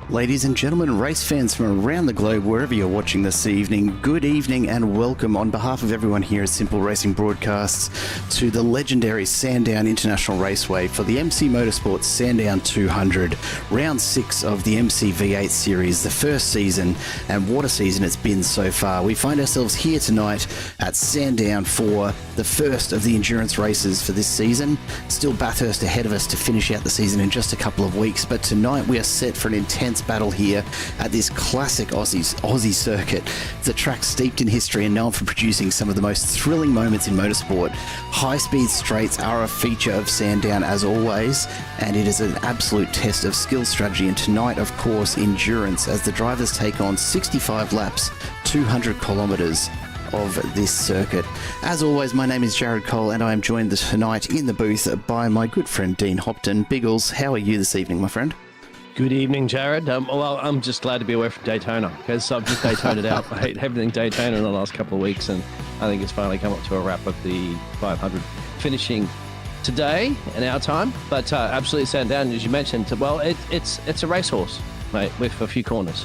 Ladies and gentlemen, race fans from around the globe, wherever you're watching this evening, good evening and welcome on behalf of everyone here at Simple Racing Broadcasts to the legendary Sandown International Raceway for the MC Motorsport Sandown 200, round 6 of the MCV8 series, the first season, and what a season it's been so far. We find ourselves here tonight at Sandown for the first of the endurance races for this season. Still Bathurst ahead of us to finish out the season in just a couple of weeks, but tonight we are set for an intense battle here at this classic Aussie circuit. It's a track steeped in history and known for producing some of the most thrilling moments in motorsport. High-speed straights are a feature of Sandown as always, and it is an absolute test of skill, strategy, and tonight, of course, endurance as the drivers take on 65 laps, 200 kilometres of this circuit. As always, my name is Jared Cole and I am joined tonight in the booth by my good friend Dean Hopton. Biggles, how are you this evening, my friend? Good evening, Jared. Well, I'm just glad to be away from Daytona because I've just Daytona'd out. I hate everything Daytona in the last couple of weeks, and I think it's finally come up to a wrap of the 500 finishing today in our time. But absolutely Sandown, as you mentioned, well, it's a racehorse, mate, with a few corners.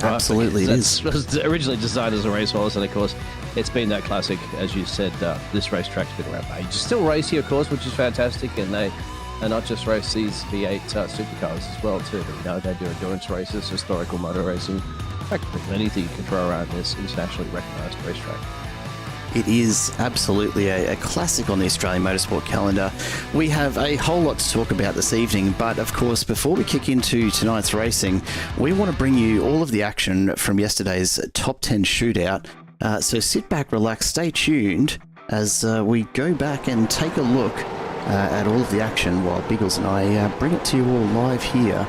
Right? Absolutely, it is. It was originally designed as a racehorse, and of course, it's been that classic, as you said. This racetrack's been around for ages. Still race here, of course, which is fantastic, and they not just race these V8 Supercars as well too. But, they do endurance races, historical motor racing, practically anything you can throw around this internationally recognised racetrack. It is absolutely a classic on the Australian motorsport calendar. We have a whole lot to talk about this evening, but of course, before we kick into tonight's racing, we want to bring you all of the action from yesterday's Top 10 Shootout. So sit back, relax, stay tuned as we go back and take a look at all of the action while Biggles and I bring it to you all live here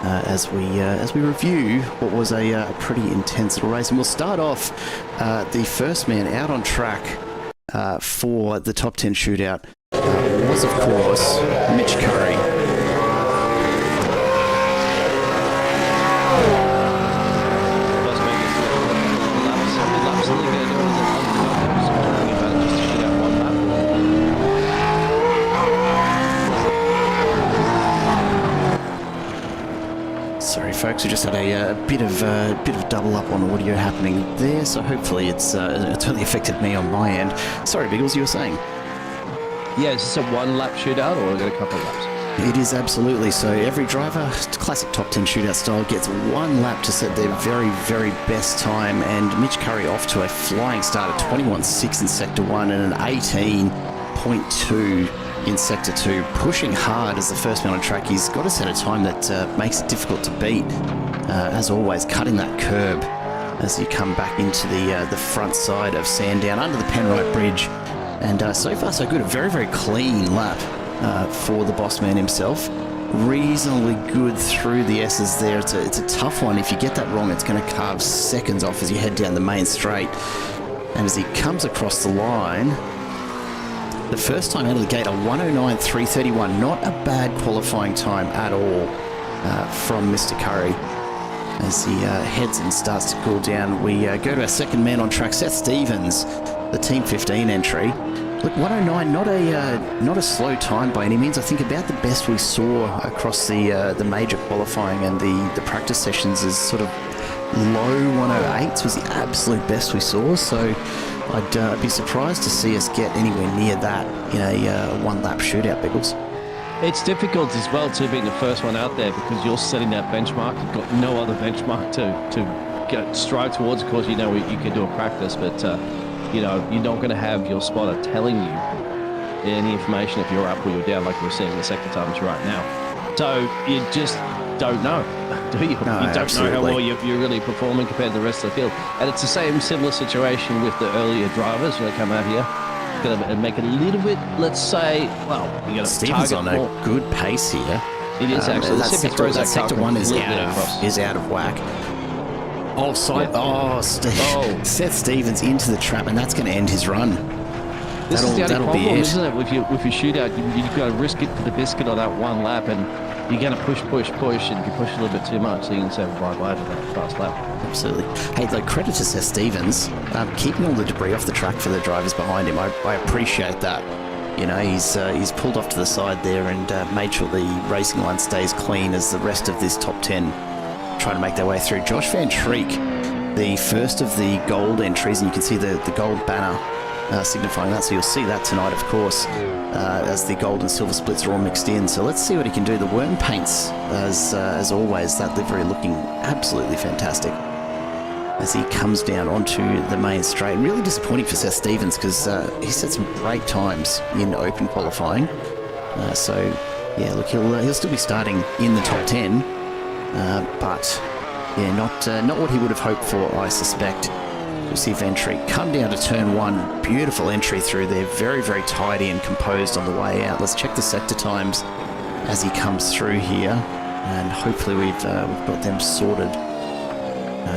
as we review what was a pretty intense little race. And we'll start off the first man out on track for the Top 10 Shootout was, of course, Mitch Curry. Sorry, folks, we just had a bit of double up on audio happening there, so hopefully it's only affected me on my end. Sorry, Biggles, you were saying? Yeah, is this a one-lap shootout, or we got a couple of laps? It is absolutely. So every driver, classic Top 10 Shootout style, gets one lap to set their very, very best time, and Mitch Curry off to a flying start at 21.6 in Sector 1 and an 18.2 in Sector 2, pushing hard as the first man on track. He's got to set a time that makes it difficult to beat. As always, cutting that curb as you come back into the front side of Sandown under the Penrite Bridge. And so far so good. A very, very clean lap for the boss man himself. Reasonably good through the S's there. It's a tough one. If you get that wrong, it's going to carve seconds off as you head down the main straight. And as he comes across the line, the first time out of the gate, a 109.331. Not a bad qualifying time at all from Mr. Curry. As he heads and starts to cool down, we go to our second man on track, Seth Stevens, the Team 15 entry. Look, 109, not a slow time by any means. I think about the best we saw across the major qualifying and the practice sessions is sort of low 108s was the absolute best we saw. So I'd be surprised to see us get anywhere near that in a one-lap shootout, Biggles. It's difficult as well to be the first one out there because you're setting that benchmark. You've got no other benchmark to strive towards. Of course, you can do a practice, but you're not going to have your spotter telling you any information if you're up or you're down, like we're seeing the second times right now. So you just don't know, do you? No, you don't absolutely. know how well you're really performing compared to the rest of the field. And it's the same similar situation with the earlier drivers when they come out here. Going to make it a little bit, let's say, well, you got to Stevens on more. A good pace here. It is actually. That sector 1 is out of whack. Offside. Yeah. Seth Stevens into the trap, and that's going to end his run. This is the only problem, be it. isn't it? With your shootout, you've got to risk it for the biscuit on that one lap, and you're going to push, and if you push a little bit too much, then you can say bye-bye to that fast lap. Absolutely. Hey, though, credit to Seth Stevens, keeping all the debris off the track for the drivers behind him. I appreciate that. He's pulled off to the side there and made sure the racing line stays clean as the rest of this top 10 trying to make their way through. Josh Van Treek, the first of the gold entries, and you can see the gold banner signifying that. So you'll see that tonight, of course, as the gold and silver splits are all mixed in. So let's see what he can do. The worm paints, as always, that livery looking absolutely fantastic as he comes down onto the main straight. Really disappointing for Seth Stevens because he set some great times in open qualifying. So yeah, look, he'll still be starting in the top 10, but yeah, not what he would have hoped for, I suspect. We see Van Treek come down to turn 1. Beautiful entry through there, very, very tidy and composed on the way out. Let's check the sector times as he comes through here, and hopefully we've got them sorted.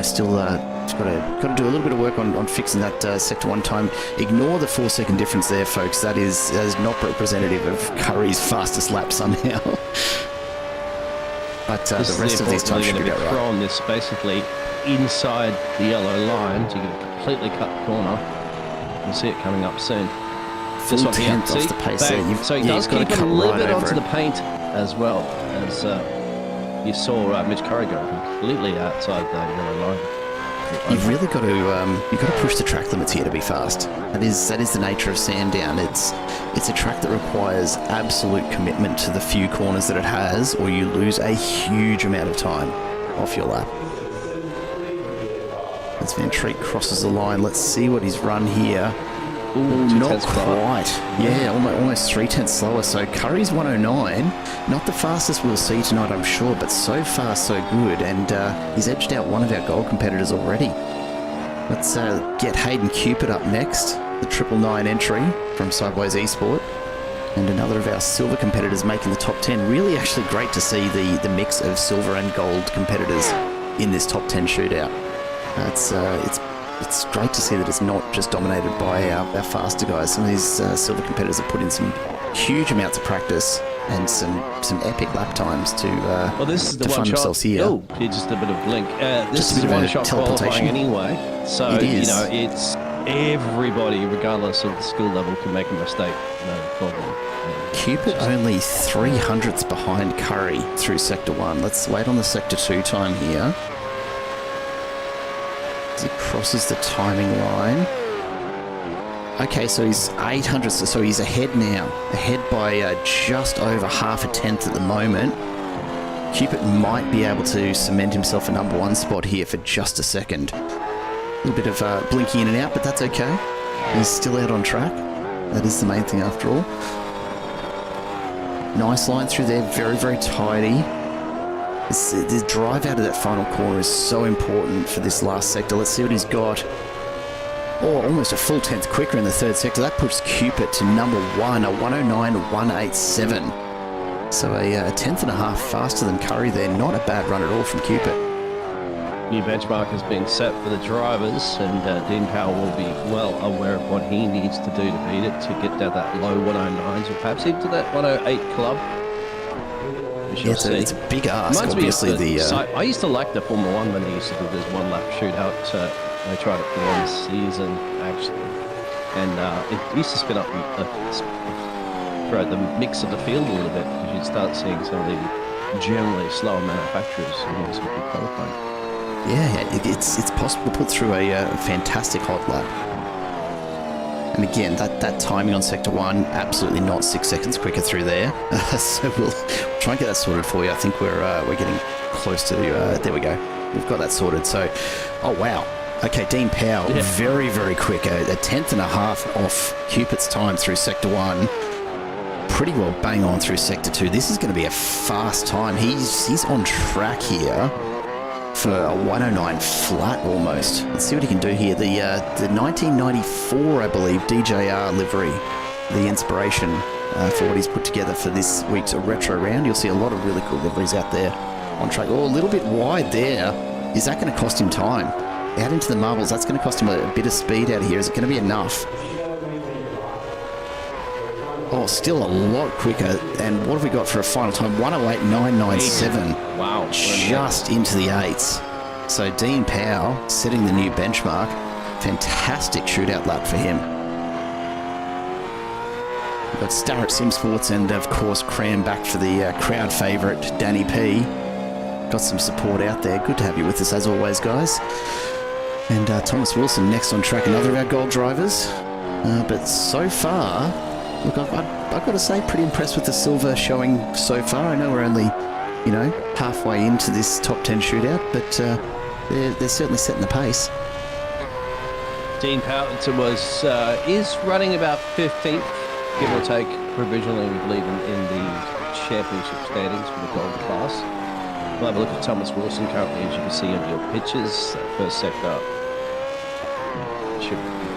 Still got to do a little bit of work on fixing that sector 1 time. Ignore the 4-second difference there, folks. That is not representative of Curry's fastest lap somehow. But the rest of these times should be about right. On this basically inside the yellow line, so you're going to completely cut the corner. You'll see it coming up soon. Full tenth off the pace there. So he does keep a little bit onto the paint as well, as you saw Mitch Curry go completely outside the yellow line. You've really got to push the track limits here to be fast. That is the nature of Sandown. It's a track that requires absolute commitment to the few corners that it has, or you lose a huge amount of time off your lap. As Van Treek crosses the line, let's see what he's run here. Ooh, not quite. Yeah, almost 3/10 slower. So Curry's 109. Not the fastest we'll see tonight, I'm sure, but so far so good. And he's edged out one of our gold competitors already. Let's get Hayden Cupid up next, the 999 entry from Sideways Esport. And another of our silver competitors making the top 10. Really actually great to see the mix of silver and gold competitors in this top 10 shootout. It's great to see that it's not just dominated by our faster guys. Some of these silver competitors have put in some huge amounts of practice and some epic lap times to this is the find themselves here. Oh, just a bit of blink. This just a bit is of one-shot qualifying anyway. So, it is. It's everybody, regardless of the skill level, can make a mistake. No problem. Cupid only 300ths behind Curry through Sector 1. Let's wait on the Sector 2 time here. He crosses the timing line. Okay, so he's 800ths, so he's ahead now. Ahead by just over half a tenth at the moment. Cupid might be able to cement himself a number 1 spot here for just a second. A little bit of blinking in and out, but that's okay. He's still out on track. That is the main thing after all. Nice line through there, very, very tidy. The drive out of that final corner is so important for this last sector. Let's see what he's got. Oh, almost a full tenth quicker in the third sector. That puts Cupid to number 1, a 109.187. So a tenth and a half faster than Curry there. Not a bad run at all from Cupid. New benchmark has been set for the drivers, and Dean Powell will be well aware of what he needs to do to beat it, to get down that low 109s or perhaps even to that 108 club. Yeah, it's a big ask, obviously. I used to like the Formula 1 when they used to do this one-lap shootout. They tried it for one season, actually. And it used to spin up throughout the mix of the field a little bit, because you'd start seeing some of the generally slower manufacturers in some good qualifying. Yeah, it's possible to put through a fantastic hot lap. And again, that timing on Sector 1, absolutely not 6 seconds quicker through there. So we'll try and get that sorted for you. I think we're getting close to the... there we go. We've got that sorted. So, oh, wow. Okay, Dean Powell, very, very quick. A tenth and a half off Cupid's time through Sector 1. Pretty well bang on through Sector 2. This is going to be a fast time. He's on track here for a 109 flat almost. Let's see what he can do here. The 1994, I believe, DJR livery, the inspiration for what he's put together for this week's retro round. You'll see a lot of really cool liveries out there on track. Oh, a little bit wide there. Is that going to cost him time? Out into the marbles, that's going to cost him a bit of speed out here. Is it going to be enough? Oh, still a lot quicker. And what have we got for a final time? 108.997. Wow. Just into the 8s. So Dean Powell setting the new benchmark. Fantastic shootout lap for him. We've got Star at Sim Sports and, of course, cram back for the crowd favourite, Danny P. got some support out there. Good to have you with us as always, guys. And Thomas Wilson next on track, another of our gold drivers. But so far, look, I've got to say, pretty impressed with the silver showing so far. I know we're only, you know, halfway into this top 10 shootout, but they're certainly setting the pace. Dean Powellton is running about 15th, give or take, provisionally, we believe, in the championship standings for the gold class. We'll have a look at Thomas Wilson currently, as you can see on your pictures. First sector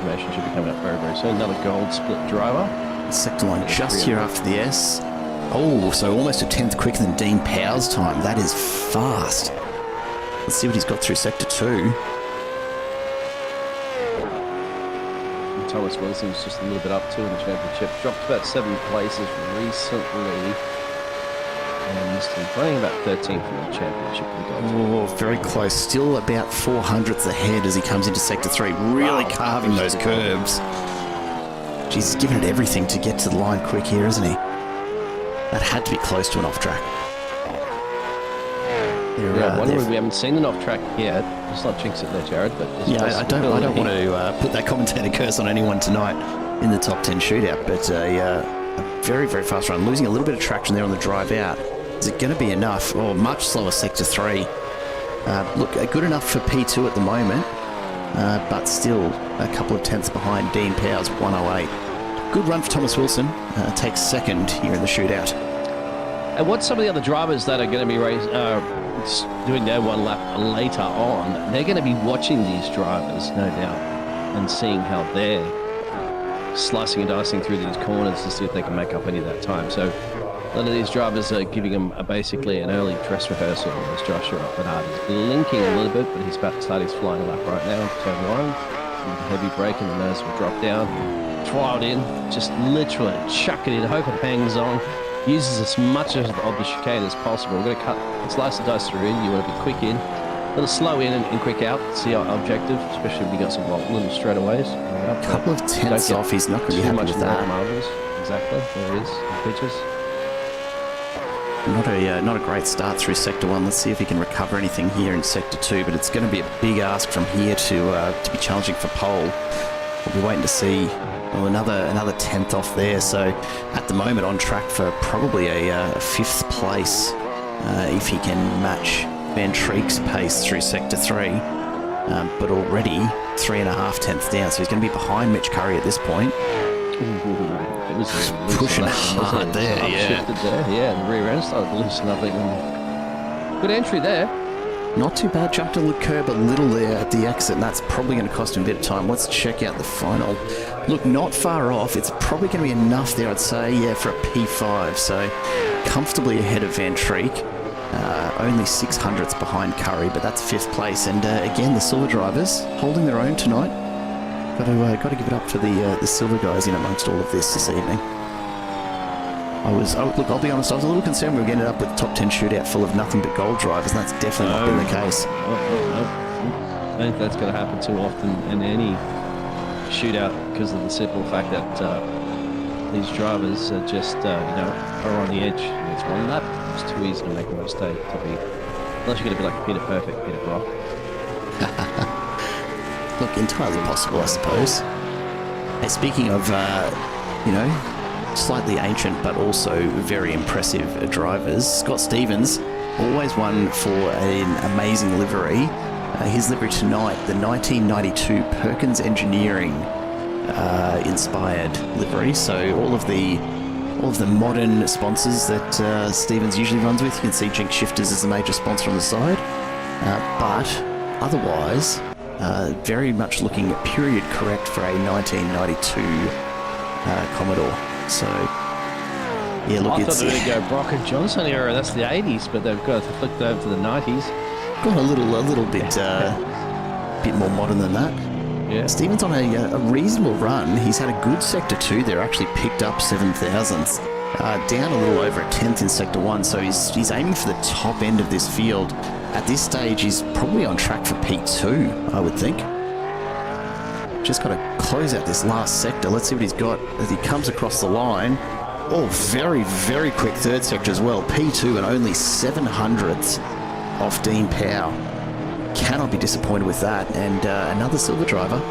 information should be coming up very, very soon. Another gold split driver. Sector line just here after the S. Oh, so almost a 10th quicker than Dean Powell's time. That is fast. Let's see what he's got through sector 2. Thomas Wilson's just a little bit up too in the championship. Dropped about 7 places recently. And he's running about 13th in the championship. Oh, very close. Still about 400ths ahead as he comes into sector 3. Really carving those curbs. Jeez, he's given it everything to get to the line quick here, isn't he? That had to be close to an off-track. Yeah, we haven't seen an off-track yet. Let's not jinx it there, Jared. But yeah, I don't want to put that commentator curse on anyone tonight in the top 10 shootout, but a very, very fast run. Losing a little bit of traction there on the drive out. Is it going to be enough? Oh, much slower sector 3. Look, good enough for P2 at the moment, but still a couple of tenths behind Dean Powell's 108. Good run for Thomas Wilson. Takes second here in the shootout. And what's some of the other drivers that are going to be doing their one lap later on? They're going to be watching these drivers, no doubt, and seeing how they're slicing and dicing through these corners to see if they can make up any of that time. So a lot of these drivers are giving them basically an early dress rehearsal as Joshua Bernard is blinking a little bit, but he's about to start his flying lap right now. Turn 1, with a heavy brake and the nose will drop down. Trialed in, just literally chuck it in, hope it hangs on. Uses as much of the chicane as possible. We're going to cut, slice and dice through in. You want to be quick in, a little slow in and quick out. See our objective, especially when you got some little straightaways. A couple of tenths off, he's not going to be happy with that. Exactly, there it is, the pitches. Not a great start through sector 1. Let's see if he can recover anything here in sector 2. But it's going to be a big ask from here to be challenging for pole. We'll be waiting to see. Well, another 10th off there. So at the moment on track for probably a 5th place if he can match Van Treek's pace through sector 3. But already 3.5 tenths down. So he's going to be behind Mitch Curry at this point. It was pushing hard there, yeah. The rear end started to loosen up even. Good entry there. Not too bad. Jumped a little curb a little there at the exit, and that's probably going to cost him a bit of time. Let's check out the final. Look, not far off. It's probably going to be enough there, I'd say, yeah, for a P5. So comfortably ahead of Van Treek. Only 600ths behind Curry, but that's 5th place. And again, the silver drivers holding their own tonight. Got to give it up for the silver guys in amongst all of this evening. Look, I'll be honest, I was a little concerned we were going to end up with a top 10 shootout full of nothing but gold drivers, and that's definitely not been the case. I think that's going to happen too often in any shootout because of the simple fact that these drivers are just, are on the edge. It's one lap. It's too easy to make a mistake. Unless you're going to be like Peter Perfect, Peter Brock. Look, entirely possible, I suppose. Hey, speaking of, slightly ancient but also very impressive drivers, Scott Stevens, always one for an amazing livery. His livery tonight, the 1992 Perkins Engineering inspired livery. So all of the modern sponsors that Stevens usually runs with. You can see Jinx Shifters as the major sponsor on the side, but otherwise very much looking period correct for a 1992 Commodore. So, yeah, look, I thought they were going to go Brock and Johnson era. That's the 80s, but they've got to flick over to the 90s. Got a little bit more modern than that. Yeah. Stevens on a reasonable run. He's had a good sector 2 there. Actually picked up 7,000ths. Down a little over a 10th in sector 1. So he's aiming for the top end of this field. At this stage, he's probably on track for P2, I would think. Just got to close out this last sector. Let's see what he's got as he comes across the line. Oh, very, very quick third sector as well. P2 and only 700ths off Dean Powell. Cannot be disappointed with that. And another silver driver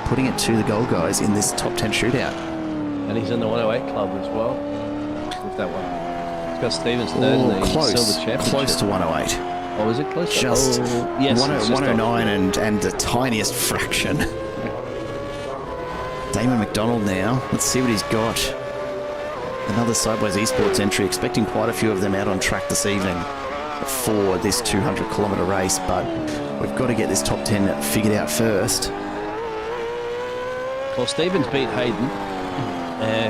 putting it to the gold guys in this top 10 shootout. And he's in the 108 club as well with that one. He's got Stevens third in the silver championship. Close to 108. Oh, is it close? Just, yes, 109 and the tiniest fraction. Damon McDonald now. Let's see what he's got. Another Sideways Esports entry. Expecting quite a few of them out on track this evening for this 200-kilometre race, but we've got to get this top 10 figured out first. Well, Stevens beat Hayden,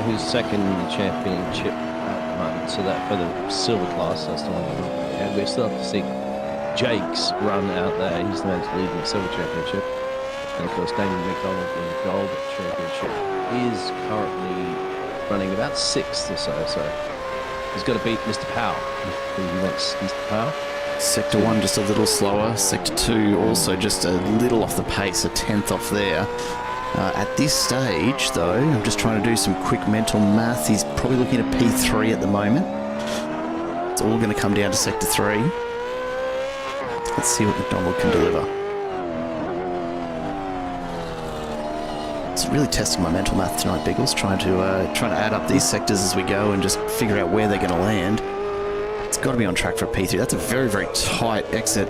who's second in the championship at the moment. So that for the silver class, that's the one we're looking at. And we still have to see Jake's run out there. He's the man who's leading the silver championship. And of course, Damon McDonald in the gold championship is currently running about 6th or so. So he's got to beat Mr. Powell. He wants Mr. Powell. Sector 1 just a little slower. Sector 2 also just a little off the pace, a 10th off there. At this stage, though, I'm just trying to do some quick mental math. He's probably looking at P3 at the moment. It's all going to come down to Sector 3. Let's see what McDonald can deliver. It's really testing my mental math tonight, Biggles, trying to add up these sectors as we go and just figure out where they're going to land. It's got to be on track for a P3. That's a very, very tight exit.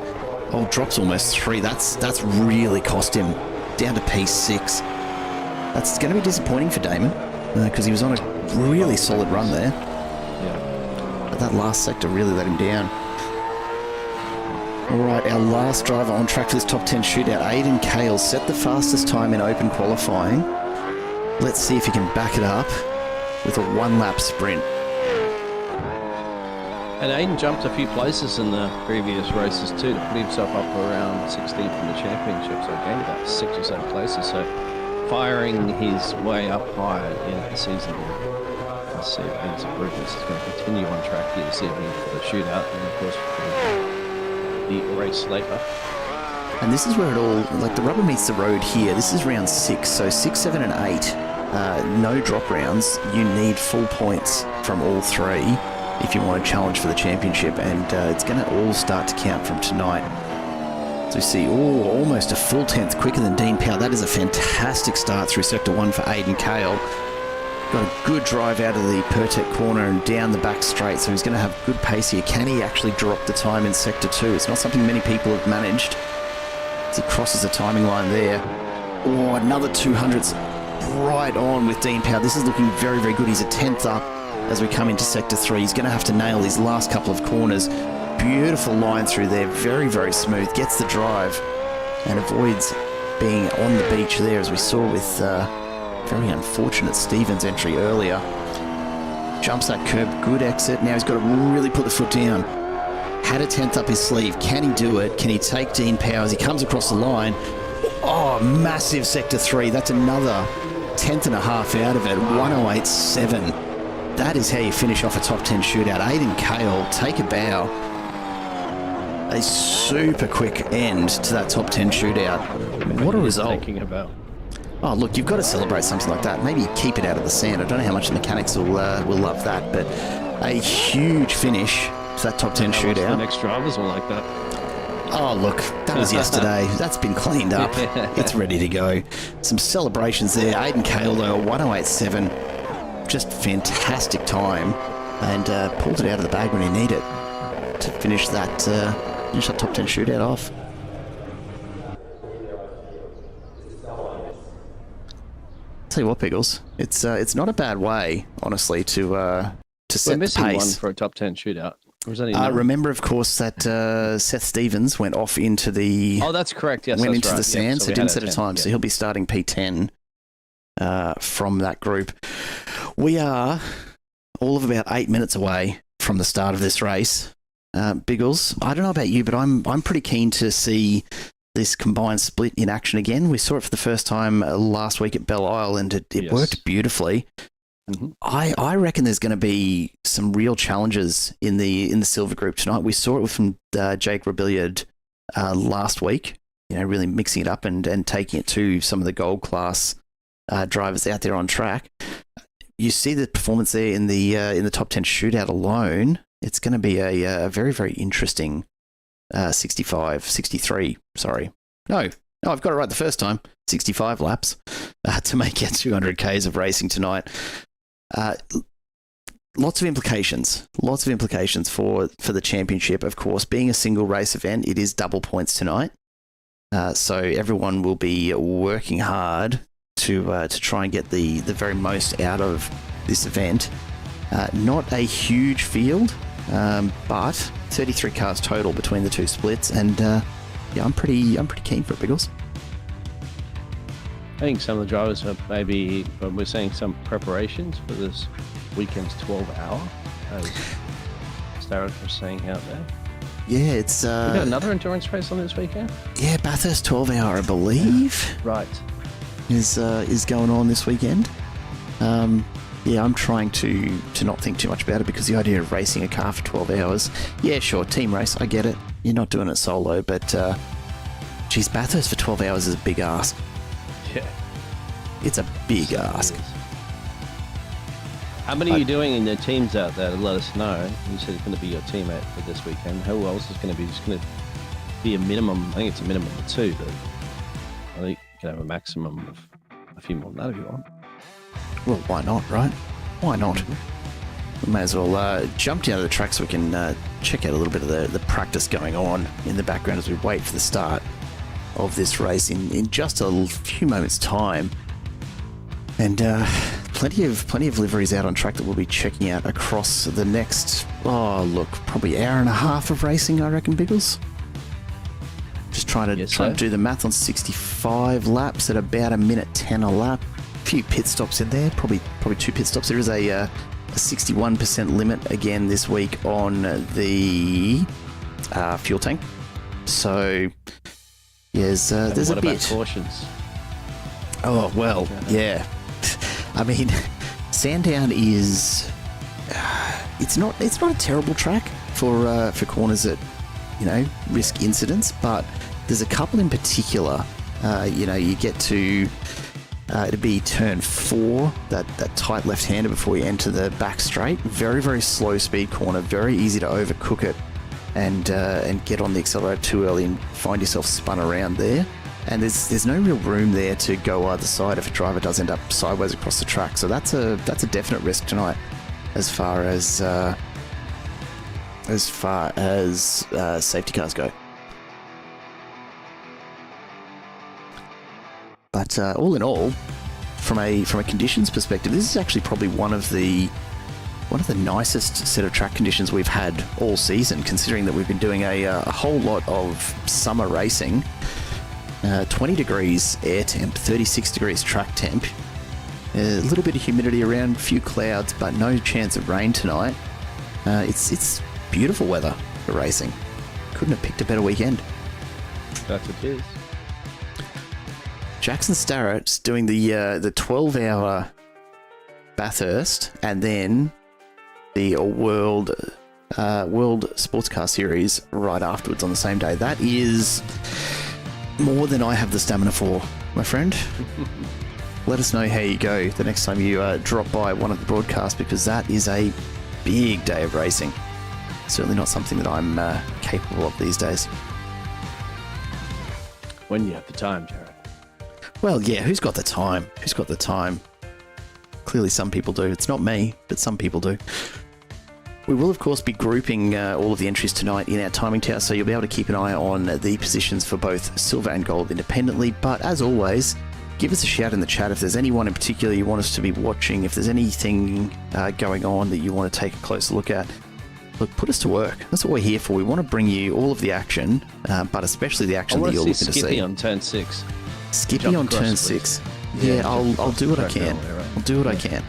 Oh, drops almost 3. That's really cost him. Down to P6. That's going to be disappointing for Damon because he was on a really solid run there. Yeah. But that last sector really let him down. All right, our last driver on track for this top 10 shootout, Aiden Kale, set the fastest time in open qualifying. Let's see if he can back it up with a one-lap sprint. And Aiden jumped a few places in the previous races too to put himself up around 16th in the championship, so gained about 6 or 7 places. So firing his way up higher in the season. Let's see if Aiden's improvements is going to continue on track here this evening for the shootout and of course for the race later. And this is where it all, like the rubber meets the road here. This is round 6, so 6, 7 and 8, no drop rounds. You need full points from all 3 if you want to challenge for the championship, and it's going to all start to count from tonight. So we see, almost a full 10th quicker than Dean Powell. That is a fantastic start through Sector 1 for Aiden Kale. Got a good drive out of the Pertec corner and down the back straight, so he's going to have good pace here. Can he actually drop the time in Sector 2? It's not something many people have managed. As he crosses the timing line there. Oh, another 200s right on with Dean Powell. This is looking very, very good. He's a 10th up as we come into Sector 3. He's going to have to nail these last couple of corners. Beautiful line through there. Very, very smooth. Gets the drive and avoids being on the beach there, as we saw with very unfortunate Stevens entry earlier. Jumps that curb. Good exit. Now he's got to really put the foot down. Had a 10th up his sleeve. Can he do it? Can he take Dean Powell as he comes across the line? Oh, massive Sector 3. That's another 10th and a half out of it. 108.7. That is how you finish off a top 10 shootout. Aiden Kale, take a bow. A super quick end to that top 10 shootout. What a result. Thinking about. Oh, look, you've got to celebrate something like that. Maybe keep it out of the sand. I don't know how much the mechanics will love that, but a huge finish to that top 10 shootout. The next drivers will like that. Oh, look, that was yesterday. That's been cleaned up. It's ready to go. Some celebrations there. Aiden Kale, though, 108.7. Just fantastic time. And pulled it out of the bag when he needed it to finish that top 10 shootout off. Tell you what, Piggles, it's not a bad way, honestly, to set the missing pace. one for a top 10 shootout. Or is that remember, of course, that Seth Stevens went off into the... Oh, that's correct. Yes, went that's into right. the sand, so so didn't set a time. Yeah. So he'll be starting P10 from that group. We are all of about 8 minutes away from the start of this race. Biggles, I don't know about you, but I'm pretty keen to see this combined split in action again. We saw it for the first time last week at Belle Isle, and it worked beautifully. Mm-hmm. I reckon there's going to be some real challenges in the silver group tonight. We saw it from Jake Rebillard last week. You know, really mixing it up and taking it to some of the gold class drivers out there on track. You see the performance there in the top 10 shootout alone. It's going to be a very, very interesting 63, sorry. No, I've got it right the first time. 65 laps to make it 200 Ks of racing tonight. Lots of implications for the championship. Of course, being a single race event, it is double points tonight. So everyone will be working hard to try and get the very most out of this event. Not a huge field, but 33 cars total between the two splits, and I'm pretty keen for it, Biggles. I think some of the drivers are we're seeing some preparations for this weekend's 12-hour, as Starrett was saying out there. Yeah, it's... we got another endurance race on this weekend? Yeah, Bathurst 12-hour, I believe. Right. Is going on this weekend. Yeah, I'm trying to not think too much about it, because the idea of racing a car for 12 hours, yeah, sure, team race, I get it. You're not doing it solo, but geez, Bathurst for 12 hours is a big ask. Yeah. It's a big ask. How many are you doing in the teams out there? Let us know. You said it's going to be your teammate for this weekend. Who else is going to be? Just going to be a minimum. I think it's a minimum of 2, but I think you can have a maximum of a few more than that if you want. Well, why not, right? Why not? We may as well jump down to the track so we can check out a little bit of the practice going on in the background as we wait for the start of this race in just a few moments' time. And plenty of liveries out on track that we'll be checking out across the next, probably hour and a half of racing, I reckon, Biggles. Just trying to do the math on 65 laps at about 1:10 a lap. A few pit stops in there, probably 2 pit stops. There is a 61% limit again this week on the fuel tank. So there's a bit. What about cautions? Oh well, yeah. I mean, Sandown is it's not a terrible track for corners that risk incidents, but there's a couple in particular. You get to it'd be turn 4, that tight left-hander before you enter the back straight. Very, very slow speed corner, very easy to overcook it and get on the accelerator too early and find yourself spun around there. And there's no real room there to go either side if a driver does end up sideways across the track. So that's a definite risk tonight, as far as safety cars go. But all in all, from a conditions perspective, this is actually probably one of the nicest set of track conditions we've had all season, considering that we've been doing a whole lot of summer racing. 20 degrees air temp, 36 degrees track temp, a little bit of humidity around, a few clouds, but no chance of rain tonight. It's beautiful weather for racing. Couldn't have picked a better weekend. That's what it is. Jackson Starrett's doing the 12-hour Bathurst and then the World Sports Car Series right afterwards on the same day. That is more than I have the stamina for, my friend. Let us know how you go the next time you drop by one of the broadcasts, because that is a big day of racing. Certainly not something that I'm capable of these days. When you have the time, Jared. Well, yeah, who's got the time? Who's got the time? Clearly some people do. It's not me, but some people do. We will, of course, be grouping all of the entries tonight in our timing tower, so you'll be able to keep an eye on the positions for both silver and gold independently. But as always, give us a shout in the chat if there's anyone in particular you want us to be watching, if there's anything going on that you want to take a closer look at. Look, put us to work. That's what we're here for. We want to bring you all of the action, but especially the action that you're looking to see. Skippy on turn 6. Skippy on turn 6. Yeah, I'll do what I can. I'll do what I can.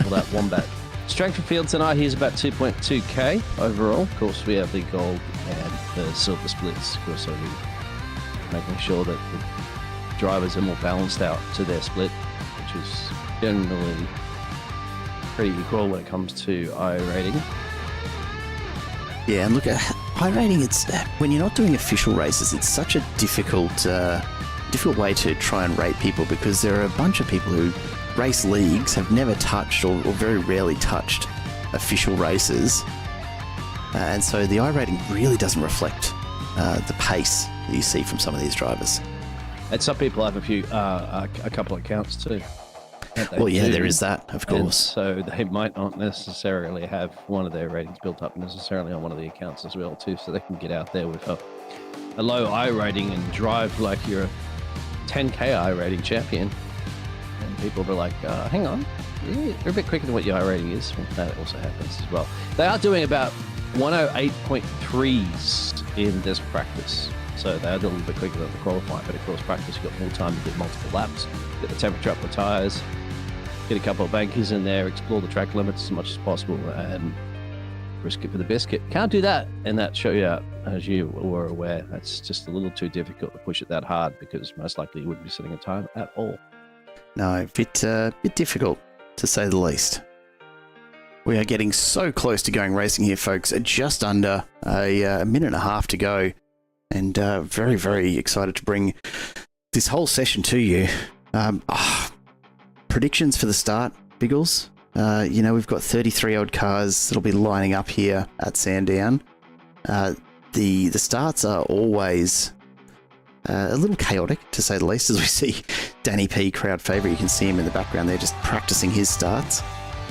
Well, that wombat. Strength of field tonight, he's about 2.2k overall. Of course, we have the gold and the silver splits. Of course, so we're making sure that the drivers are more balanced out to their split, which is generally pretty equal when it comes to iRating. Yeah, and look at iRating. It's when you're not doing official races, it's such a difficult way to try and rate people, because there are a bunch of people who race leagues have never touched or very rarely touched official races, and so the iRating really doesn't reflect the pace that you see from some of these drivers. And some people have a couple of accounts too. Well, yeah, there is that, of course. And so they might not necessarily have one of their ratings built up necessarily on one of the accounts as well too, so they can get out there with a low I rating and drive like you're a 10k I rating champion. And people will be like, hang on, you're a bit quicker than what your I rating is. Well, that also happens as well. They are doing about 108.3s in this practice. So they're a little bit quicker than the qualifying, but of course practice, you've got more time to do multiple laps, get the temperature up the tyres, get a couple of bankers in there, explore the track limits as much as possible, and risk it for the biscuit. Can't do that in that shootout, as you were aware. That's just a little too difficult to push it that hard, because most likely you wouldn't be setting a time at all. No, a bit difficult, to say the least. We are getting so close to going racing here, folks. Just under a minute and a half to go. And very, very excited to bring this whole session to you. Predictions for the start, Biggles. We've got 33 odd cars that'll be lining up here at Sandown. The starts are always a little chaotic, to say the least, as we see Danny P, crowd favourite. You can see him in the background there just practicing his starts.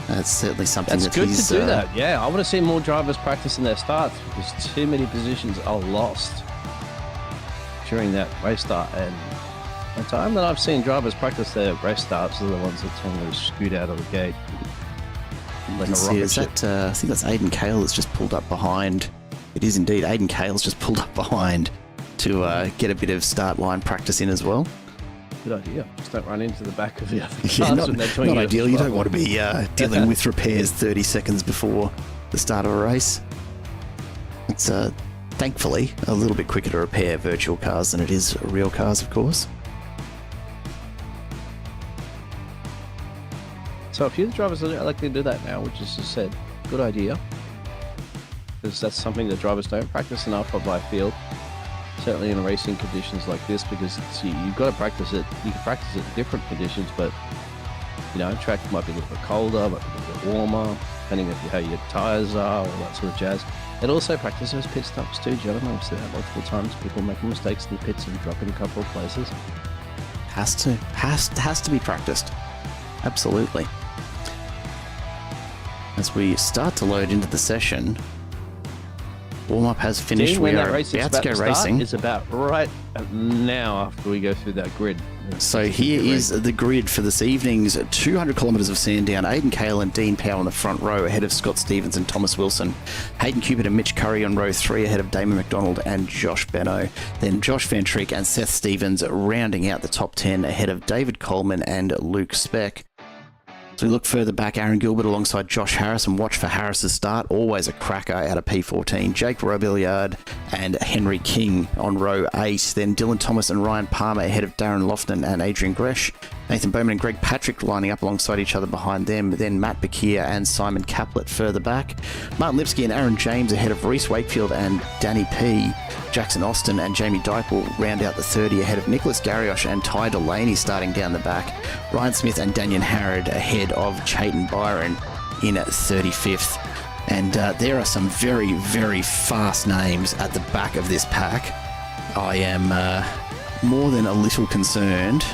That's certainly something that's good to do that. Yeah, I want to see more drivers practicing their starts, because too many positions are lost during that race start. And the time that I've seen drivers practice their race starts are the ones that tend to scoot out of the gate like a rocket ship. I think that's Aidan Cale that's just pulled up behind. It is indeed. Aidan Cale's just pulled up behind to get a bit of start line practice in as well. Good idea. Just don't run into the back of the other cars. Yeah, when they're doing not ideal. You don't want to be dealing with repairs 30 seconds before the start of a race. It's thankfully a little bit quicker to repair virtual cars than it is real cars, of course. So a few of the drivers are likely to do that now, which is, as I said, good idea. Because that's something that drivers don't practice enough of, I feel. Certainly in racing conditions like this, because you've got to practice it. You can practice it in different conditions, but track might be a little bit colder, might be a little bit warmer, depending on how your tyres are, all that sort of jazz. It also practices pit stops too, gentlemen. I've seen that multiple times. People making mistakes in the pits and dropping a couple of places. Has to be practiced. Absolutely. As we start to load into the session, warm-up has finished. We are about to go racing. It's about right now after we go through that grid. So here is the grid for this evening's 200 kilometres of Sandown. Aidan Cale and Dean Powell in the front row ahead of Scott Stevens and Thomas Wilson. Hayden Cupid and Mitch Curry on row 3 ahead of Damon McDonald and Josh Benno. Then Josh Van Trick and Seth Stevens rounding out the top 10 ahead of David Coleman and Luke Speck. So we look further back, Aaron Gilbert alongside Josh Harris, and watch for Harris's start. Always a cracker out of P14. Jake Robillard and Henry King on row 8. Then Dylan Thomas and Ryan Palmer ahead of Darren Lofton and Adrian Gresh. Nathan Bowman and Greg Patrick lining up alongside each other behind them. Then Matt Bakir and Simon Caplet further back. Martin Lipsky and Aaron James ahead of Reese Wakefield and Danny P. Jackson Austin and Jamie Dyke will round out the 30 ahead of Nicholas Garriosh and Ty Delaney starting down the back. Ryan Smith and Daniel Harrod ahead of Chayton Byron in 35th. And there are some very, very fast names at the back of this pack. I am more than a little concerned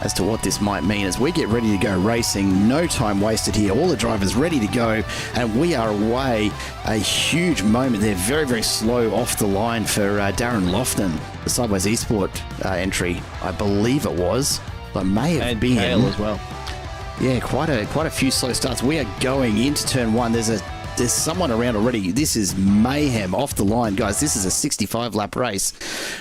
as to what this might mean as we get ready to go racing. No time wasted here. All the drivers ready to go, and we are away. A huge moment there. Very, very slow off the line for Darren Lofton, the Sideways Esport entry, I believe it was. I may have been. Cale as well. Yeah, quite a few slow starts. We are going into turn 1. There's someone around already. This is mayhem off the line, guys. This is a 65-lap race.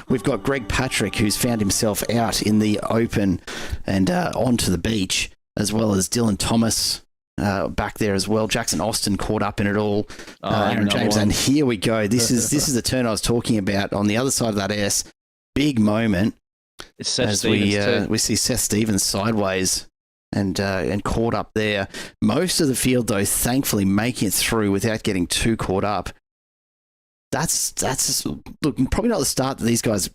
We've got Greg Patrick, who's found himself out in the open and onto the beach, as well as Dylan Thomas back there as well. Jackson Austin caught up in it all. Aaron James, and here we go. This is the turn I was talking about on the other side of that S. Big moment. It's Seth as Stevens we see Seth Stevens sideways and caught up there. Most of the field, though, thankfully making it through without getting too caught up. That's look, probably not the start that these guys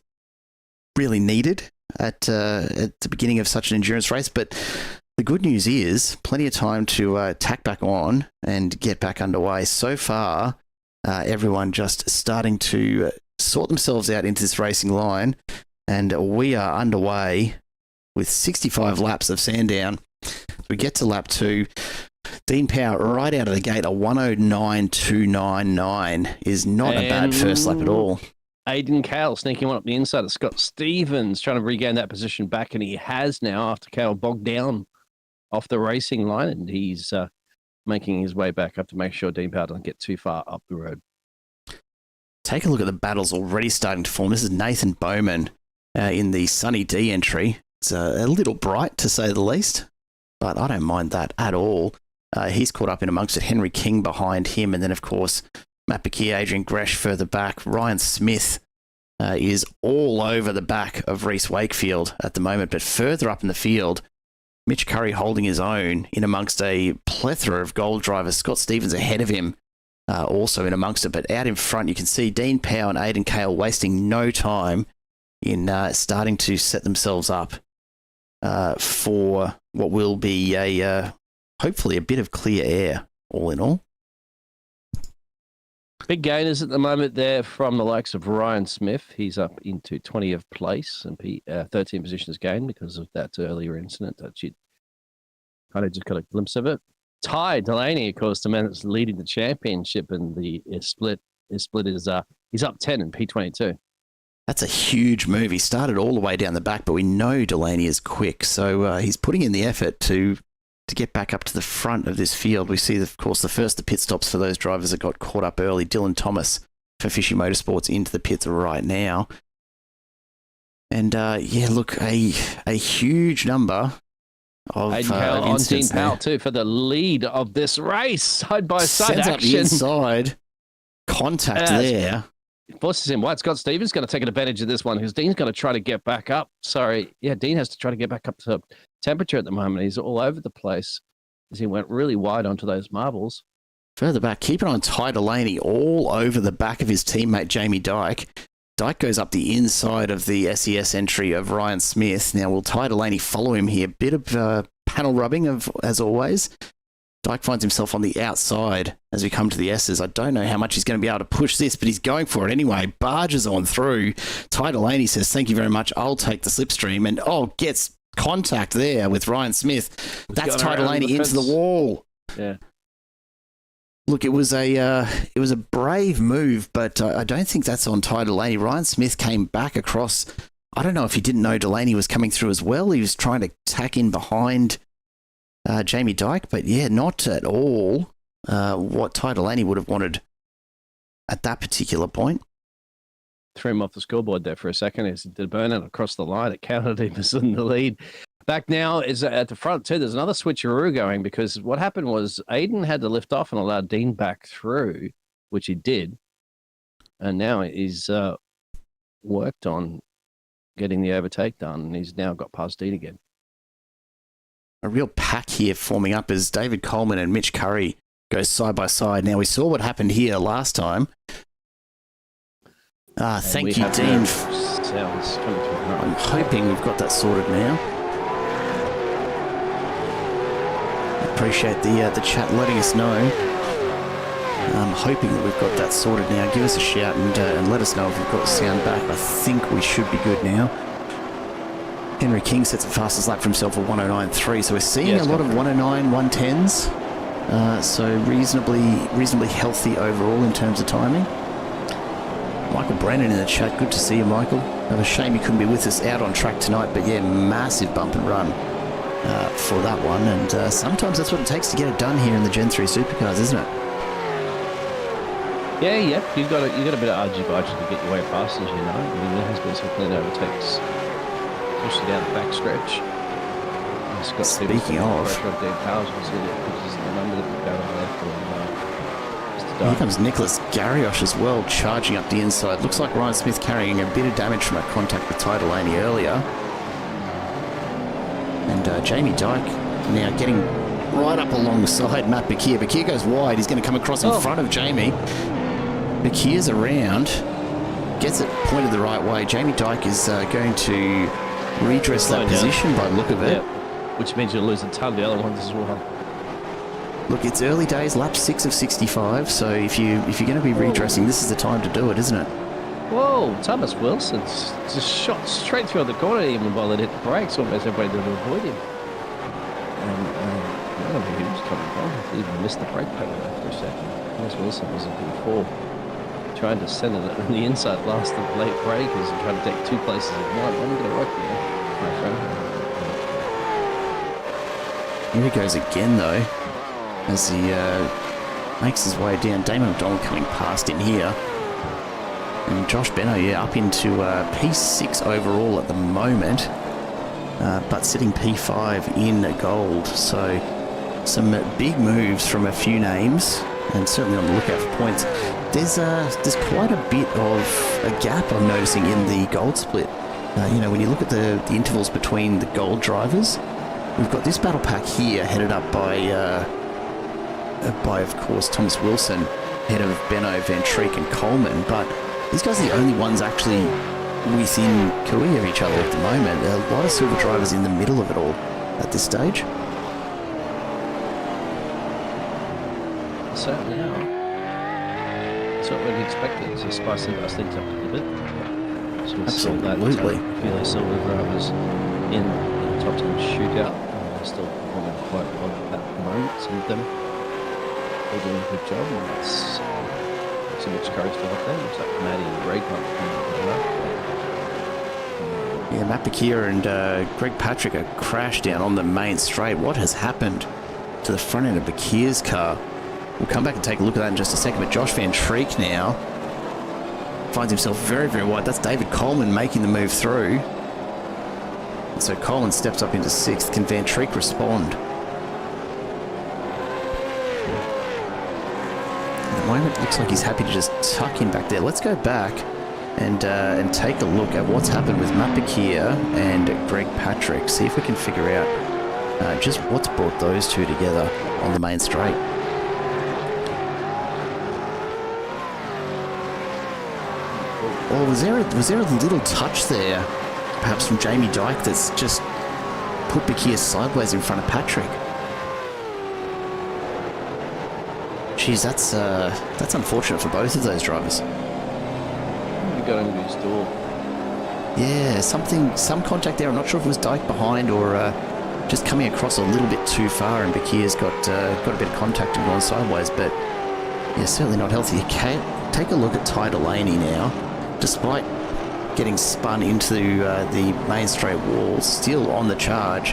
really needed at the beginning of such an endurance race, but the good news is plenty of time to tack back on and get back underway. So far, everyone just starting to sort themselves out into this racing line, and we are underway with 65 laps of Sandown. We get to lap 2. Dean Power right out of the gate, a 109.299 is not a bad first lap at all. Aidan Cale sneaking one up the inside of Scott Stevens, trying to regain that position back, and he has now after Cale bogged down off the racing line, and he's making his way back up to make sure Dean Power doesn't get too far up the road. Take a look at the battles already starting to form. This is Nathan Bowman in the Sunny D entry. It's a little bright, to say the least, but I don't mind that at all. He's caught up in amongst it. Henry King behind him, and then, of course, Matt Bakir, Adrian Gresh further back. Ryan Smith is all over the back of Reese Wakefield at the moment, but further up in the field, Mitch Curry holding his own in amongst a plethora of gold drivers. Scott Stevens ahead of him, also in amongst it, but out in front you can see Dean Power and Aidan Cale wasting no time in starting to set themselves up for what will be hopefully a bit of clear air, all in all. Big gainers at the moment there from the likes of Ryan Smith. He's up into 20th place and 13 positions gained because of that earlier incident that you kind of just got a glimpse of it. Ty Delaney, of course, the man that's leading the championship, and his split is he's up 10 in P22. That's a huge move. He started all the way down the back, but we know Delaney is quick, so he's putting in the effort to get back up to the front of this field. We see, of course, the pit stops for those drivers that got caught up early. Dylan Thomas for MC Motorsports into the pits right now. And, look, a huge number of on Dean Powell, too, for the lead of this race. Side-by-side action. Sends up the inside. Contact there. Forces him wide. Scott Stevens going to take advantage of this one because Dean's going to try to get back up. Dean has to try to get back up to temperature at the moment. He's all over the place as he went really wide onto those marbles. Further back, keep an eye on Ty Delaney all over the back of his teammate Jamie Dyke. Dyke goes up the inside of the SES entry of Ryan Smith. Now, will Ty Delaney follow him here? Bit of panel rubbing, as always. Dyke finds himself on the outside as we come to the S's. I don't know how much he's going to be able to push this, but he's going for it anyway. Barges on through. Ty Delaney says, "Thank you very much. I'll take the slipstream." And, gets contact there with Ryan Smith. That's Ty Delaney into the wall. Yeah. Look, it was a brave move, but I don't think that's on Ty Delaney. Ryan Smith came back across. I don't know if he didn't know Delaney was coming through as well. He was trying to tack in behind Jamie Dyke, but not at all what Ty Delaney would have wanted at that particular point. Threw him off the scoreboard there for a second as he did burnout across the line. It counted him as in the lead. Back now is at the front too. There's another switcheroo going because what happened was Aiden had to lift off and allow Dean back through, which he did. And now he's worked on getting the overtake done, and he's now got past Dean again. A real pack here forming up as David Coleman and Mitch Curry go side by side. Now, we saw what happened here last time. Thank you, Dean. I'm hoping we've got that sorted now. Appreciate the chat letting us know. I'm hoping that we've got that sorted now. Give us a shout and let us know if we've got the sound back. I think we should be good now. Henry King sets the fastest lap for himself at 109.3, so we're seeing a lot of 109, 110s. So reasonably healthy overall in terms of timing. Michael Brandon in the chat. Good to see you, Michael. A shame you couldn't be with us out on track tonight, but massive bump and run for that one. And sometimes that's what it takes to get it done here in the Gen 3 Supercars, isn't it? Yeah. You've got a bit of argy-bargy to get your way past, as you know. I mean, there has been some clean overtakes, especially down the back stretch. Speaking of, here comes Nicholas Garriosh as well, charging up the inside. Looks like Ryan Smith carrying a bit of damage from that contact with Ty Delaney earlier. And Jamie Dyke now getting right up alongside Matt Bakir. Bakir goes wide. He's going to come across in front of Jamie. Bakir's around, gets it pointed the right way. Jamie Dyke is going to redress that position by the look of it. Yep. Which means you'll lose a ton of the other ones as well. Look, it's early days, lap 6 of 65, so if you're going to be redressing, this is the time to do it, isn't it? Whoa, Thomas Wilson just shot straight through the corner, even while it hit the brakes, almost everybody to avoid him. And I don't know where he was coming from. He even missed the brake pedal there for a second. Thomas Wilson was in P4, trying to send it on the inside last of the late breakers and trying to take 2 places at one. That ain't going to work there, my friend. Here he goes again, though, as he makes his way down. Damon McDonald coming past him here. And Josh Benno, up into P6 overall at the moment, but sitting P5 in gold. So some big moves from a few names, and certainly on the lookout for points. There's quite a bit of a gap I'm noticing in the gold split. When you look at the intervals between the gold drivers, we've got this battle pack here headed up by of course, Thomas Wilson, ahead of Benno, Van Treek and Coleman, but these guys are the only ones actually within cooey of each other at the moment. A lot of silver drivers in the middle of it all at this stage. Certainly are. That's what we'd expected, to spice things up a little bit. So we saw that few silver drivers in the top 10 shootout. They're still performing quite well at the moment. Some of them are doing a good job, and that's so much courage to look there. Looks like Maddie and Greg Yeah, Matt Bakir and Greg Patrick are crashed down on the main straight. What has happened to the front end of Bakir's car? We'll come back and take a look at that in just a second, but Josh Van Treek now finds himself very, very wide. That's David Coleman making the move through. And so Coleman steps up into 6th. Can Van Treek respond? At the moment, it looks like he's happy to just tuck in back there. Let's go back and take a look at what's happened with Matt Bakir and Greg Patrick. See if we can figure out just what's brought those two together on the main straight. Or was there a little touch there, perhaps from Jamie Dyke, that's just put Bakir sideways in front of Patrick? Geez, that's unfortunate for both of those drivers. We got into his door. Yeah, some contact there. I'm not sure if it was Dyke behind or just coming across a little bit too far, and Bakir's got a bit of contact and gone sideways. But yeah, certainly not healthy. Take a look at Ty Delaney now. Despite getting spun into the main straight wall, still on the charge,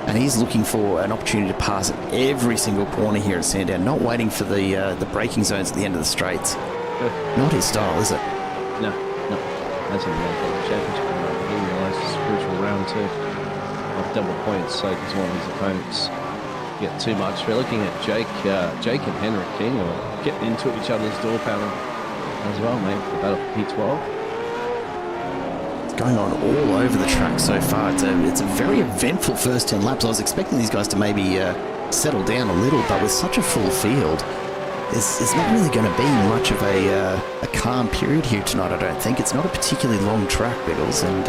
and he's looking for an opportunity to pass at every single corner here at Sandown, not waiting for the braking zones at the end of the straights. Not his style, is it? No. That's in the championship. He realised it's a crucial round too. Of double points, so does one of his opponents get too much. We're looking at Jake and Henrik King are getting into each other's door panel as well, mate, for battle P12. It's going on all over the track so far. It's a very eventful first 10 laps. I was expecting these guys to maybe settle down a little, but with such a full field, there's not really going to be much of a calm period here tonight, I don't think. It's not a particularly long track, Biggles, and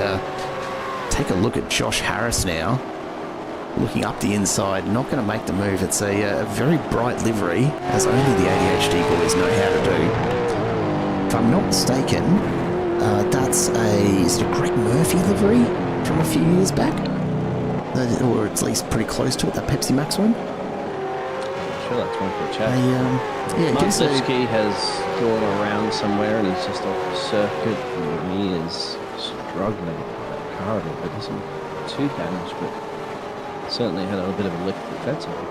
take a look at Josh Harris now, looking up the inside, not going to make the move. It's a very bright livery, as only the ADHD boys know how to do. If I'm not mistaken, that's is it a Greg Murphy livery from a few years back? Or at least pretty close to it, that Pepsi Max one? I'm sure that's one for a chat. Mark Lipsky has gone around somewhere and he's just off the circuit, and he is struggling with that car a bit. It isn't too damaged, but certainly had a bit of a lift at the fence, I think.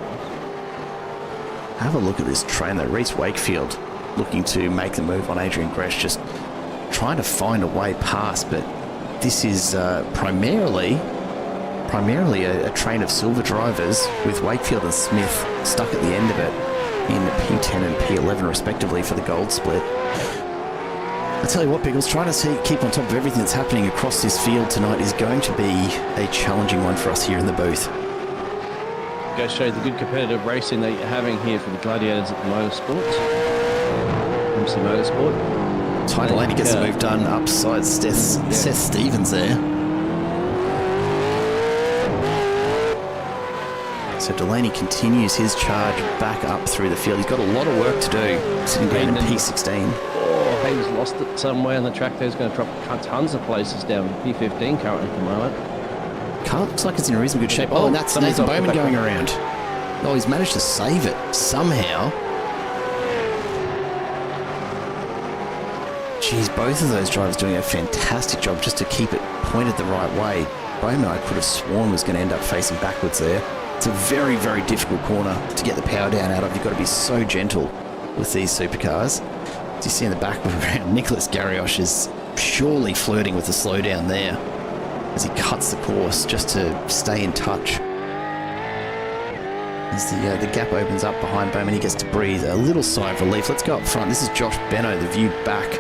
Have a look at this train though. Reese Wakefield looking to make the move on Adrian Gresh, just trying to find a way past, but this is primarily a train of silver drivers with Wakefield and Smith stuck at the end of it in P10 and P11 respectively for the gold split. I tell you what, Biggles, trying to keep on top of everything that's happening across this field tonight is going to be a challenging one for us here in the booth. Go show you the good competitive racing that you're having here for the Gladiators at the Motorsport. MC Motorsport. Ty Delaney gets the move done upside Seth Stevens there. So Delaney continues his charge back up through the field. He's got a lot of work to do, sitting down in P16. Oh, Dave's lost it somewhere on the track there. He's going to drop tons of places down P15 currently at the moment. Car looks like it's in a reasonably good shape. Oh, and that's Somebody's Nathan off the Bowman back going one. around. Oh, he's managed to save it somehow. Geez, both of those drivers doing a fantastic job just to keep it pointed the right way. Bowman, I could have sworn, was going to end up facing backwards there. It's a very, very difficult corner to get the power down out of. You've got to be so gentle with these supercars. As you see in the back of the round, Nicholas Garrioch is surely flirting with the slowdown there as he cuts the course just to stay in touch. As the gap opens up behind Bowman, he gets to breathe a little sigh of relief. Let's go up front. This is Josh Benno, the view back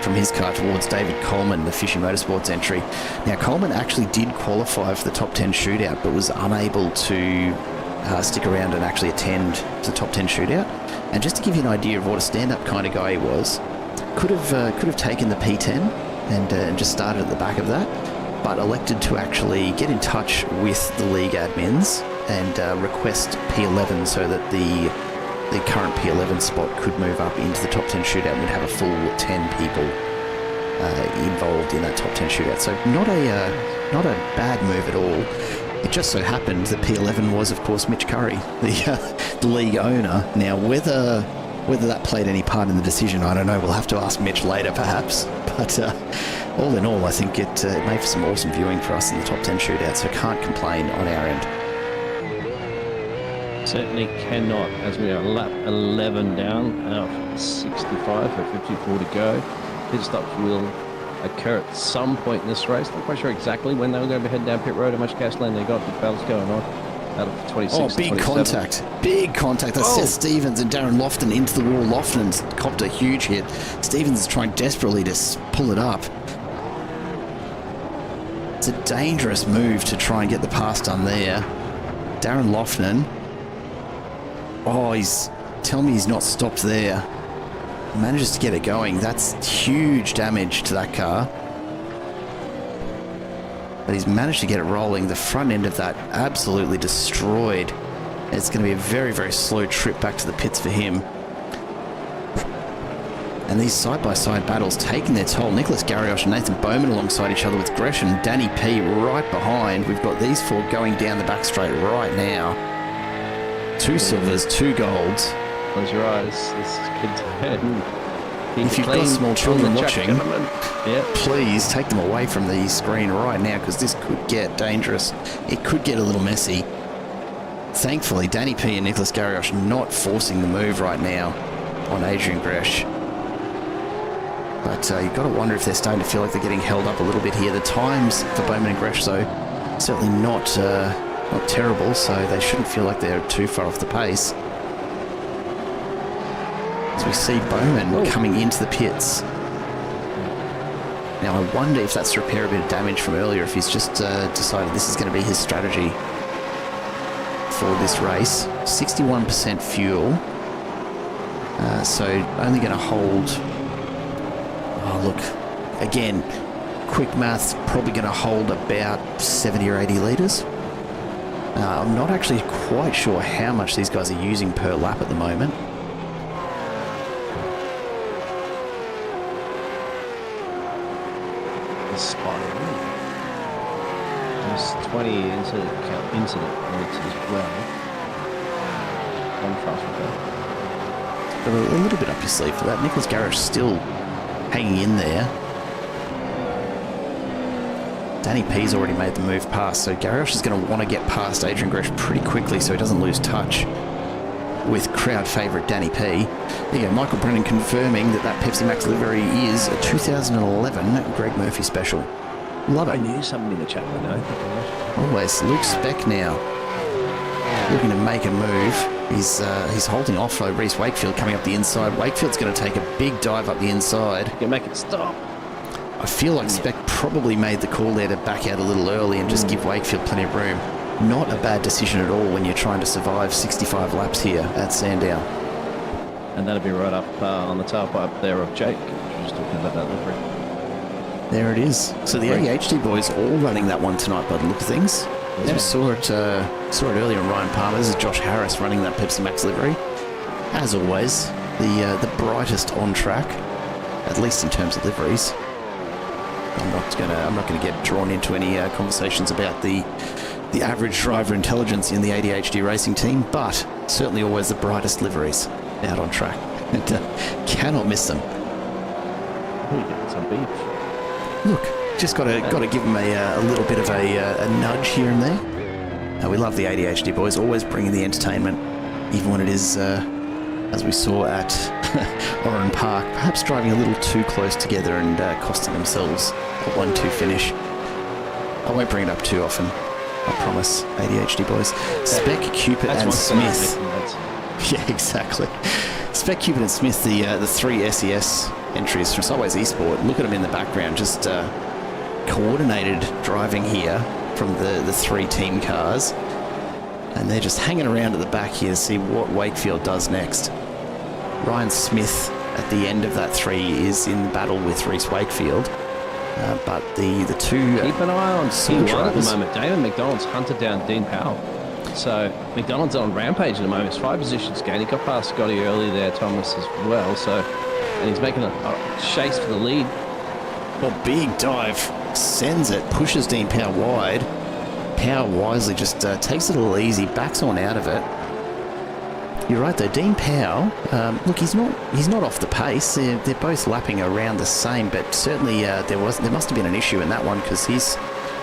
from his car towards David Coleman, the MC Motorsports entry. Now, Coleman actually did qualify for the top 10 shootout, but was unable to stick around and actually attend the top 10 shootout. And just to give you an idea of what a stand-up kind of guy he was, could have taken the P10 and just started at the back of that, but elected to actually get in touch with the league admins and request P11 so that the current P11 spot could move up into the top 10 shootout and would have a full 10 people involved in that top 10 shootout. So not a bad move at all. It just so happened that P11 was, of course, Mitch Curry, the league owner. Now, whether that played any part in the decision, I don't know. We'll have to ask Mitch later, perhaps. But all in all, I think it made for some awesome viewing for us in the top 10 shootout, so can't complain on our end. Certainly cannot, as we are lap 11 down out of 65 for 54 to go. Pit stops will occur at some point in this race. Not quite sure exactly when they were going to be heading down pit road, how much gasoline they got, big battles going on. Out of 26 Oh, to big 27. contact. Big contact. That's Seth Stevens and Darren Lofton into the wall. Lofton's copped a huge hit. Stevens is trying desperately to pull it up. It's a dangerous move to try and get the pass done there. Darren Lofton. Oh, tell me he's not stopped there. Manages to get it going. That's huge damage to that car. But he's managed to get it rolling. The front end of that absolutely destroyed. It's going to be a very, very slow trip back to the pits for him. And these side-by-side battles taking their toll. Nicholas Garrioch and Nathan Bowman alongside each other with Gresham and Danny P right behind. We've got these four going down the back straight right now. 2 silvers, 2 golds. Close your eyes. This could turn. If you've got small children watching, yeah, please take them away from the screen right now, because this could get dangerous. It could get a little messy. Thankfully, Danny P and Nicholas Garrioch not forcing the move right now on Adrian Gresh. But you've got to wonder if they're starting to feel like they're getting held up a little bit here. The times for Bowman and Gresh, though, certainly not terrible, so they shouldn't feel like they're too far off the pace. As we see Bowman coming into the pits. Now, I wonder if that's to repair a bit of damage from earlier, if he's just decided this is going to be his strategy for this race. 61% fuel. So only going to hold... Oh, look. Again, quick maths, probably going to hold about 70 or 80 litres. I'm not actually quite sure how much these guys are using per lap at the moment. spotted. There's 20 into the minutes as well. One fast with that. Got a little bit up your sleeve for that. Nicholas Garrioch still hanging in there. Danny P's already made the move past, so Garrioch is going to want to get past Adrian Gresh pretty quickly so he doesn't lose touch with crowd favourite Danny P. There you go, Michael Brennan confirming that Pepsi Max livery is a 2011 Greg Murphy special. Love it. I knew somebody in the chat would know. Always. Luke Speck now looking to make a move. He's holding off though Reese Wakefield coming up the inside. Wakefield's going to take a big dive up the inside. You make it stop. I feel like Speck probably made the call there to back out a little early and just give Wakefield plenty of room. Not a bad decision at all when you're trying to survive 65 laps here at Sandown. And that'll be right up on the top up there of Jake. Just talking about that livery. There it is. So the ADHD boys all running that one tonight by the look of things. Yeah. We saw it earlier in Ryan Palmer. This is Josh Harris running that Pepsi Max livery. As always, the brightest on track. at least in terms of liveries. I'm not gonna get drawn into any conversations about the average driver intelligence in the ADHD racing team, but certainly always the brightest liveries out on track, and cannot miss them. Some beef. Look, just got to give them a little bit of a nudge here and there. We love the ADHD boys, always bringing the entertainment, even when it is, as we saw at Oran Park, perhaps driving a little too close together and costing themselves a 1-2 finish. I won't bring it up too often, I promise, ADHD boys. Spec, Cupid and Smith. Yeah, exactly. Spec, Cupid and Smith, the three SES entries from Sideways Esport. Look at them in the background, just coordinated driving here from the three team cars. And they're just hanging around at the back here to see what Wakefield does next. Ryan Smith at the end of that three is in battle with Reece Wakefield. But the two... Keep an eye on P1 at the moment. Damon McDonald's hunted down Dean Powell. So McDonald's on rampage at the moment. It's 5 positions gain. He got past Scotty early there, Thomas, as well. So, and he's making a chase for the lead. Well, big dive. Sends it. Pushes Dean Powell wide. Powell wisely just takes it a little easy. Backs on out of it. You're right though, Dean Powell, look, he's not off the pace. They're both lapping around the same, but certainly there must have been an issue in that one because he's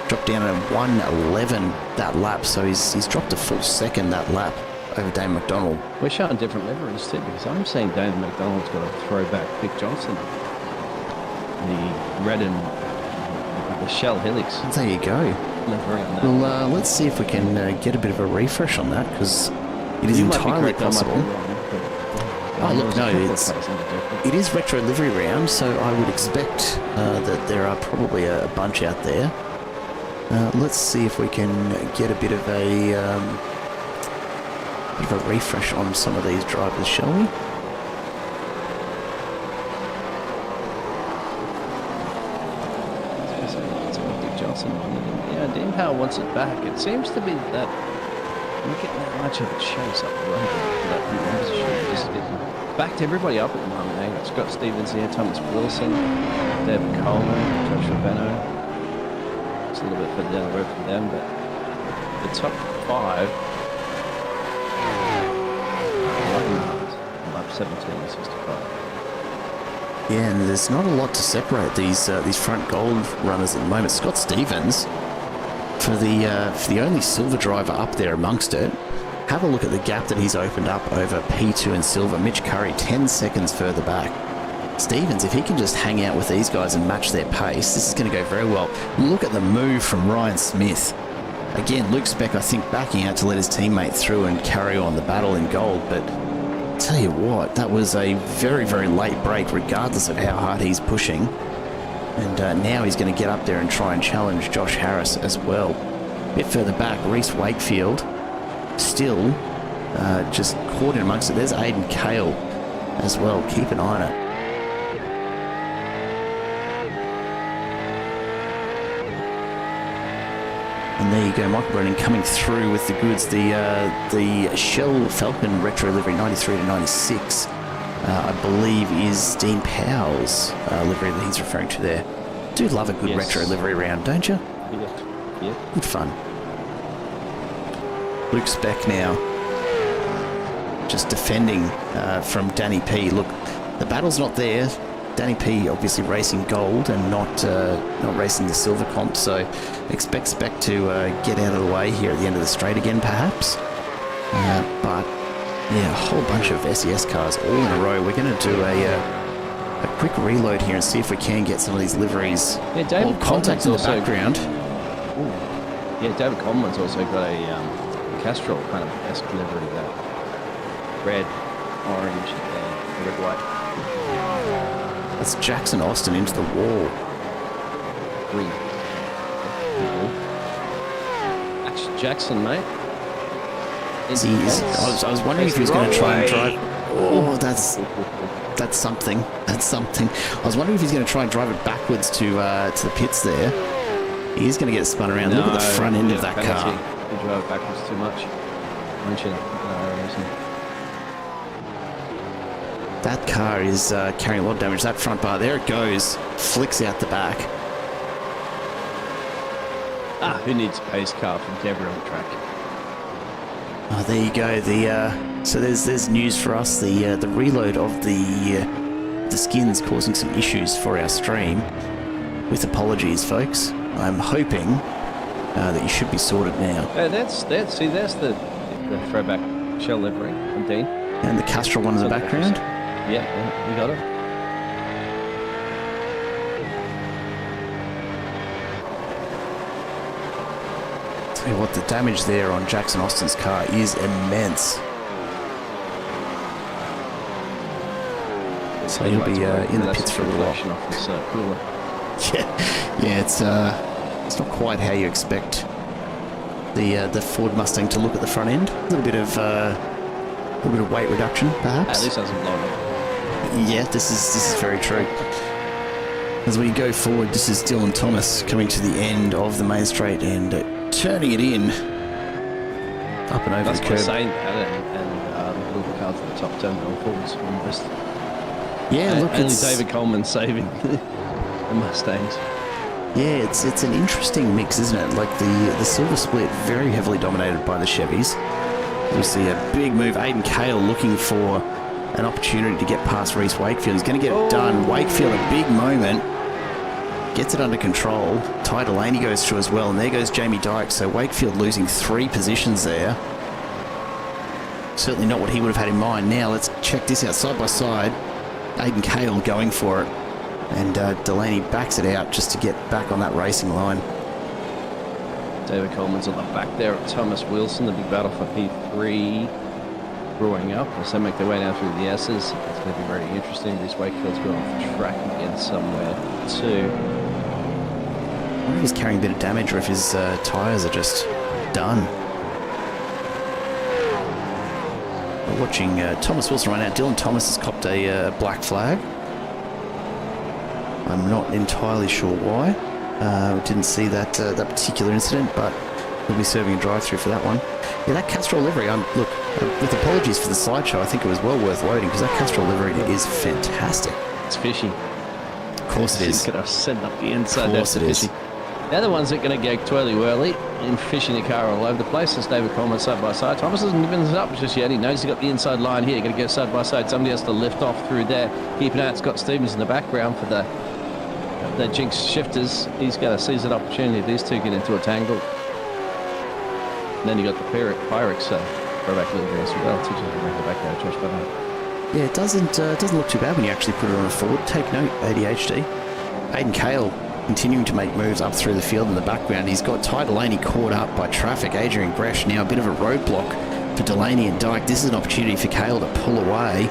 dropped down at 1:11 that lap, so he's dropped a full second that lap over Damon McDonald. We're showing different liveries too, because I'm seeing Damon McDonald's got a throwback Vic Johnson, the red and the shell helix. There you go. Livery on that. Well, let's see if we can get a bit of a refresh on that because it is entirely possible. Oh look, no, it is retro livery round, so I would expect that there are probably a bunch out there. Let's see if we can get a bit of a refresh on some of these drivers, shall we? It's a Dick Johnson one. Yeah, Dean Powell wants it back. It seems to be that we're not getting that much of a chase up the road for that P1 position. Just getting backed everybody up at the moment. Hang on, Scott Stevens here, Thomas Wilson, David Coleman, Joshua Benno. It's a little bit further down the road from them, but the top 5 lap 17 and 65. Yeah, and there's not a lot to separate these front gold runners at the moment. Scott Stevens, for the only silver driver up there amongst it, have a look at the gap that he's opened up over P2 and silver. Mitch Curry 10 seconds further back. Stevens, if he can just hang out with these guys and match their pace, this is going to go very well. Look at the move from Ryan Smith. Again, Luke Speck, I think, backing out to let his teammate through and carry on the battle in gold, but tell you what, that was a very, very late break, regardless of how hard he's pushing. And now he's going to get up there and try and challenge Josh Harris as well. A bit further back, Reece Wakefield still just caught in amongst it. There's Aidan Cale as well. Keep an eye on it. And there you go, Michael Brennan coming through with the goods. The Shell Falcon Retro livery 93 to 96, I believe, is Dean Powell's livery that he's referring to there. Do love a good retro livery round, don't you? Yeah. Good fun. Luke Speck now just defending from Danny P. Look, the battle's not there. Danny P obviously racing gold and not racing the silver comp, so expect Speck to get out of the way here at the end of the straight again, perhaps. But yeah, a whole bunch of SES cars all in a row. We're going to do a quick reload here and see if we can get some of these liveries. Yeah, David contact in the also, background. Yeah, David Coleman's also got a Castrol kind of esque livery, that red, orange, and red, white. That's Jackson Austin into the wall. Green. That's Jackson, mate. I was wondering if he was going to try and drive. Oh, that's something. That's something. I was wondering if he's going to try and drive it backwards to the pits there. He's going to get spun around. Look at the front end of that car. He drove it backwards too much. That car is carrying a lot of damage. That front bar, there it goes, flicks out the back. Who needs a pace car from Deborah on the track? Oh, there you go. So there's news for us. The reload of the skins causing some issues for our stream. With apologies, folks. I'm hoping that you should be sorted now. That's the throwback shell livery from Dean. And the Castrol one in the background. Yeah, you got it. Tell you what, the damage there on Jackson Austin's car is immense. So he'll be in the pits for a little while. Yeah, it's not quite how you expect the Ford Mustang to look at the front end. A little bit of weight reduction, perhaps. At least hasn't blown up. Yeah, this is very true. As we go forward, this is Dylan Thomas coming to the end of the main straight and turning it in up and over the curb. Saying that, and little cars at the top turn going forwards from the west. Yeah, look, only David Coleman saving the Mustangs. Yeah, it's an interesting mix, isn't it? Like the silver split very heavily dominated by the Chevys. We see a big move. Aiden Cale looking for an opportunity to get past Reese Wakefield. He's going to get it done. Wakefield, a big moment. Gets it under control. Ty Delaney goes through as well, and there goes Jamie Dyke. So Wakefield losing 3 positions there. Certainly not what he would have had in mind. Now let's check this out side by side. Aiden Cale going for it. And Delaney backs it out just to get back on that racing line. David Coleman's on the back there of Thomas Wilson. The big battle for P3 brewing up as they make their way down through the S's. It's going to be very interesting. Reese Wakefield's going off the track again somewhere too. I wonder if he's carrying a bit of damage or if his tyres are just done. We're watching Thomas Wilson run out. Dylan Thomas has copped a black flag. I'm not entirely sure why. Didn't see that particular incident, but we'll be serving a drive-through for that one. Yeah, that Castrol livery, look, with apologies for the slideshow, I think it was well worth loading because that Castrol livery is fantastic. It's fishy. Of course it is. It's going to send up the inside. Of course it is. They're the ones that are going to get twirly-whirly and fishing the car all over the place. It's David Coleman side by side. Thomas hasn't given it up just yet. He knows he's got the inside line here. Going to go side by side. Somebody has to lift off through there. Keep an eye out. Scott Stevens in the background for the Jinx shifters. He's going to seize that opportunity. These two get into a tangle. And then you got the Pyrex throwback livery as well. Teaches them to bring the back there, Josh Bernard. Yeah, it doesn't look too bad when you actually put it on a Ford. Take note, ADHD. Aiden Cale continuing to make moves up through the field in the background. He's got Ty Delaney caught up by traffic. Adrian Gresh now a bit of a roadblock for Delaney and Dyke. This is an opportunity for Cale to pull away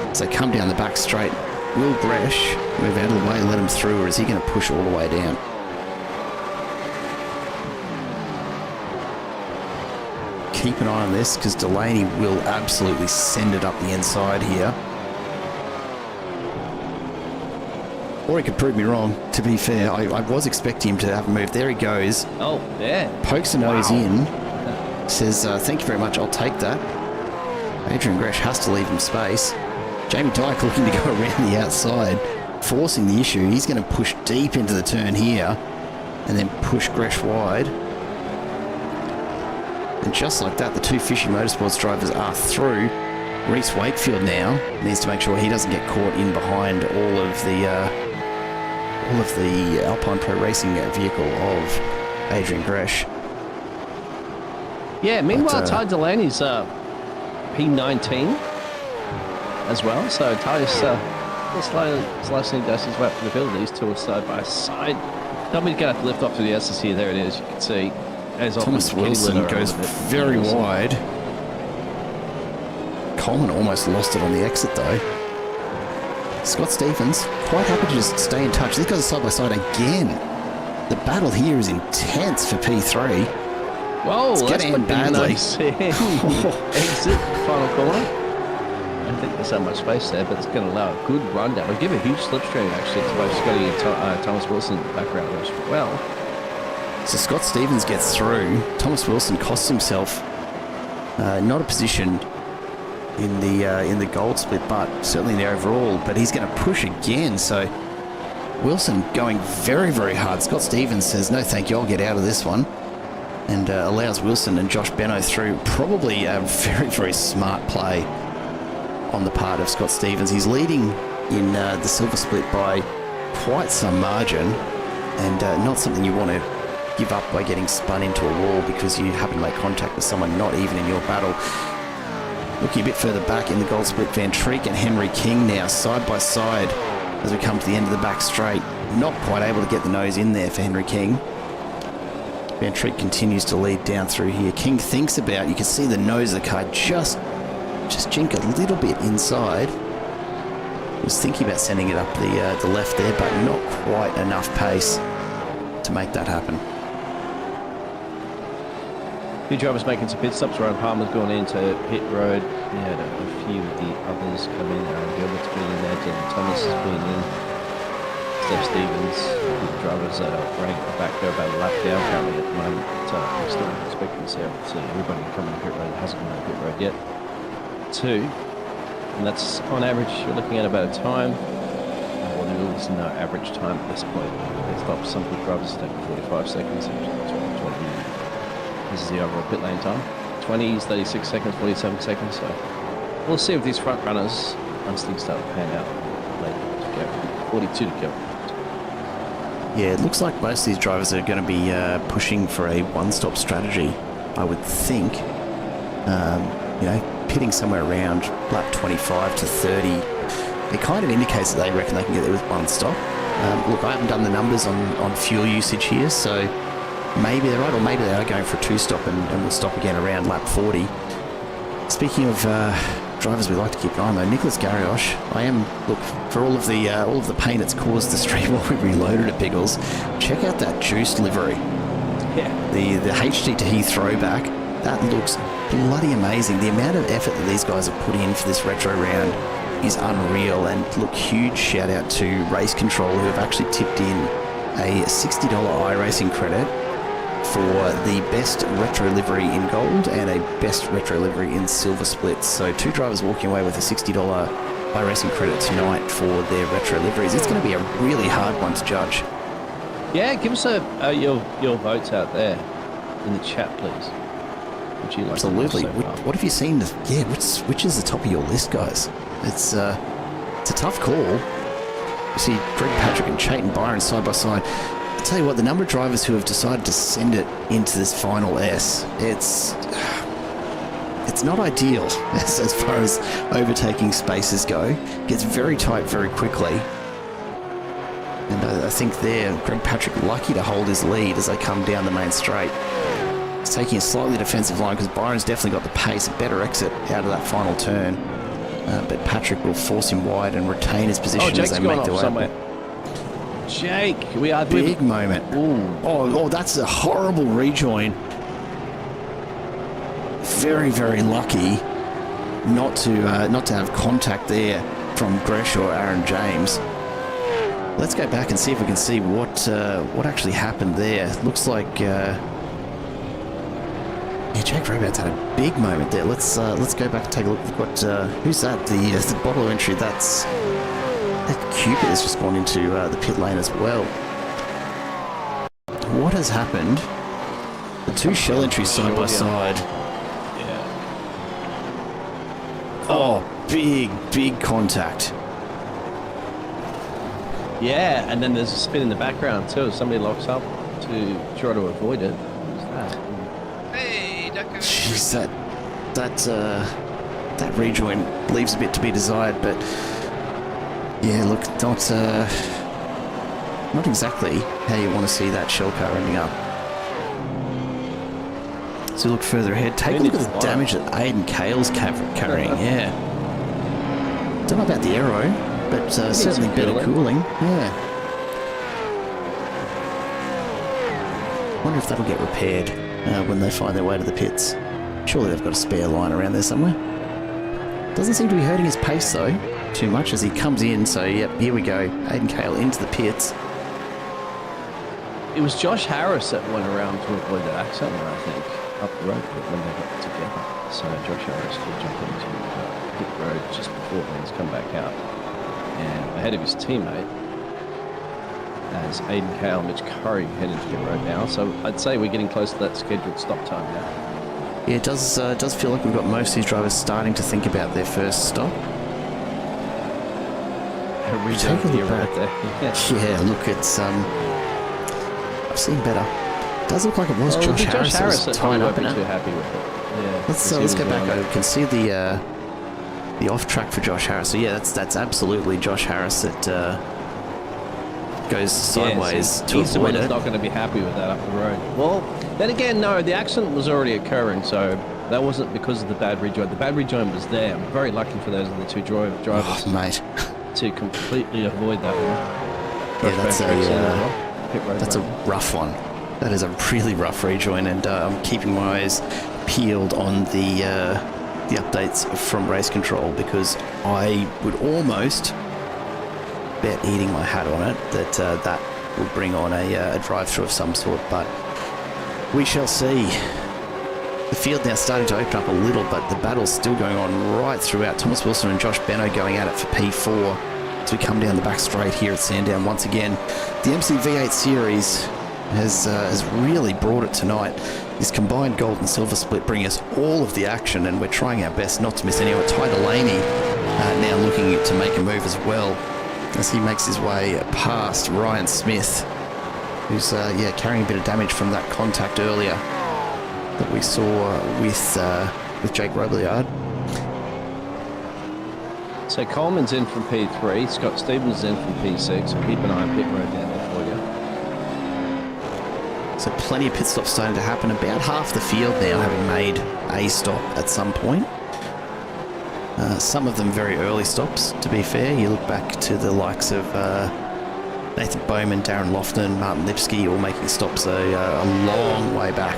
as they come down the back straight. Will Gresh move out of the way and let him through, or is he going to push all the way down? Keep an eye on this because Delaney will absolutely send it up the inside here. Or he could prove me wrong, to be fair. I was expecting him to have a move. There he goes. Oh, yeah. Pokes a nose in. Says, thank you very much, I'll take that. Adrian Gresh has to leave him space. Jamie Dyke looking to go around the outside, forcing the issue. He's going to push deep into the turn here and then push Gresh wide. And just like that, the two Fishy Motorsports drivers are through. Reese Wakefield now needs to make sure he doesn't get caught in behind all of the Alpine Pro Racing vehicle of Adrian Gresh. Yeah, meanwhile, Ty Delaney's P19 as well. So Ty's slicing dust his way up to the field. These two are side by side. Somebody's going to have to lift off to the S's here. There it is. You can see. Thomas Wilson goes very wide. Coleman almost lost it on the exit though. Scott Stephens quite happy to just stay in touch. These guys are side by side again. The battle here is intense for P3. Whoa, it's that's end badly. Nice exit, final corner. I don't think there's so much space there, but it's going to allow a good rundown. It'll give a huge slipstream actually to both Scotty and Thomas Wilson in the background as well. So Scott Stephens gets through. Thomas Wilson costs himself not a position, in the gold split, but certainly in the overall. But he's going to push again. So Wilson going very, very hard. Scott Stevens says, no thank you, I'll get out of this one. And allows Wilson and Josh Benno through. Probably a very, very smart play on the part of Scott Stevens. He's leading in the silver split by quite some margin, and not something you want to give up by getting spun into a wall because you happen to make contact with someone not even in your battle. Looking a bit further back in the gold split, Van Treek and Henry King now side by side as we come to the end of the back straight. Not quite able to get the nose in there for Henry King. Van Treek continues to lead down through here. King thinks about, you can see the nose of the car just jink a little bit inside. Was thinking about sending it up the left there, but not quite enough pace to make that happen. A few drivers making some pit stops. Ryan Palmer's gone into pit road. We had a few of the others come in. Aaron Gilbert's been in there. Dylan Thomas has been in. Steph Stevens. The drivers running at the back there about a lap down currently at the moment. But we're still expecting to see everybody coming to pit road that hasn't come to pit road yet. 2. And that's on average, you're looking at about a time. Well, there is no average time at this point. They stop some good drivers taking 45 seconds. This is the overall pit lane time. 20s, 36 seconds, 47 seconds. So we'll see if these front runners, once things start to pan out, later to go. 42 to go. Yeah, it looks like most of these drivers are going to be pushing for a one-stop strategy, I would think. You know, pitting somewhere around lap 25 to 30. It kind of indicates that they reckon they can get there with one stop. Look, I haven't done the numbers on fuel usage here, so maybe they're right, or maybe they are going for a two-stop and will stop again around lap 40. Speaking of drivers we like to keep an eye on, though, Nicholas Garrioch, look, for all of the pain it's caused the stream while we reloaded at Biggles, check out that juiced livery. Yeah. The HD to He throwback, that looks bloody amazing. The amount of effort that these guys have put in for this retro round is unreal. And look, huge shout out to Race Control, who have actually tipped in a $60 iRacing credit for the best retro livery in gold and a best retro livery in silver splits. So 2 drivers walking away with a $60 iRacing credit tonight for their retro liveries. It's going to be a really hard one to judge. Yeah, give us your votes out there in the chat, please. Would you like Absolutely. What have you seen? Yeah, which is the top of your list, guys? It's a tough call. You see Greg Patrick and Chayton Byron side by side. I'll tell you what, the number of drivers who have decided to send it into this final S, it's not ideal as far as overtaking spaces go. It gets very tight very quickly. And I think there, Greg Patrick lucky to hold his lead as they come down the main straight. He's taking a slightly defensive line because Byron's definitely got the pace, a better exit out of that final turn. But Patrick will force him wide and retain his position as they make their way somewhere. Jake, we are big moment. Oh, that's a horrible rejoin. Very, very lucky not to have contact there from Gresh or Aaron James. Let's go back and see if we can see what actually happened there. Looks like Jake Robards had a big moment there. Let's go back and take a look at what who's that? The bottle entry. That Cupid has just gone into the pit lane as well. What has happened? The 2 shell entries side by side. Yeah. Oh, big contact. Yeah, and then there's a spin in the background too. Somebody locks up to try to avoid it. Who's that? Hey, Ducker. Jeez, that rejoin leaves a bit to be desired, but yeah, look, not exactly how you want to see that shell car ending up. So look further ahead. Take a look at the damage that Aiden Cale's carrying. Yeah. Don't know about the aero, but certainly better cooling. Yeah. Wonder if that'll get repaired when they find their way to the pits. Surely they've got a spare line around there somewhere. Doesn't seem to be hurting his pace though too much as he comes in. So yep, here we go. Aiden Cale into the pits. It was Josh Harris that went around to avoid that accident, I think, up the road when they got together. So Josh Harris will jump into pit road just before things come back out. And ahead of his teammate, as Aiden Cale and Mitch Curry head into pit road now. So I'd say we're getting close to that scheduled stop time now. Yeah, it does feel like we've got most of these drivers starting to think about their first stop. Take a look back. Right there. Yeah, look, it's I've seen better. It does look like it was Josh Harris that was tied up in it. Too happy with it. Yeah, let's go back. I can see the off track for Josh Harris. So yeah, that's absolutely Josh Harris that goes sideways to he's the one avoid that's it. not going to be happy with that up the road. Well, then again, no, the accident was already occurring, so that wasn't because of the bad rejoin. The bad rejoin was there. I'm very lucky for those other two drivers. Oh, mate. To completely avoid that one. Yeah, that's a rough one. That is a really rough rejoin, and I'm keeping my eyes peeled on the updates from race control, because I would almost bet, eating my hat on it, that that will bring on a drive-through of some sort, but we shall see. The field now starting to open up a little, but the battle's still going on right throughout. Thomas Wilson and Josh Benno going at it for P4 as we come down the back straight here at Sandown once again. The MCV8 series has really brought it tonight. This combined gold and silver split bringing us all of the action, and we're trying our best not to miss anyone. Ty Delaney now looking to make a move as well as he makes his way past Ryan Smith, who's carrying a bit of damage from that contact earlier that we saw with Jake Robillard. So Coleman's in from P3, Scott Stevens is in from P6. So keep an eye on pit road down there for you. So plenty of pit stops starting to happen. About half the field now having made a stop at some point. Some of them very early stops, to be fair. You look back to the likes of Nathan Bowman, Darren Lofton, Martin Lipsky, all making stops a long way back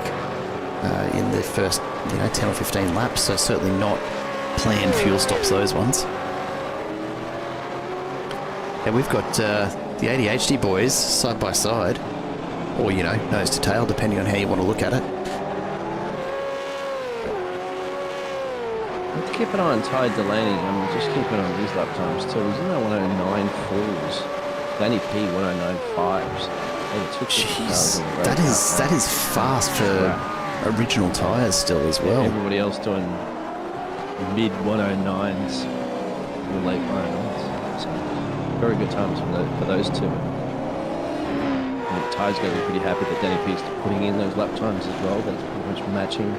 in the first 10 or 15 laps. So certainly not planned fuel stops, those ones. And we've got the ADHD boys side by side, or nose to tail, depending on how you want to look at it. Let's keep an eye on Ty Delaney. Just keep an eye on these lap times too. He's in that 109.4s. Danny P 109.5s. Jeez, that is fast for original tyres still as well. Everybody else doing mid 109s or late 109s. So very good times for those two. And Ty's going to be pretty happy that Danny P's putting in those lap times as well. That's pretty much matching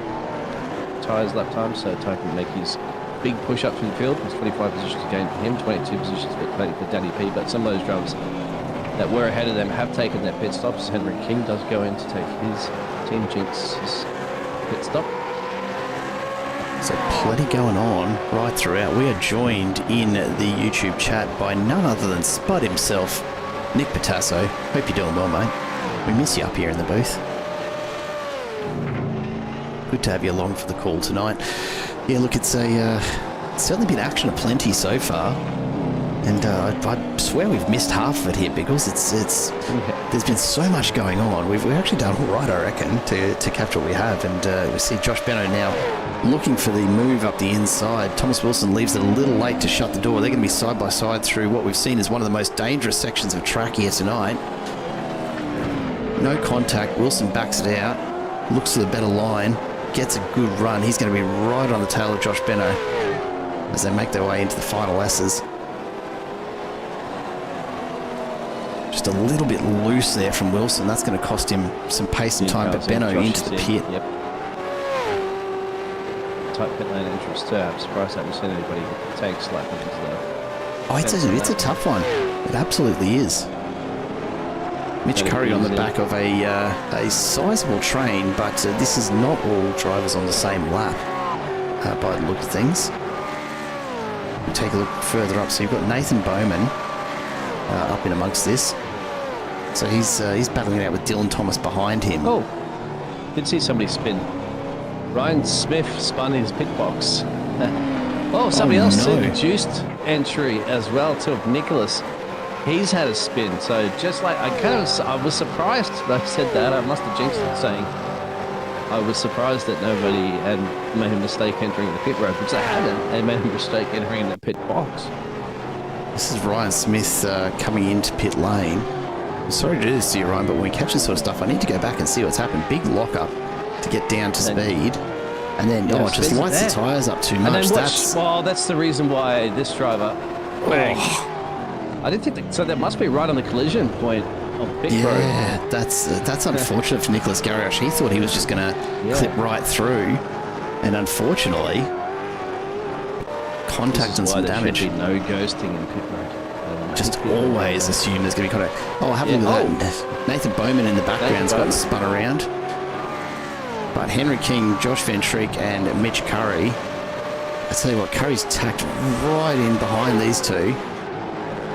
Ty's lap times, so Ty can make his big push up through the field. There's 25 positions gained for him, 22 positions for Danny P. But some of those drivers that were ahead of them have taken their pit stops. Henry King does go in to take his Team Jinx's pit stop. So plenty going on right throughout. We are joined in the YouTube chat by none other than Spud himself, Nick Patasso. Hope you're doing well, mate. We miss you up here in the booth. Good to have you along for the call tonight. Yeah, look, it's certainly been action aplenty so far, and I swear we've missed half of it here because there's been so much going on. We've actually done all right, I reckon, to capture what we have, and we see Josh Benno now looking for the move up the inside. Thomas Wilson leaves it a little late to shut the door. They're going to be side by side through what we've seen as one of the most dangerous sections of track here tonight. No contact. Wilson backs it out, looks to the better line, gets a good run. He's going to be right on the tail of Josh Benno as they make their way into the final S's. Just a little bit loose there from Wilson. That's going to cost him some pace and time, but Benno into the pit. Yep. Tight pit lane entrance too. I'm surprised I haven't seen anybody take slack into there. Oh, it's a tough one. It absolutely is. Mitch Curry on the back of a sizable train, but this is not all drivers on the same lap by the look of things. We take a look further up. So you've got Nathan Bowman up in amongst this. So he's battling it out with Dylan Thomas behind him. Oh, did see somebody spin. Ryan Smith spun his pit box. Somebody else introduced entry as well too of Nicholas. He's had a spin, so just like I was surprised that I said that. I must have jinxed it saying I was surprised that nobody had made a mistake entering the pit road, because they hadn't. They made a mistake entering the pit box. This is Ryan Smith coming into pit lane. I'm sorry to do this to you, Ryan, but when we catch this sort of stuff, I need to go back and see what's happened. Big lockup to get down to speed. And then, Yeah, it just lights the tyres up too And much. then that's the reason why this driver... Bang. I didn't think... So that must be right on the collision point of pit road. Yeah, that's unfortunate for Nicholas Garrioch. He thought he was just going to clip right through. And unfortunately, contact and some damage. There should be no ghosting in pit road. Just always assume there's going to be contact. Oh, have a look at that. Nathan Bowman in the background's gotten spun around. But Henry King, Josh Van Treek and Mitch Curry, I tell you what, Curry's tacked right in behind these two.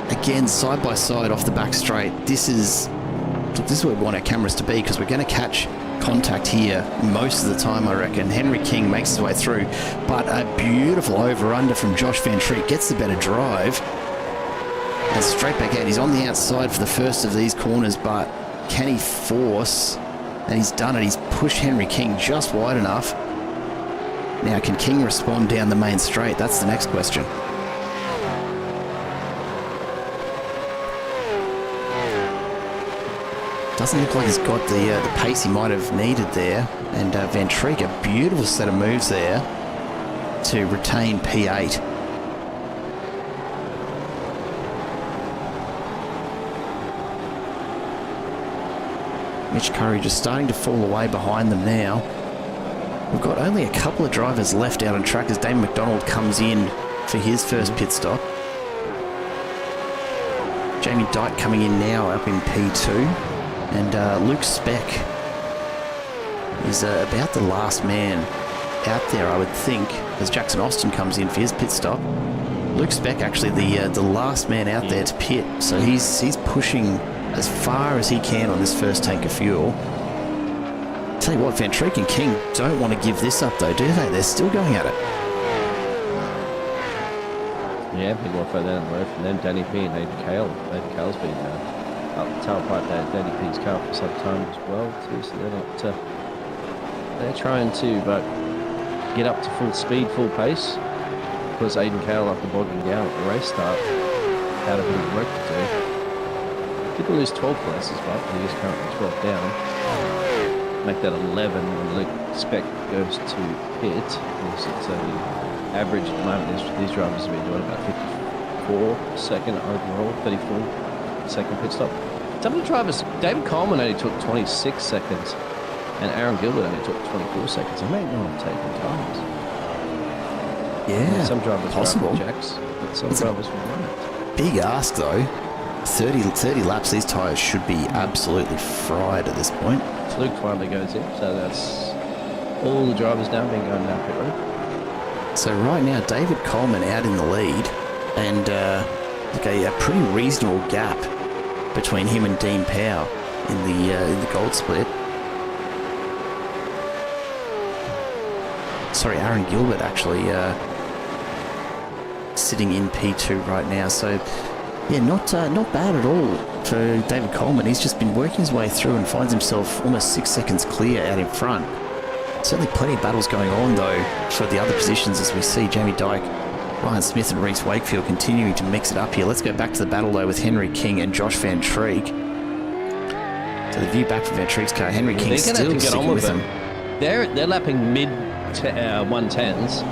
Again, side by side off the back straight. This is where we want our cameras to be, because we're going to catch contact here most of the time, I reckon. Henry King makes his way through, but a beautiful over-under from Josh Van Treek, gets the better drive. And straight back out. He's on the outside for the first of these corners, but can he force? And he's done it. He's pushed Henry King just wide enough. Now, can King respond down the main straight? That's the next question. Doesn't look like he's got the pace he might have needed there. And Van Treek, a beautiful set of moves there to retain P8. Mitch Curry just starting to fall away behind them now. We've got only a couple of drivers left out on track as Damon McDonald comes in for his first pit stop. Jamie Dyke coming in now up in P2. And Luke Speck is about the last man out there, I would think, as Jackson Austin comes in for his pit stop. Luke Speck actually the last man out there to pit, so he's pushing as far as he can on this first tank of fuel. Tell you what, Van Treek and King don't want to give this up though, do they? They're still going at it. Yeah, big one further down the road from them. Danny P and Aidan Cale. Aidan Cale's been up the tailpipe there. Danny P's car for some time as well too, so they're not... they're trying to get up to full speed, full pace, because Aidan Cale, after bogging down at the race start, had a bit of work to do. People lose 12 places, but he is currently 12 down. Make that 11 when Luke Speck goes to pit. So the average at the moment, these drivers have been doing about 54 second overall, 34 second pit stop. Some of the drivers, David Coleman only took 26 seconds, and Aaron Gilbert only took 24 seconds. They may not have taken times. Yeah, some drivers possible. Jacks, but some drivers will run it. Big ask though. 30 laps, these tyres should be absolutely fried at this point. Luke finally goes in, so that's all the drivers now being going down pit road. So right now, David Coleman out in the lead, and a pretty reasonable gap between him and Dean Powell in the gold split. Sorry, Aaron Gilbert actually sitting in P2 right now. So yeah, not bad at all for David Coleman. He's just been working his way through and finds himself almost 6 seconds clear out in front. Certainly plenty of battles going on though for the other positions, as we see Jamie Dyke, Ryan Smith and Reece Wakefield continuing to mix it up here. Let's go back to the battle though with Henry King and Josh Van Treek. So the view back from Van Treek's car. Henry King still sticking with him. They're lapping mid 110s.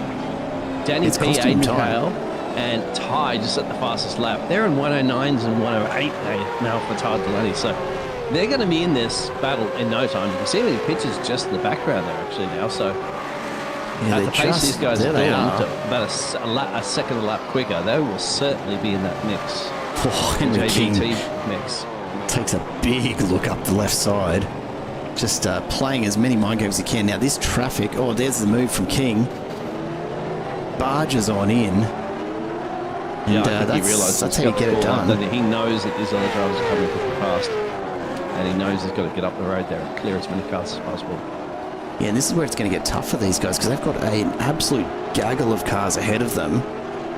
Danny P, Aidan Cale, and Ty just at the fastest lap. They're in 109s and 108 now for Ty Delaney. So they're going to be in this battle in no time. You can see the pictures just in the background there actually now. So yeah, at the pace these guys are doing, about a second a lap quicker, they will certainly be in that mix. Oh, Henry King mix. Takes a big look up the left side. Just playing as many mind games as he can. Now this traffic, oh, there's the move from King. Barges on in. And I think he realised that's how you get it done. That he knows that these other drivers are coming pretty fast. And he knows he's got to get up the road there and clear as many cars as possible. Yeah, and this is where it's going to get tough for these guys, because they've got an absolute gaggle of cars ahead of them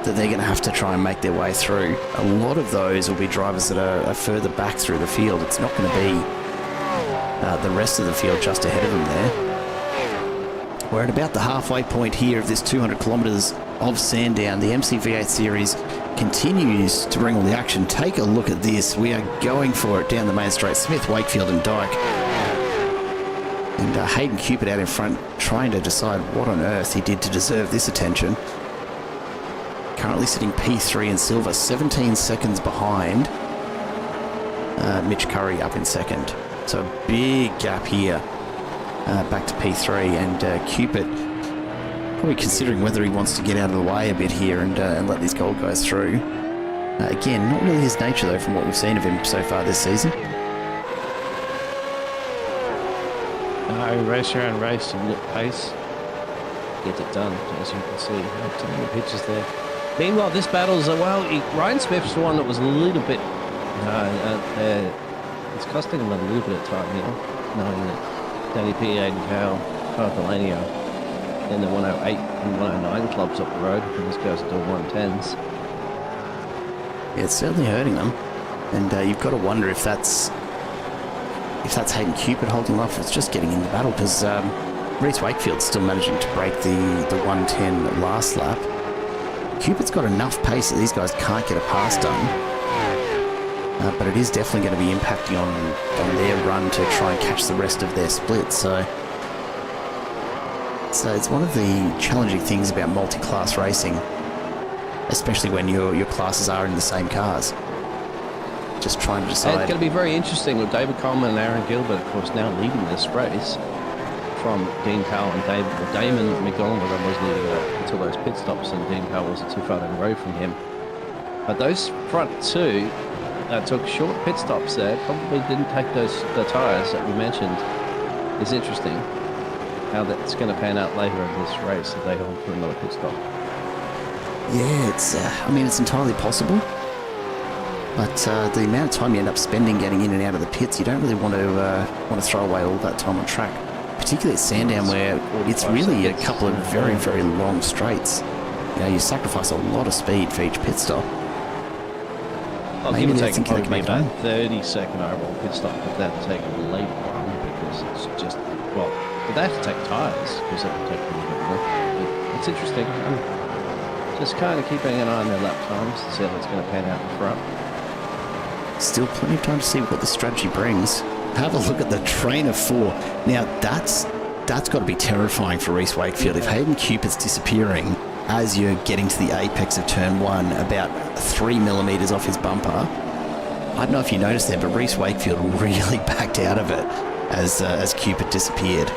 that they're going to have to try and make their way through. A lot of those will be drivers that are further back through the field. It's not going to be the rest of the field just ahead of them there. We're at about the halfway point here of this 200 kilometres of Sandown. The MCV8 series continues to bring all the action. Take a look at this. We are going for it down the main straight. Smith, Wakefield and Dyke. And Hayden Cupid out in front trying to decide what on earth he did to deserve this attention. Currently sitting P3 in silver, 17 seconds behind Mitch Curry up in second. So a big gap here. Back to P3, and Cupid probably considering whether he wants to get out of the way a bit here and let these gold guys through. Again, not really his nature though from what we've seen of him so far this season. No, race your own race and look pace. Get it done, as you can see. Too many pitches there. Meanwhile, this battle's Ryan Smith's the one that was a little bit. It's costing him a little bit of time here, knowing that Danny P, Aiden Cowell, Carthalanio, then the 108 and 109 clubs up the road, and this goes to 110s. Yeah, it's certainly hurting them, and you've got to wonder if that's Hayden Cupid holding off. It's just getting in the battle because Reece Wakefield's still managing to break the 110 last lap. Cupid's got enough pace that these guys can't get a pass done. But it is definitely going to be impacting on their run to try and catch the rest of their split. So it's one of the challenging things about multi-class racing, especially when your classes are in the same cars. Just trying to decide. It's going to be very interesting with David Coleman and Aaron Gilbert, of course, now leading this race from Dean Powell and David. Well, Damon McDonald was leading it until those pit stops, and Dean Powell wasn't too far down the road from him. But those front two took short pit stops there, probably didn't take the tyres that we mentioned. It's interesting how that's going to pan out later in this race if they hold for another pit stop. Yeah, it's entirely possible. But the amount of time you end up spending getting in and out of the pits, you don't really want to throw away all that time on track. Particularly at Sandown, where it's really a couple of very, very long straights. You sacrifice a lot of speed for each pit stop. Maybe they're thinking they can make about 30-second overall pit stop, but they have to take a late one because it's just, but they have to take tyres because that will take a little bit more. But it's interesting. I'm just kind of keeping an eye on their lap times to see how it's going to pan out in front. Still plenty of time to see what the strategy brings. Have a look at the train of four. Now that's got to be terrifying for Reece Wakefield. If Hayden Cupid's disappearing as you're getting to the apex of turn one, about 3 millimeters off his bumper. I don't know if you noticed there, but Reece Wakefield really backed out of it as Cupid disappeared.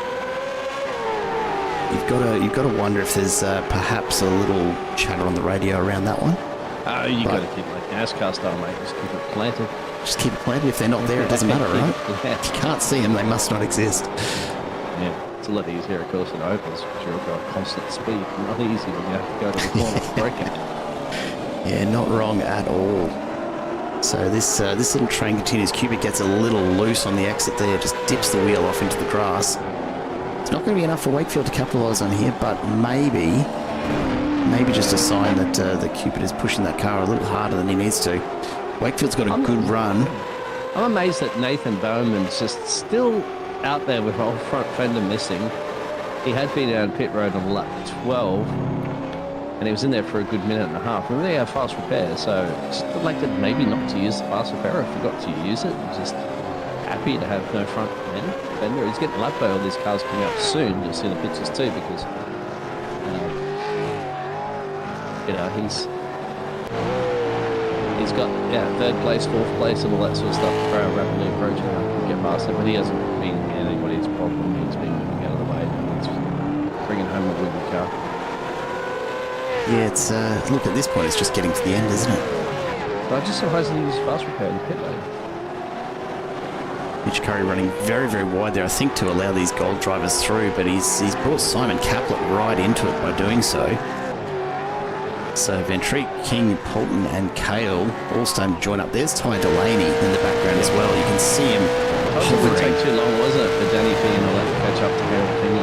You've got to wonder if there's perhaps a little chatter on the radio around that one. Oh, you got to keep like NASCAR style, mate. Just keep it planted. Just keep it planted. If they're not there, it doesn't matter, right? Yeah. If you can't see them, they must not exist. Yeah. It's a lot easier, of course, in ovals because you've got constant speed. Not easy when you have to go to the corner to break it. Yeah, not wrong at all. So this little train continues. Cupid gets a little loose on the exit there, just dips the wheel off into the grass. It's not going to be enough for Wakefield to capitalise on here, but maybe just a sign that Cupid is pushing that car a little harder than he needs to. Wakefield's got a good run. I'm amazed that Nathan Bowman's just still out there with whole front fender missing. He had been down pit road on lap 12 and he was in there for a good minute and a half. Remember, they have fast repair, so just elected maybe not to use the fast repair. I forgot to use it. I'm just happy to have no front fender. He's getting lap by all these cars coming up soon. You'll see the pictures too because he's got third place, fourth place, and all that sort of stuff. Very rapidly approaching. I can get past him, but he hasn't been anybody's problem. He's been moving out of the way. He's bringing home a winning car. Yeah, it's look, at this point, it's just getting to the end, isn't it? But I'm just surprised he used fast repair in the pit lane. Mitch Curry running very, very wide there, I think, to allow these gold drivers through, but he's brought Simon Caplet right into it by doing so. So Ventreek, King, Polton and Kale all starting to join up. There's Ty Delaney in the background as well. You can see him hovering. It didn't take too long, was it, for Danny P and all that to catch up to Harold King?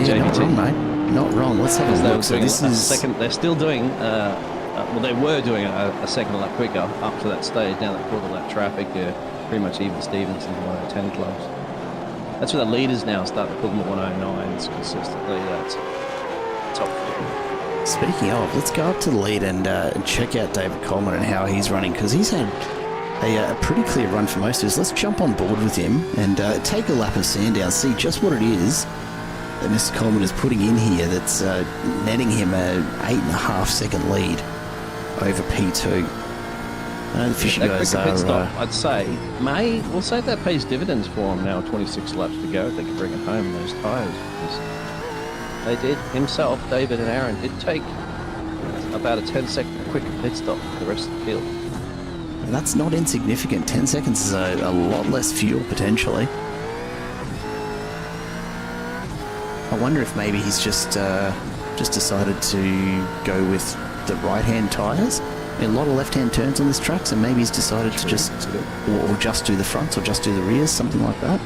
Yeah, not wrong, mate. Not wrong. Let's have a look. So this is second. They're still doing. They were doing a second lap quicker up to that stage. Now they've caught all that traffic. Pretty much even Stevens in 10 clubs. That's where the leaders now start to put them 109s consistently. That's top fuel. Speaking of, let's go up to the lead and check out David Coleman and how he's running, because he's had a pretty clear run for most of us. Let's jump on board with him and take a lap of Sandown, see just what it is that Mr. Coleman is putting in here that's netting him a 8.5 second lead over P2. The fishing guys are... I'd say, we'll say that pays dividends for him now, 26 laps to go, if they can bring it home in those tyres. Because they did, himself, David and Aaron, did take about a 10-second quicker pit stop for the rest of the field. And that's not insignificant. 10 seconds is a lot less fuel, potentially. I wonder if maybe he's just decided to go with the right-hand tyres. A lot of left-hand turns on this track, so maybe he's decided to just do the fronts or just do the rears, something like that.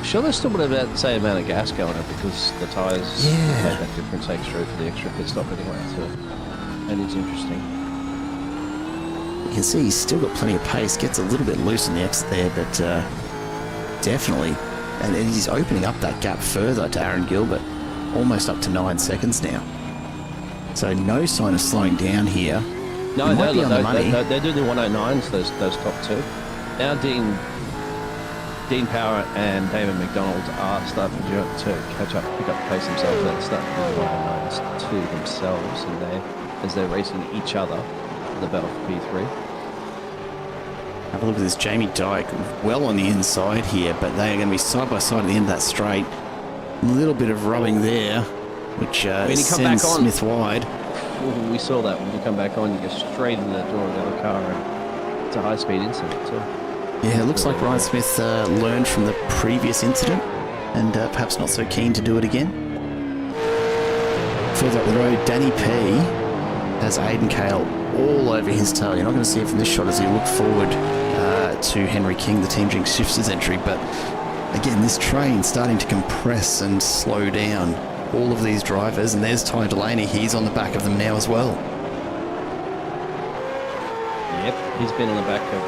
Sure, there's still about the same amount of gas going up because the tyres make that difference extra for the extra pit stop anyway. So, and it's interesting. You can see he's still got plenty of pace. Gets a little bit loose on the exit there, but definitely, and he's opening up that gap further to Aaron Gilbert, almost up to 9 seconds now. So no sign of slowing down here. No, they're doing the 109s, those top two. Now Dean Power and David McDonald are starting to catch up, pick up the pace themselves. They're starting to do the 109s to themselves, and as they're racing each other for the battle for P3. Have a look at this. Jamie Dyke well on the inside here, but they are going to be side by side at the end of that straight. A little bit of rubbing there, which sends Smith wide. We saw that when you come back on, you go straight into the door of the other car, and it's a high-speed incident too. Yeah, it looks like Ryan Smith learned from the previous incident and perhaps not so keen to do it again. Further up the road, Danny P has Aidan Cale all over his tail. You're not going to see it from this shot as he looked forward to Henry King, the Team Jinx Shifters entry, but again, this train starting to compress and slow down all of these drivers, and there's Ty Delaney. He's on the back of them now as well. Yep, he's been on the back of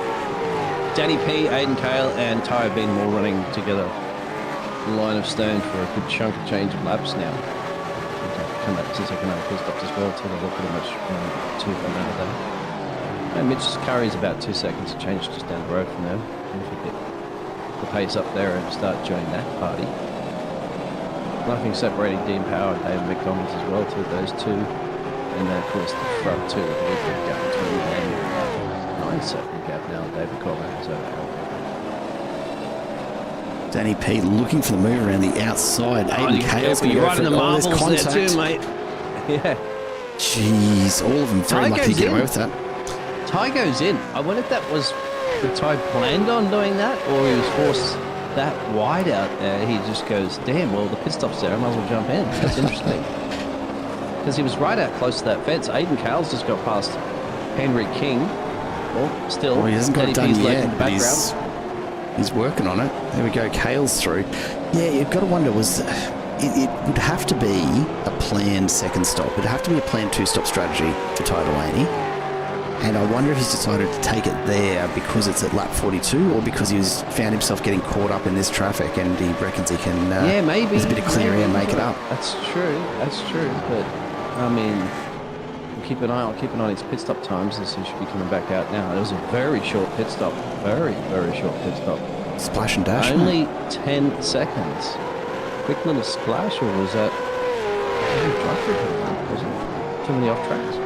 Danny P, Aidan Cale, and Ty have been all running together line of stone for a good chunk of change of laps now. Come back to second pit stops as well, so they're pretty much 2 from out of there. And Mitch Curry's about 2 seconds to change just down the road from them. And if you get the pace up there and start joining that party. Nothing separating Dean Power and David McDonald as well, to those two. And then, of course, the front two, the lead gap between them. 9 second gap now, David Coleman has over. Danny P looking for the move around the outside. Aidan Cale's going to go for the marbles there too, mate. Yeah. Jeez, all of them very lucky to get away with that. Ty goes in. I wonder if that was the Ty planned on doing that, or he was forced that wide out there. He just goes, damn, well, the pit stop's there, I might as well jump in. That's interesting. Because he was right out close to that fence. Aidan Cale's just got past Henry King. Well, still, he hasn't got it done yet, but he's working on it. There we go, Cale's through. Yeah, you've got to wonder, it would have to be a planned second stop. It'd have to be a planned 2-stop strategy for Ty Delaney. And I wonder if he's decided to take it there because it's at lap 42, or because he's found himself getting caught up in this traffic and he reckons he can, maybe, with a bit of clear air, make it up. That's true. But, I mean, keep an eye on his pit stop times, as he should be coming back out now. It was a very short pit stop. Very, very short pit stop. Splash and dash. Only 10 seconds. Quick little splash, or was that... Was it? Too many off tracks?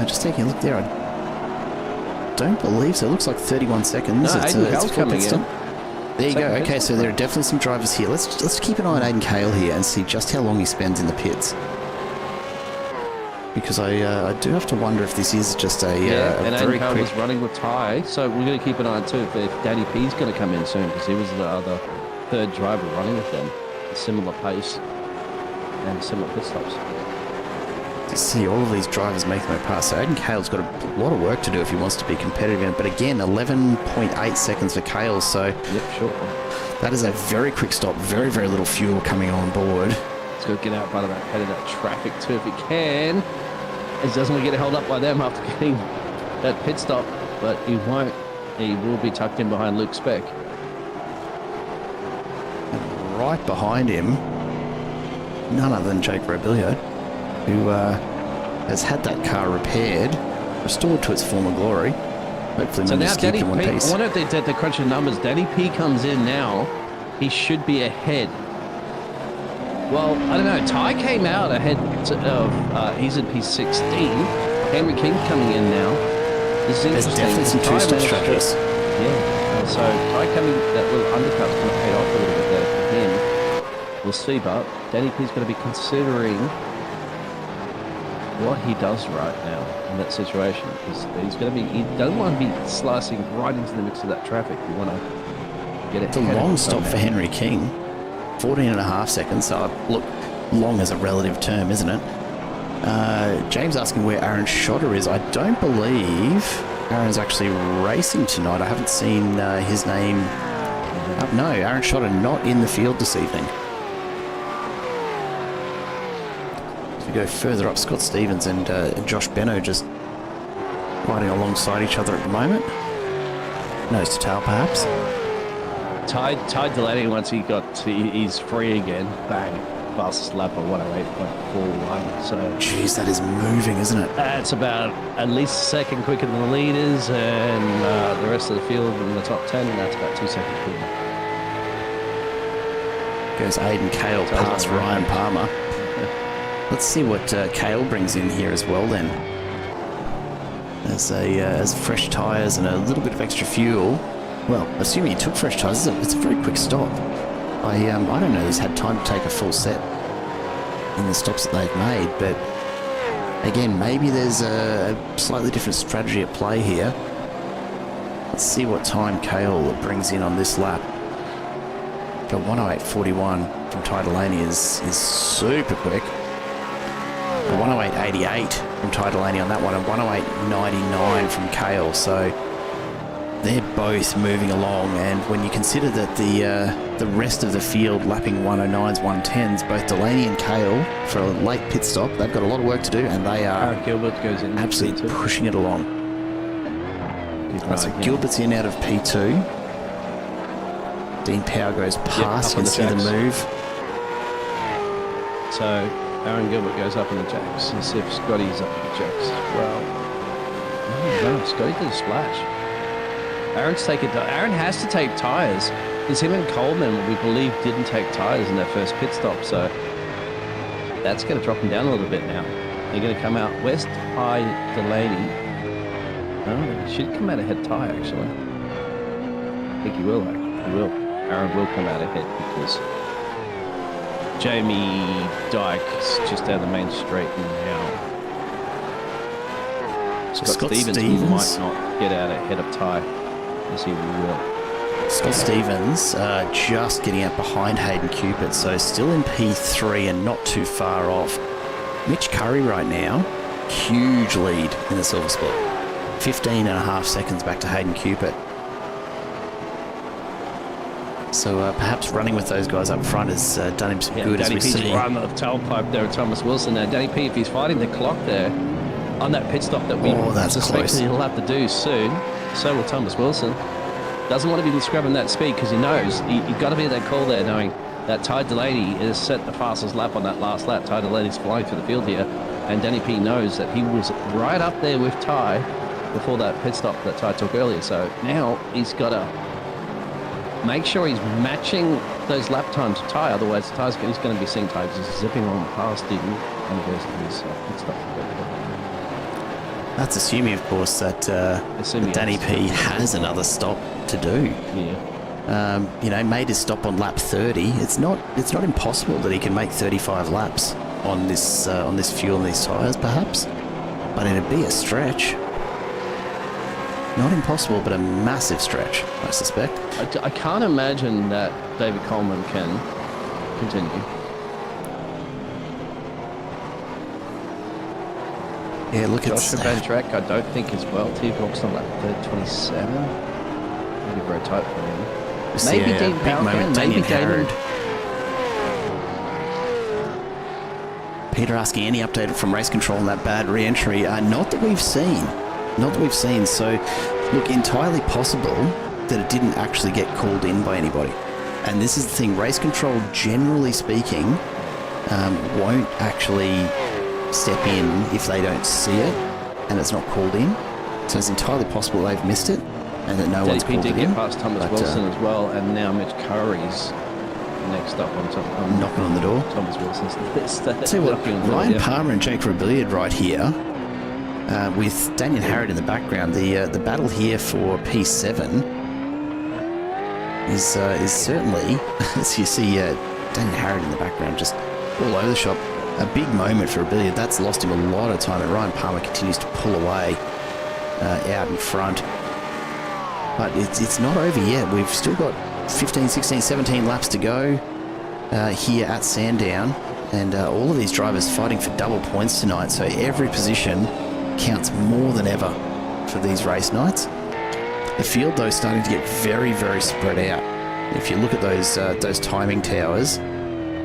Just taking a look there, I don't believe so. It looks like 31 seconds. No, Aidan Cale's coming in. There you go. Okay, so there are definitely some drivers here. Let's keep an eye on Aidan Cale here and see just how long he spends in the pits. Because I do have to wonder if this is just a and very Aidan Cale quick... was running with Ty, so we're going to keep an eye on too if Danny P's going to come in soon, because he was the other third driver running with them. A similar pace and similar pit stops. To see all of these drivers make their pass. So Aidan Cale's got a lot of work to do if he wants to be competitive in it. But again, 11.8 seconds for Cale. So yep, sure. That is a very quick stop. Very, very little fuel coming on board. He's got to get out by the back head of that traffic too if he can. He doesn't want to get held up by them after getting that pit stop, but he won't he will be tucked in behind Luke Speck. And right behind him, none other than Jake Robilio, who has had that car repaired, restored to its former glory. Hopefully, So now just keep Danny in one P, I piece. wonder if they did the crunch of numbers. Danny P comes in now. He should be ahead. Well, I don't know. Ty came out ahead of, he's in P16. Henry King coming in now. This is There's interesting. definitely some Ty two-step managed to- strategies. Yeah. So Ty coming, that little undercut's going to pay off a little bit there for him. We'll see, but Danny P's going to be considering what he does right now in that situation. He's going to be, he doesn't want to be slicing right into the mix of that traffic. You want to get it. It's a long stop for Henry King. 14.5 seconds. So, look, long is a relative term, isn't it? James asking where Aaron Schotter is. I don't believe Aaron's actually racing tonight. I haven't seen his name. No, Aaron Schotter not in the field this evening. As we go further up, Scott Stevens and Josh Benno just riding alongside each other at the moment. Nose to tail, perhaps. Ty Delaney, once he's free again, bang, fastest lap of 108.41. So, Jeez, that is moving, isn't it? that's about at least a second quicker than the leaders and the rest of the field in the top 10, and that's about 2 seconds quicker. Goes Aiden Kale past Ryan Palmer. Let's see what Kale brings in here as well then. As fresh tyres and a little bit of extra fuel. Well, assuming he took fresh tyres, it's a very quick stop. I don't know he's had time to take a full set in the stops that they've made, but again, maybe there's a slightly different strategy at play here. Let's see what time Kale brings in on this lap. But 108.41 from Ty Delaney is super quick. 108.88 from Ty Delaney on that one, and 108.99 from Kale. So they're both moving along, and when you consider that the rest of the field lapping 109s, 110s, both Delaney and Kale for a late pit stop, they've got a lot of work to do, and they are Aaron Gilbert goes in absolutely P2. pushing it along. Right, So yeah. Gilbert's in out of P2. Dean Power goes past. up You on can the see the jacks. move. So Aaron Gilbert goes up on the jacks. Let's see if Scotty's up on the jacks as well. No, Scotty did a splash. Aaron has to take tyres. Because him and Coleman, we believe, didn't take tyres in their first pit stop. So that's going to drop him down a little bit now. They're going to come out west high Delaney. Oh, he should come out ahead Ty, actually. I think he will, He will. Aaron will come out ahead because Jamie Dyke is just down the main straight now. Scott Stevens might not get out ahead of Ty. Yes, he will. Scott Stevens just getting out behind Hayden Cupid, so still in P3 and not too far off. Mitch Curry right now, huge lead in the silver split. 15.5 seconds back to Hayden Cupid. So perhaps running with those guys up front has done him some good, Danny as we P's see. run the tailpipe there with Thomas Wilson. Now, Danny P, if he's fighting the clock there on that pit stop that we that's suspect close. he'll have to do soon, so will Thomas Wilson. Doesn't want to be scrubbing that speed because he knows you've got to be at that call there, knowing that Ty Delaney has set the fastest lap on that last lap. Ty Delaney's flying through the field here, and Danny P knows that he was right up there with Ty before that pit stop that Ty took earlier. So now he's got to make sure he's matching those lap times with Ty, otherwise he's going to be seeing Ty just zipping on past him and goes to his pit stop. That's assuming, of course, that Assuming Danny he P has another stop to do. Yeah. Made his stop on lap 30. It's not impossible that he can make 35 laps on this fuel and these tyres, perhaps. But it'd be a stretch. Not impossible, but a massive stretch, I suspect. I can't imagine that David Coleman can continue. Yeah, look at Joshua Van Track, I don't think as well. T-Box on lap 27. Maybe very tight for him. Maybe Dean big Power moment, can. Maybe Damien Damon. Harrod. Peter asking any update from race control on that bad re-entry. Not that we've seen. So Look, entirely possible that it didn't actually get called in by anybody. And this is the thing, race control, generally speaking, won't actually step in if they don't see it and it's not called in. So it's entirely possible they've missed it and that no one's called it in. did get past Thomas Wilson as well, and now Mitch Curry's next up on top. Knocking on the door. Thomas Wilson's list. Tell you what, Ryan Palmer and Jake Billiard right here, with Daniel Harrod in the background. The battle here for P7 is certainly, as you see, Daniel Harrod in the background, just all over the shop. A big moment for Billiard. That's lost him a lot of time, and Ryan Palmer continues to pull away out in front. But it's not over yet. We've still got 15, 16, 17 laps to go here at Sandown, and all of these drivers fighting for double points tonight, so every position counts more than ever for these race nights. The field, though, is starting to get very, very spread out. If you look at those timing towers,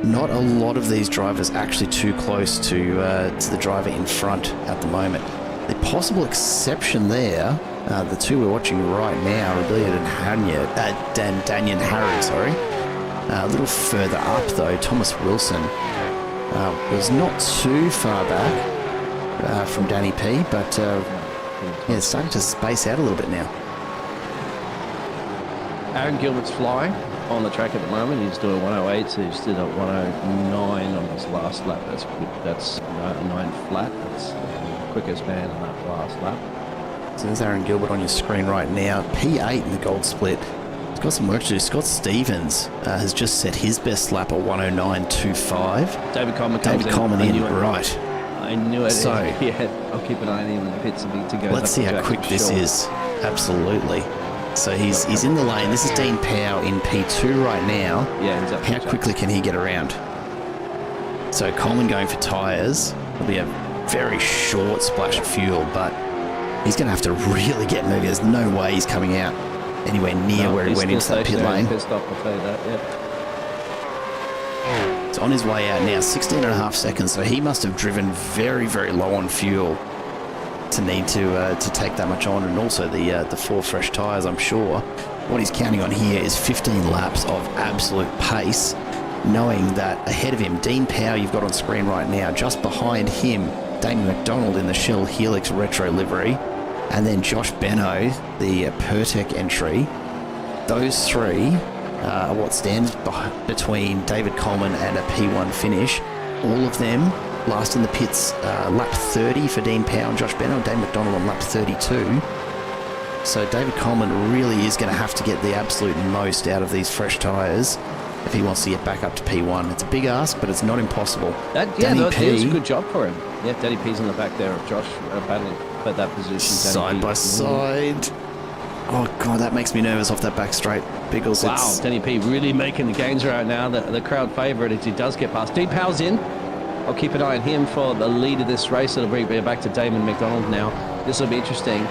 not a lot of these drivers actually too close to the driver in front at the moment. The possible exception there, the two we're watching right now, Rebellion and Daniel Harrod, sorry. A little further up, though, Thomas Wilson was not too far back from Danny P, but yeah, it's starting to space out a little bit now. Aaron Gilbert's flying on the track at the moment. He's doing 108, so he's still at 109 on his last lap. That's good. That's 9 flat. That's the quickest man on that last lap. So there's Aaron Gilbert on your screen right now. P8 in the gold split. He's got some work to do. Scott Stevens has just set his best lap at 109.25. David Coleman in, right. I knew it. So, yeah, I'll keep an eye on him in the pits to go. Let's see how quick this is. Absolutely. So he's in the lane. This is Dean Powell in P2 right now. Yeah, he's up. How quickly can he get around? So Coleman going for tyres. It'll be a very short splash of fuel, but he's going to have to really get moving. There's no way he's coming out anywhere near where he went into that pit lane. Pit stop, I'll tell you that, yeah. It's on his way out now, 16 and a half seconds. So he must have driven very, very low on fuel to need to take that much on, and also the 4 fresh tyres, I'm sure. What he's counting on here is 15 laps of absolute pace, knowing that ahead of him, Dean Powell, you've got on screen right now, just behind him, Damien McDonald in the Shell Helix Retro livery, and then Josh Benno, the Pertec entry. Those three are what stands between David Coleman and a P1 finish. All of them last in the pits, lap 30 for Dean Powell and Josh Benno, and Dave McDonald on lap 32. So David Coleman really is going to have to get the absolute most out of these fresh tyres if he wants to get back up to P1. It's a big ask, but it's not impossible. It's a good job for him. Yeah, Danny P's in the back there of Josh battling for that position. Side by side. Oh, God, that makes me nervous off that back straight. Biggles, wow, Danny P really making the gains right now. The crowd favourite as he does get past. Dean Powell's in. I'll keep an eye on him for the lead of this race. It'll bring me back to Damon McDonald now. This will be interesting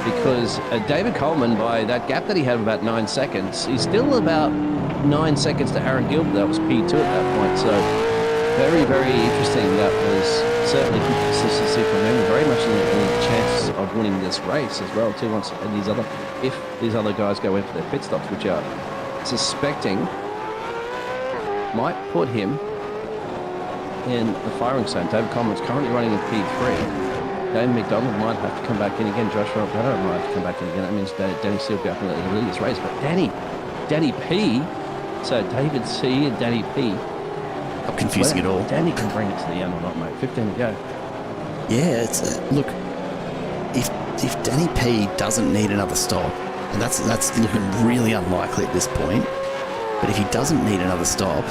because David Coleman, by that gap that he had of about 9 seconds, he's still about 9 seconds to Aaron Gilbert. That was P2 at that point. So very, very interesting. That was certainly good consistency from him. Very much in the chances of winning this race as well too. If these other guys go in for their pit stops, which are suspecting might put him in the firing zone. David Coleman's currently running in P3. Dave McDonald might have to come back in again. Josh Roberto might have to come back in again. That means Danny C will be up in the lead this race. But Danny P, so David C and Danny P. I'm confusing it all. Danny can bring it to the end or not, mate. 15 to go. Yeah, it's look, if Danny P doesn't need another stop, and that's looking really unlikely at this point, but if he doesn't need another stop,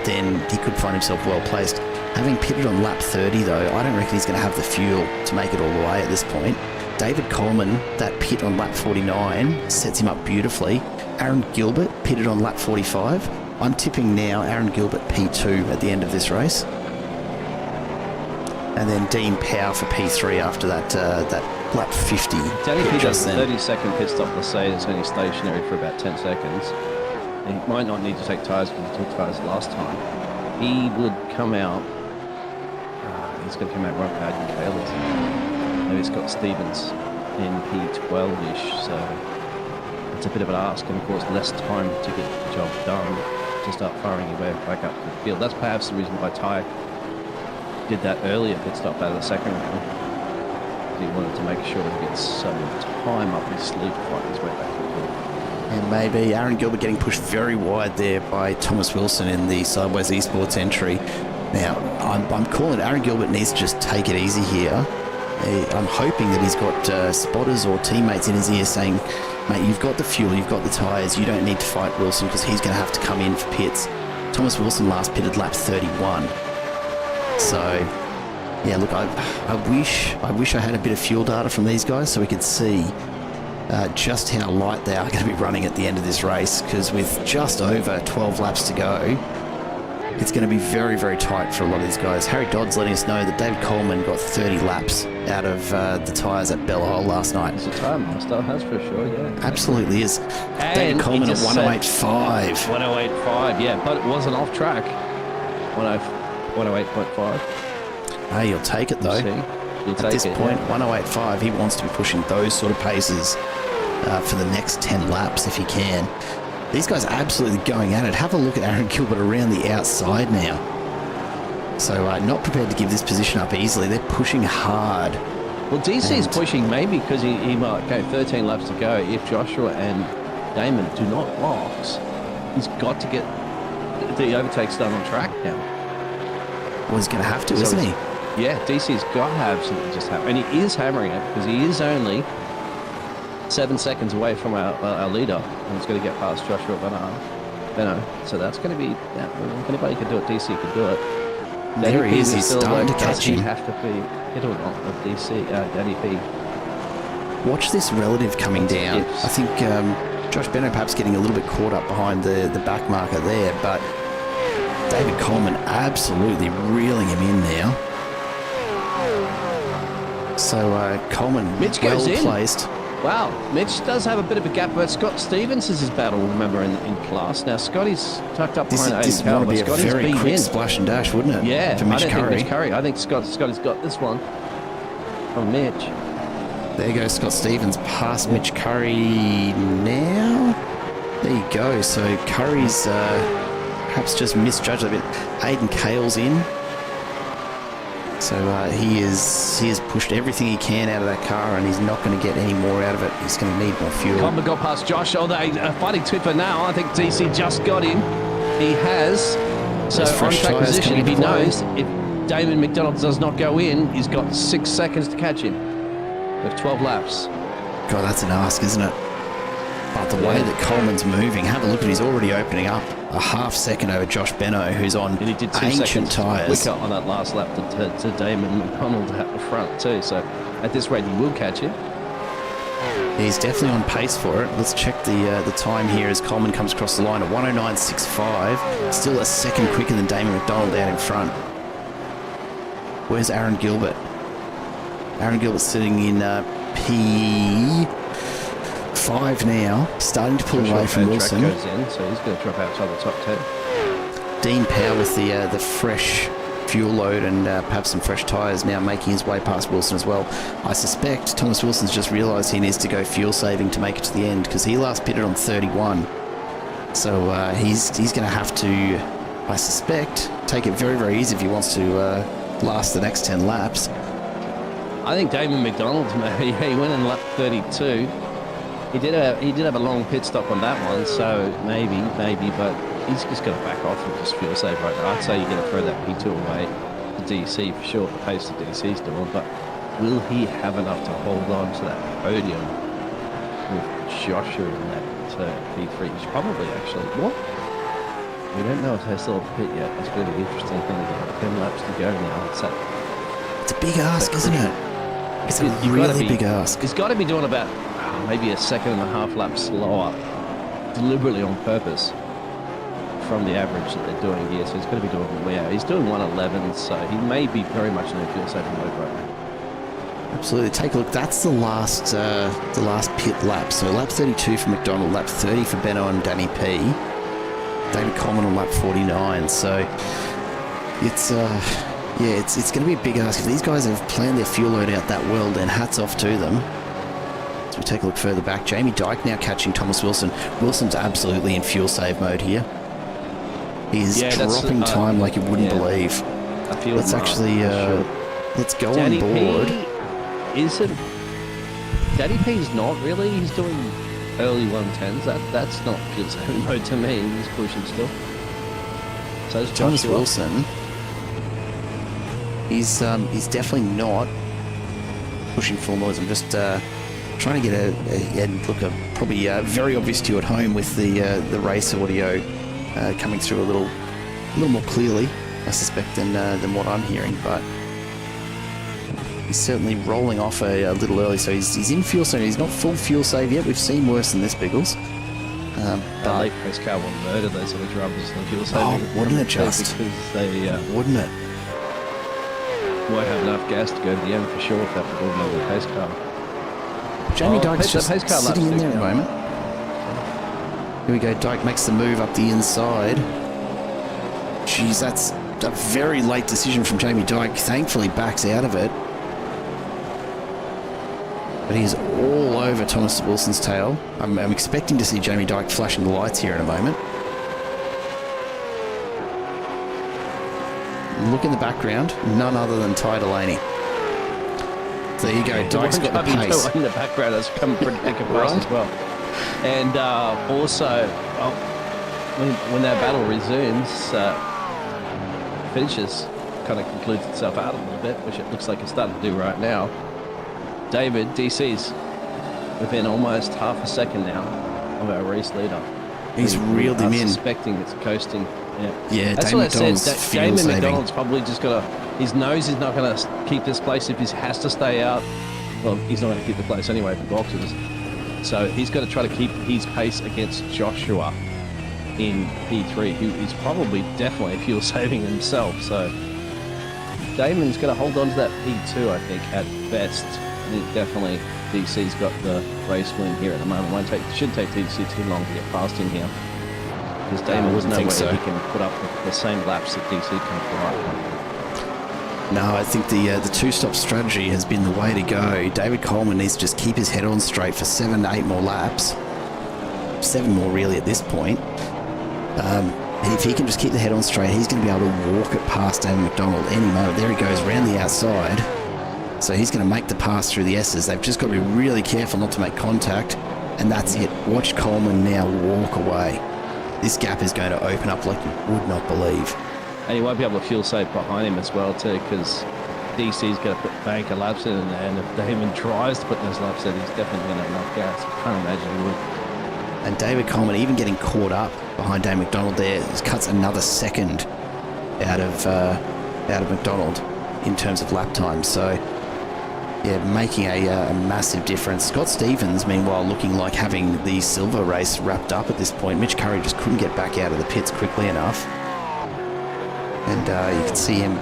then he could find himself well placed. Having pitted on lap 30 though, I don't reckon he's going to have the fuel to make it all the way at this point. David Coleman, that pit on lap 49 sets him up beautifully. Aaron Gilbert pitted on lap 45. I'm tipping now Aaron Gilbert P2 at the end of this race. And then Dean Powell for P3 after that lap 50. Danny P does a 30-second pit stop, let's say it's only stationary for about 10 seconds. He might not need to take tyres because he took tyres last time. He would come out. He's going to come out right behind Taylor's. Maybe Scott Stevens in P12-ish, so it's a bit of an ask, and of course less time to get the job done to start firing your way back up the field. That's perhaps the reason why Ty did that earlier pit stop out of the second round. He wanted to make sure he gets some time up his sleeve to fight his way back to the field. And maybe Aaron Gilbert getting pushed very wide there by Thomas Wilson in the Sideways Esports entry. Now, I'm calling Aaron Gilbert needs to just take it easy here. I'm hoping that he's got spotters or teammates in his ear saying, mate, you've got the fuel, you've got the tyres, you don't need to fight Wilson because he's going to have to come in for pits. Thomas Wilson last pitted lap 31. So, yeah, look, I wish I had a bit of fuel data from these guys so we could see just how light they are going to be running at the end of this race, because with just over 12 laps to go, it's going to be very, very tight for a lot of these guys. Harry Dodd's letting us know that David Coleman got 30 laps out of the tyres at Bella Hole last night. It's a time master, that's for sure, yeah. Absolutely is. And David Coleman at 108.5. 108.5, yeah, but it wasn't off track. 108.5. Hey, you'll take it though. At this point, 108.5, he wants to be pushing those sort of paces for the next 10 laps if he can. These guys are absolutely going at it. Have a look at Aaron Gilbert around the outside now. So not prepared to give this position up easily. They're pushing hard. Well, DC is pushing maybe because he might go 13 laps to go. If Joshua and Damon do not box, he's got to get the overtakes done on track now. Well, he's going to have to, isn't he? Yeah, DC's got to have something just happen. And he is hammering it because he is only 7 seconds away from our leader, and he's going to get past Joshua Beno. So that's going to be, if anybody can do it, DC can do it. There he is, he's starting to catch him. Does he have to be hit or not of DC, Danny P? Watch this relative coming down. Yes. I think Josh Beno perhaps getting a little bit caught up behind the back marker there, but David Coleman absolutely reeling him in now. So Coleman, Mitch goes well in. placed. Wow, Mitch does have a bit of a gap, but Scott Stevens is his battle, remember, in class. Now, Scotty's tucked up behind This Aiden would be a Scotty's very quick in. splash and dash, wouldn't it? Yeah, for Mitch I don't Curry. think Mitch Curry. I think Scotty's got this one from Mitch. There goes Scott Stevens past Mitch Curry now. There you go. So Curry's perhaps just misjudged a bit. Aiden Cale's in. So he has pushed everything he can out of that car, and he's not going to get any more out of it. He's going to need more fuel. Coleman got past Josh. Oh, they are fighting tooth for now. I think DC just got him. He has. So on track position, if he knows, if Damon McDonald does not go in, he's got 6 seconds to catch him with 12 laps. God, that's an ask, isn't it? But the way that Coleman's moving, have a look at, he's already opening up a half second over Josh Beno, who's on And he did 2 ancient seconds tyres. quicker on that last lap to Damon McDonald at the front too. So at this rate, he will catch him. He's definitely on pace for it. Let's check the time here as Coleman comes across the line at 109.65. Still a second quicker than Damon McDonald out in front. Where's Aaron Gilbert? Aaron Gilbert's sitting in P5 now, starting to pull away from Wilson. Goes in, so he's going to drop outside the top 10. Dean Powell with the fresh fuel load and perhaps some fresh tyres now making his way past Wilson as well. I suspect Thomas Wilson's just realised he needs to go fuel saving to make it to the end, because he last pitted on 31. So he's going to have to, I suspect, take it very, very easy if he wants to last the next 10 laps. I think Damon McDonald, he went in lap 32. He did have a long pit stop on that one, so maybe, but he's just going to back off and just fuel save right now. I'd say you're going to throw that P2 away to DC for sure, the pace that DC's doing, but will he have enough to hold on to that podium with Joshua in that P3? He's probably actually, what? We don't know if they're still pit yet. It's going to be interesting thing to get 10 laps to go now. It's a big ask, isn't it? It's a really big ask. He's got to be doing about maybe a second and a half lap slower, deliberately on purpose, from the average that they're doing here. So he's going to be doing, he's doing 111, so he may be very much in a fuel saving mode right now. Absolutely. Take a look. That's the last pit lap. So lap 32 for McDonald, lap 30 for Beno and Danny P. David Coleman on lap 49. So it's going to be a big ask. If these guys have planned their fuel load out that well, then hats off to them. As we take a look further back, Jamie Dyke now catching Thomas Wilson. Wilson's absolutely in fuel save mode here. He's dropping time like you wouldn't believe. I feel let's actually let's go on board. Danny P's not really. He's doing early 110s. That's not fuel saving mode to me. He's pushing still. So is Thomas Wilson. He's definitely not pushing full noise. I'm just trying to get probably very obvious to you at home with the race audio coming through a little more clearly, I suspect, than what I'm hearing. But he's certainly rolling off a little early, so he's in fuel save. He's not full fuel save yet. We've seen worse than this, Biggles. That late race car will murder those other drivers in the fuel saving. Oh, wouldn't it just? Because they wouldn't it? Won't have enough gas to go to the end for sure if that would all the pace car. Jamie Dyke's just sitting in there at the moment. Here we go. Dyke makes the move up the inside. Jeez, that's a very late decision from Jamie Dyke. Thankfully backs out of it. But he's all over Thomas Wilson's tail. I'm expecting to see Jamie Dyke flashing the lights here in a moment. Look in the background, none other than Ty Delaney. So there you go, Dyke's got the pace. In the background has come pretty big pace as well. And also, when that battle resumes, finishes, kind of concludes itself out a little bit, which it looks like it's starting to do right now. David, DC's within almost half a second now of our race leader. He's reeled him in. Suspecting it's coasting. Yeah, that's Damon what I McDonald's said. Damon McDonald's probably just got to. His nose is not going to keep this place if he has to stay out. Well, he's not going to keep the place anyway for boxes. So he's got to try to keep his pace against Joshua in P3, who is probably definitely fuel saving himself. So Damon's going to hold on to that P2, I think, at best. I think definitely DC's got the race win here at the moment. Shouldn't take DC too long to get past him here. Because Damon was no way he can put up the same laps that DC can put up. No, I think the two-stop strategy has been the way to go. David Coleman needs to just keep his head on straight for 7 to 8 more laps. 7 more really at this point. And if he can just keep the head on straight, he's going to be able to walk it past Damon McDonald any moment. There he goes around the outside. So he's going to make the pass through the S's. They've just got to be really careful not to make contact. And that's it. Watch Coleman now walk away. This gap is going to open up like you would not believe. And he won't be able to fuel save behind him as well too, because DC's going to put bank of laps in, and if Damon tries to put those laps in, he's definitely going to have enough gas. I can't imagine he would. And David Coleman even getting caught up behind Dave McDonald there cuts another second out of McDonald in terms of lap time. So yeah, making a massive difference. Scott Stevens, meanwhile, looking like having the silver race wrapped up at this point. Mitch Curry just couldn't get back out of the pits quickly enough. And you can see him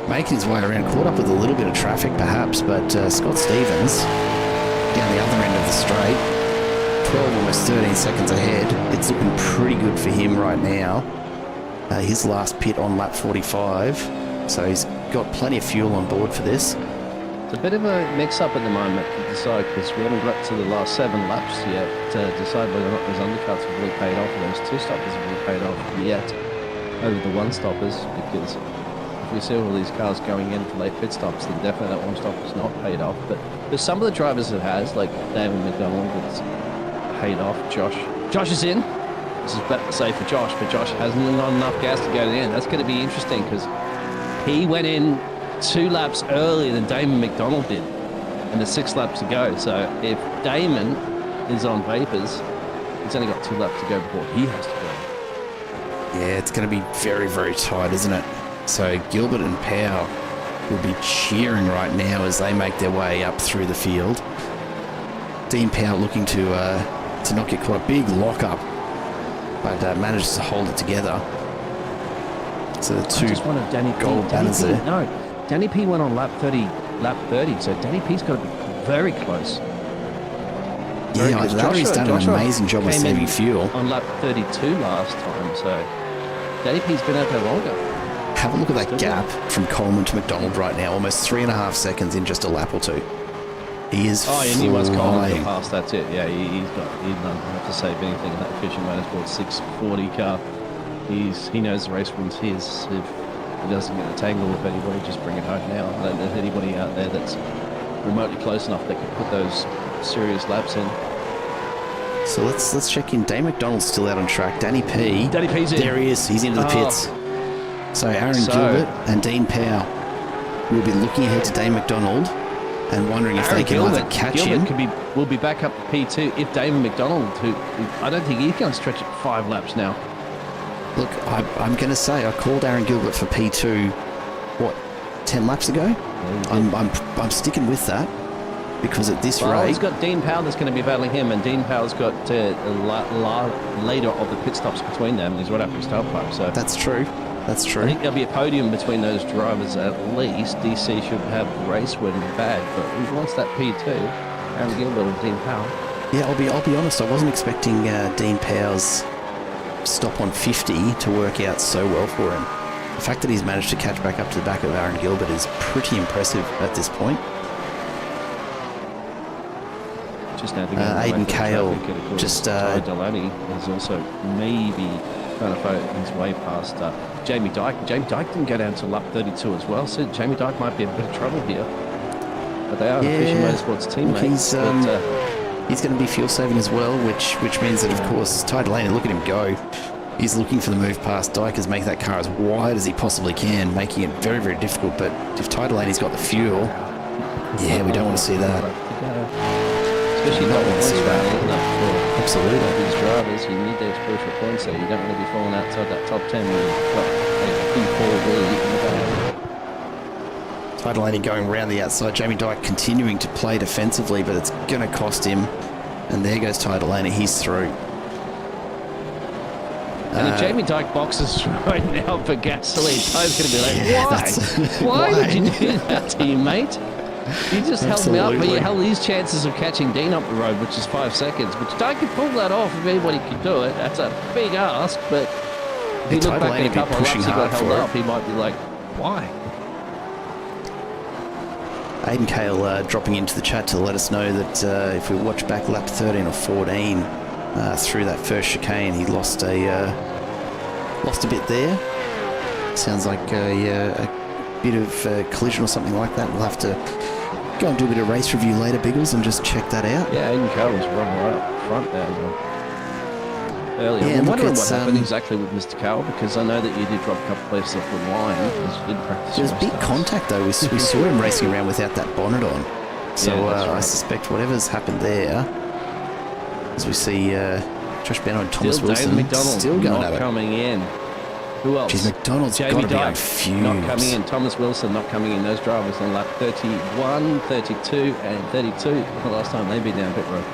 making his way around, caught up with a little bit of traffic perhaps, but Scott Stevens down the other end of the straight, 12, almost 13 seconds ahead. It's looking pretty good for him right now. His last pit on lap 45, so he's got plenty of fuel on board for this. It's a bit of a mix-up at the moment to decide, because we haven't got to the last 7 laps yet to decide whether or not those undercuts have really paid off, and those 2-stoppers have really paid off yet over the 1-stoppers, because if we see all these cars going in for late pit stops, then definitely that 1-stopper's not paid off. But there's some of the drivers it has, like David McDonald, that's paid off. Josh is in. This is better to say for Josh, but Josh hasn't got enough gas to go to the end. That's going to be interesting, because he went in 2 laps earlier than Damon McDonald did, and there's 6 laps to go. So if Damon is on vapors, he's only got 2 laps to go before he has to go. Yeah, it's going to be very, very tight, isn't it? So Gilbert and Powell will be cheering right now as they make their way up through the field. Dean Powell looking to not get caught. A big lock-up, but manages to hold it together. So the 2 gold banners there. No, Danny P went on lap 30, so Danny P's got to be very close. Yeah, Larry's done an amazing job of saving fuel. On lap 32 last time, so Danny P's been out there longer. Have a look at that gap from Coleman to McDonald right now, almost 3.5 seconds in just a lap or 2. He is Oh, and he was calling flying. the pass. That's it. Yeah, he doesn't have to save anything in that Efficient Motorsport 640 car. He knows the race rules. If he doesn't get a tangle with anybody, just bring it home now. I don't know if anybody out there that's remotely close enough that can put those serious laps in. So let's check in. Dane McDonald's still out on track. Danny P. Danny P's in. There he is. He's into the pits. So Aaron Gilbert and Dean Powell will be looking ahead to Dane McDonald and wondering if they can either catch him. Will be back up to P2 if Damon McDonald, who I don't think he's going to stretch it 5 laps now. Look, I'm going to say I called Aaron Gilbert for P2, 10 laps ago? Yeah, I'm sticking with that because at this well, rate... he's got Dean Powell that's going to be battling him, and Dean Powell's got later of the pit stops between them. He's right up his tailpipe, so... That's true. That's true. I think there'll be a podium between those drivers at least. DC should have race win bad, but he wants that P2. Aaron Gilbert and Dean Powell. Yeah, I'll be honest. I wasn't expecting Dean Powell's stop on 50 to work out so well for him. The fact that he's managed to catch back up to the back of Aaron Gilbert is pretty impressive at this point. Just now, Aiden Cale, just Ty Delaney is also maybe trying to fight his way past Jamie Dyke. Jamie Dyke didn't go down to lap 32 as well, so Jamie Dyke might be in a bit of trouble here. But they are Efficient Motorsport's teammates. He's going to be fuel saving as well, which means that, of course, Ty Delaney, look at him go. He's looking for the move past Dyke as make that car as wide as he possibly can, making it very, very difficult. But if Ty Delaney's got the fuel, yeah, we don't want to see that. Especially not want to see that. Absolutely. These drivers, you need those crucial points there. You don't want to be falling outside that top 10 when you've got a P4 lead in the back. Ty Delaney going around the outside. Jamie Dyke continuing to play defensively, but it's going to cost him. And there goes Ty Delaney. He's through. And if Jamie Dyke boxes right now for gasoline, Ty's going to be like, why? Why did you do that, teammate? You just held me up, but you held these chances of catching Dean up the road, which is 5 seconds. But Dyke could pull that off if anybody could do it. That's a big ask, but if he looked back in a couple of laps, he got held up, he might be like, why? Aiden Cale dropping into the chat to let us know that if we watch back lap 13 or 14 through that first chicane, he lost a bit there. Sounds like a bit of collision or something like that. We'll have to go and do a bit of race review later, Biggles, and just check that out. Yeah, Aiden Cale was running right up front there as well. Earlier. Yeah, I'm wondering what happened exactly with Mr. Cale, because I know that you did drop a couple places off the line because you did practice. There's big contact though. We saw him racing around without that bonnet on. So yeah, right. I suspect whatever's happened there, as we see Josh Bennett and Thomas Wilson still going at it. Coming in. Who else? Geez, McDonald's got to be on fumes. Not coming in. Thomas Wilson not coming in. Those drivers on lap 31, 32 and 32. The last time they've been down pit road.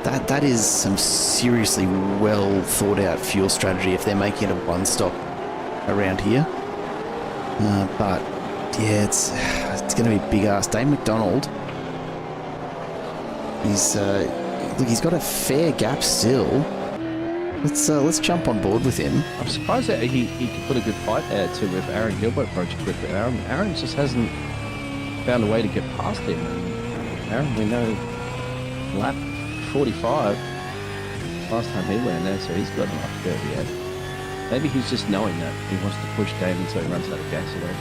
That is some seriously well thought out fuel strategy if they're making it a one stop around here. But yeah, it's going to be big ass. Dane McDonald. He's got a fair gap still. Let's jump on board with him. I'm surprised that he could put a good fight there too if Aaron Gilbert approached quickly. Aaron just hasn't found a way to get past him. Aaron, we know, lap 45 last time he went there, so he's got enough to go yet. Maybe he's just knowing that he wants to push Dane until he runs out of gasoline.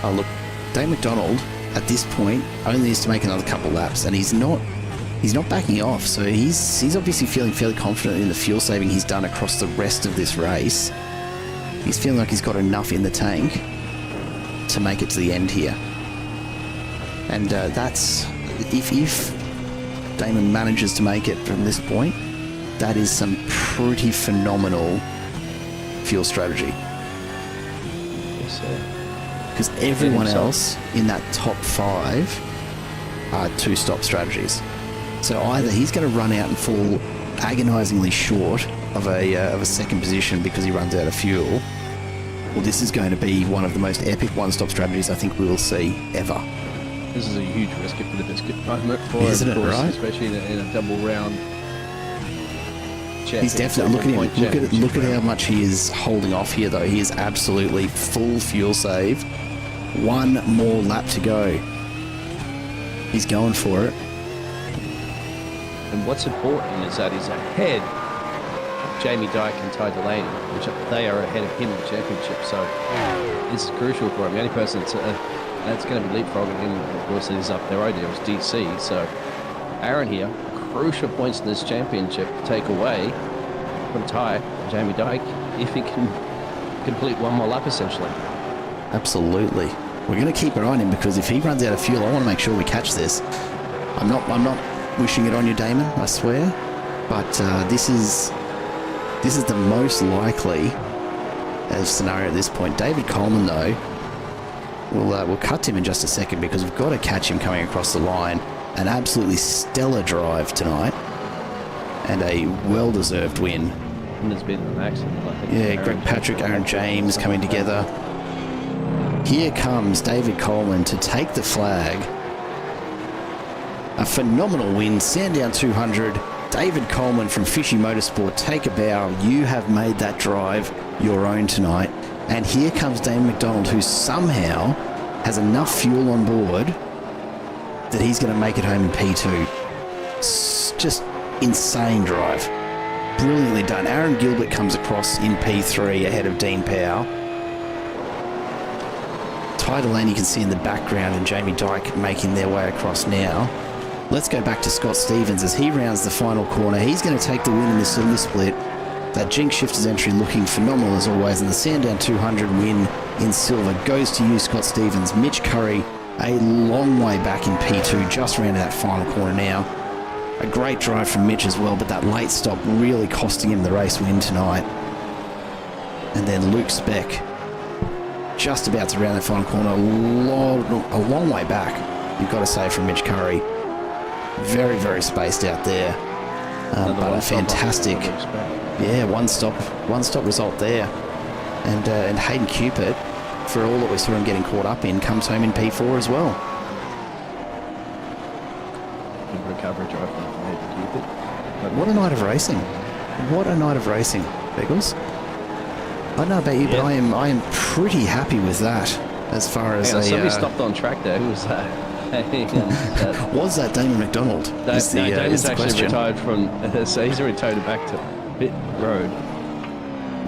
Oh look, Dane McDonald at this point only needs to make another couple laps, and he's not backing off, so he's obviously feeling fairly confident in the fuel saving he's done across the rest of this race. He's feeling like he's got enough in the tank to make it to the end here. And that's if Damon manages to make it from this point, that is some pretty phenomenal fuel strategy. Yes, sir. Because everyone else in that top 5 are 2-stop strategies. So either he's going to run out and fall agonisingly short of a second position because he runs out of fuel, or this is going to be one of the most epic one-stop strategies I think we will see ever. This is a huge risk for the biscuit moment for Isn't him, it, right? Especially in a double round. He's definitely look at how much he is holding off here though. He is absolutely full fuel save. One more lap to go. He's going for it. And what's important is that he's ahead of Jamie Dyke and Ty Delaney, which they are ahead of him in the championship. So this is crucial for him. The only person that's going to be leapfrogging him, of course, is up there right there is DC. So Aaron here, crucial points in this championship to take away from Ty and Jamie Dyke if he can complete one more lap, essentially. Absolutely. We're going to keep an eye on him because if he runs out of fuel, I want to make sure we catch this. I'm not wishing it on you, Damon, I swear. But this is the most likely scenario at this point. David Coleman, though, we'll cut to him in just a second because we've got to catch him coming across the line. An absolutely stellar drive tonight and a well-deserved win. And there's been an accident, I think. Yeah, Greg Patrick, Aaron James coming together. Here comes David Coleman to take the flag. A phenomenal win, Sandown 200. David Coleman from Fishy Motorsport, take a bow. You have made that drive your own tonight. And here comes Damon McDonald, who somehow has enough fuel on board that he's going to make it home in P2. Just insane drive. Brilliantly done. Aaron Gilbert comes across in P3 ahead of Dean Powell. Ty Delaney you can see in the background and Jamie Dyke making their way across now. Let's go back to Scott Stevens as he rounds the final corner. He's going to take the win in the silver split. That Jinx Shifters entry looking phenomenal as always, and the Sandown 200 win in silver goes to you, Scott Stevens. Mitch Curry, a long way back in P2, just rounded that final corner now. A great drive from Mitch as well, but that late stop really costing him the race win tonight. And then Luke Speck, just about to round that final corner, a long way back, you've got to say, from Mitch Curry. Very, very spaced out there. But a fantastic, one stop result there. And Hayden Cupid, for all that we saw him getting caught up in, comes home in P4 as well. Good recovery drive from Hayden Cupid. What a night of racing. What a night of racing, Beagles. I don't know about you, but I am pretty happy with that as far as somebody stopped on track there. Who was that? Was that Damon McDonald? Damon's actually retired from, so he's retired back to pit road.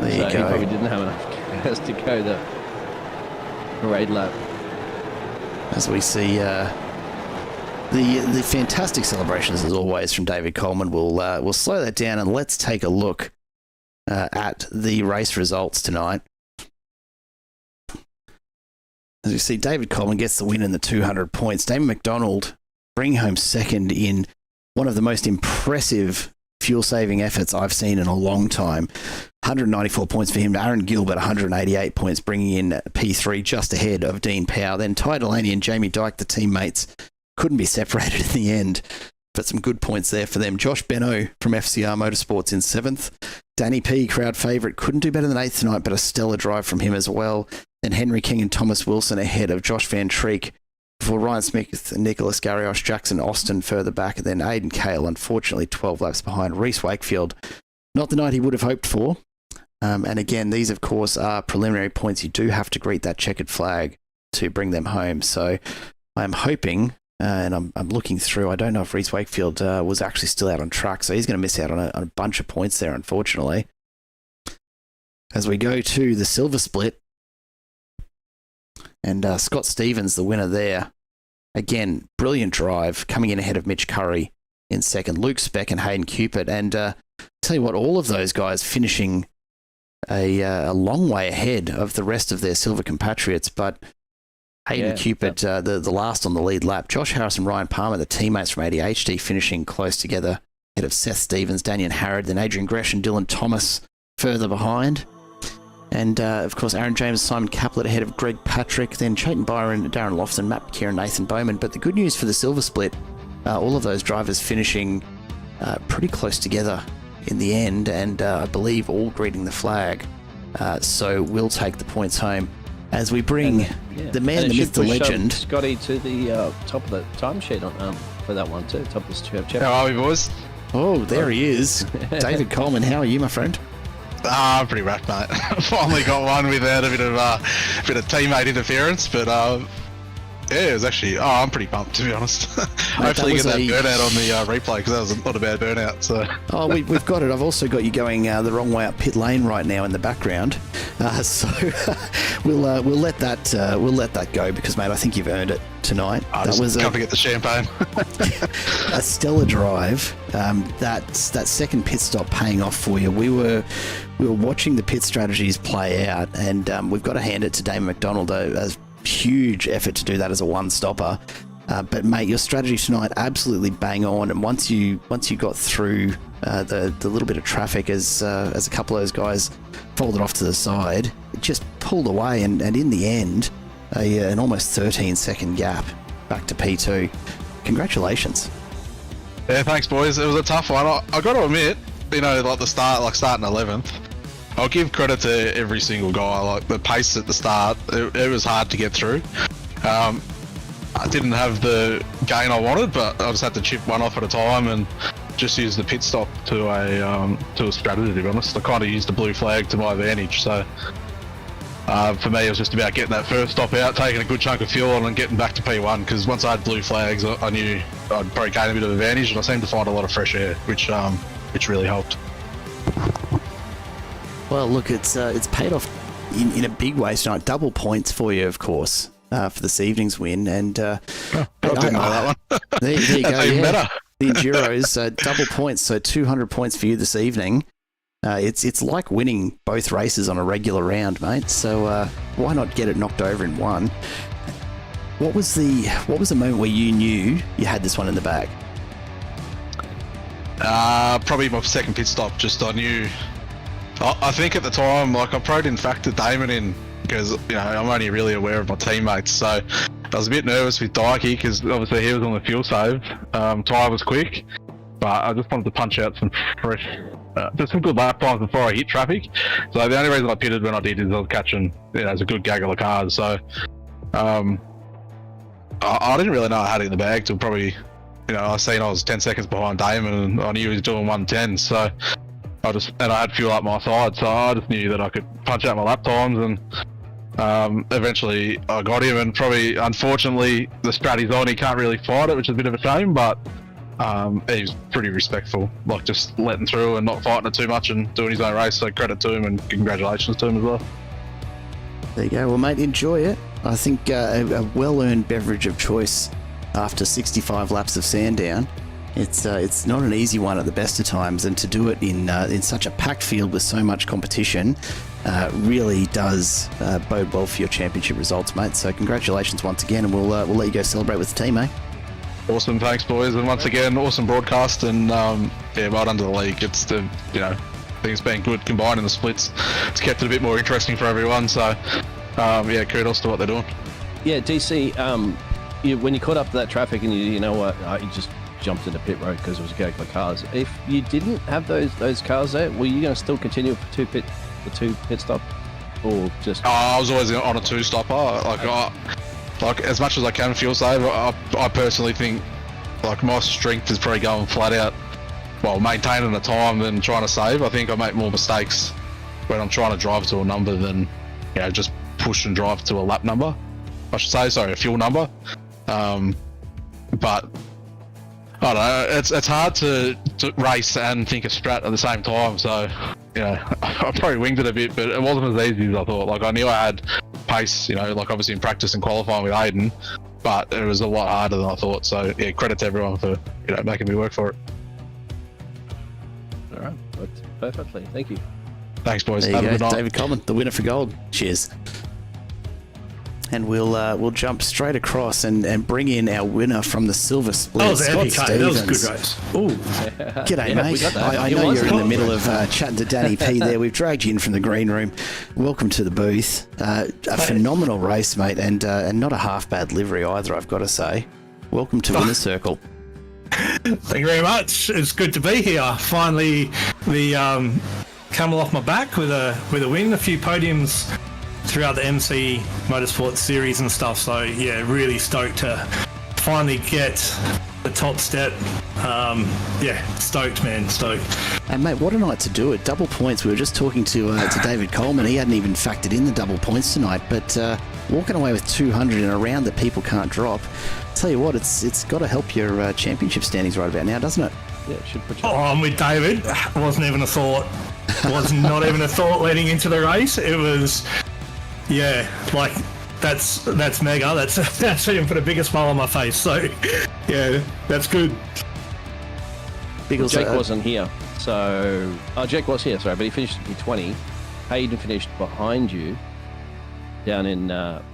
There you go. He probably didn't have enough gas to go the parade lap. As we see the fantastic celebrations as always from David Coleman. We'll slow that down and let's take a look at the race results tonight. As you see, David Coleman gets the win in the 200 points. Damon McDonald bringing home second in one of the most impressive fuel-saving efforts I've seen in a long time. 194 points for him. Aaron Gilbert, 188 points, bringing in P3 just ahead of Dean Powell. Then Ty Delaney and Jamie Dyke, the teammates, couldn't be separated in the end. But some good points there for them. Josh Benno from FCR Motorsports in 7th. Danny P, crowd favourite, couldn't do better than 8th tonight, but a stellar drive from him as well. Then Henry King and Thomas Wilson ahead of Josh Van Treek, before Ryan Smith and Nicholas Garriosh, Jackson Austin further back, and then Aidan Cale, unfortunately 12 laps behind. Reece Wakefield, not the night he would have hoped for. And again, these of course are preliminary points. You do have to greet that checkered flag to bring them home. So I'm hoping, and I'm looking through, I don't know if Reece Wakefield was actually still out on track, so he's going to miss out on a bunch of points there, unfortunately. As we go to the silver split, and Scott Stevens, the winner there. Again, brilliant drive, coming in ahead of Mitch Curry in second, Luke Speck and Hayden Cupid. And tell you what, all of those guys finishing a long way ahead of the rest of their silver compatriots. But Hayden Cupid, the last on the lead lap. Josh Harris and Ryan Palmer, the teammates from ADHD, finishing close together ahead of Seth Stevens, Daniel Harrod, then Adrian Gresh and Dylan Thomas further behind. And, of course, Aaron James, Simon Caplet ahead of Greg Patrick, then Chayton Byron, Darren Lofton, Matt McKeer and Nathan Bowman. But the good news for the silver split, all of those drivers finishing pretty close together in the end, and I believe all greeting the flag. So we'll take the points home as we bring the man, the myth, the legend. Scotty to the top of the timesheet for that one too, top of the chapter. How are we, boys? Oh, there he is. David Coleman, how are you, my friend? I'm pretty wrapped, mate. Finally got one without a bit of teammate interference, but Yeah, it was actually. Oh, I'm pretty pumped, to be honest. Hopefully, you get that burnout on the replay, because that was not a bad burnout. So. Oh, we've got it. I've also got you going the wrong way up pit lane right now in the background. So we'll let that go because, mate, I think you've earned it tonight. That was come to get the champagne. A stellar drive. That second pit stop paying off for you. We were watching the pit strategies play out, and we've got to hand it to Damon McDonald. A huge effort to do that as a one-stopper. But mate, your strategy tonight absolutely bang on. And once you got through the little bit of traffic as a couple of those guys folded off to the side, it just pulled away. And in the end, an almost 13-second gap back to P2. Congratulations. Yeah, thanks, boys. It was a tough one. I got to admit, like the start, like starting 11th. I'll give credit to every single guy. Like the pace at the start, it was hard to get through. I didn't have the gain I wanted, but I just had to chip one off at a time and just use the pit stop to a strategy. To be honest, I kind of used the blue flag to my advantage. So for me, it was just about getting that first stop out, taking a good chunk of fuel, and then getting back to P1. Because once I had blue flags, I knew I'd probably gain a bit of advantage, and I seemed to find a lot of fresh air, which really helped. Well, look, it's paid off in a big way tonight. Double points for you, of course, for this evening's win. And I didn't know that one. There you go. Even better. The Enduros, double points, so 200 points for you this evening. It's like winning both races on a regular round, mate. So why not get it knocked over in one? What was the moment where you knew you had this one in the bag? Probably my second pit stop. Just I knew. I think at the time, like I probably didn't factor Damon in because I'm only really aware of my teammates. So I was a bit nervous with Dikey because obviously he was on the fuel save. Tyre was quick, but I just wanted to punch out some fresh, just some good lap times before I hit traffic. So the only reason I pitted when I did is I was catching, it's a good gaggle of cars. So I didn't really know I had it in the bag till probably, I seen I was 10 seconds behind Damon and I knew he was doing 110. So I had fuel up my side, so I just knew that I could punch out my lap times, and eventually I got him. And probably, unfortunately, the strat he's on, he can't really fight it, which is a bit of a shame. But he's pretty respectful, like just letting through and not fighting it too much and doing his own race. So credit to him and congratulations to him as well. There you go. Well, mate, enjoy it. I think a well-earned beverage of choice after 65 laps of Sandown. It's not an easy one at the best of times, and to do it in such a packed field with so much competition really does bode well for your championship results, mate. So congratulations once again, and we'll let you go celebrate with the team, mate. Awesome, thanks, boys, and once again, awesome broadcast, and right under the league. It's things being good combined in the splits. It's kept it a bit more interesting for everyone. So kudos to what they're doing. Yeah, DC. When you caught up to that traffic, and you just jumped into pit road because it was a gaggle of cars. If you didn't have those cars there, were you going to still continue for two pit stop, or just? I was always on a two stopper. Like as much as I can fuel save. I personally think like my strength is probably going flat out, maintaining the time than trying to save. I think I make more mistakes when I'm trying to drive to a number than just push and drive to a lap number. I should say, sorry, a fuel number. But I don't know, it's hard to race and think of strat at the same time, so I probably winged it a bit, but it wasn't as easy as I thought. Like I knew I had pace, like obviously in practice and qualifying with Aiden, but it was a lot harder than I thought. So credit to everyone for making me work for it. All right, worked perfectly. Thank you. Thanks, boys. There Have you a good go, night. David Coleman, the winner for gold. Cheers. And we'll jump straight across and bring in our winner from the silver split. That was Scott epic. Stevens. That was a good race. Ooh. G'day, mate. I know you're in the middle of chatting to Danny P there. We've dragged you in from the green room. Welcome to the booth. A phenomenal race, mate, and not a half bad livery either, I've got to say. Welcome to Winner's Circle. Thank you very much. It's good to be here. Finally, the camel off my back with a win, a few podiums throughout the MC Motorsport series and stuff. So really stoked to finally get the top step. Stoked, man, stoked. And mate, what a night to do it. Double points. We were just talking to David Coleman. He hadn't even factored in the double points tonight, but walking away with 200 in a round that people can't drop. Tell you what, it's got to help your championship standings right about now, doesn't it? Yeah, it should put you. Oh, I'm with David. Wasn't even a thought. Was not even a thought leading into the race. It was, yeah, like that's mega. That's even put a bigger smile on my face. So, yeah, that's good. Well, Jake wasn't here, so Jake was here, sorry, but he finished in P20. Hayden finished behind you down in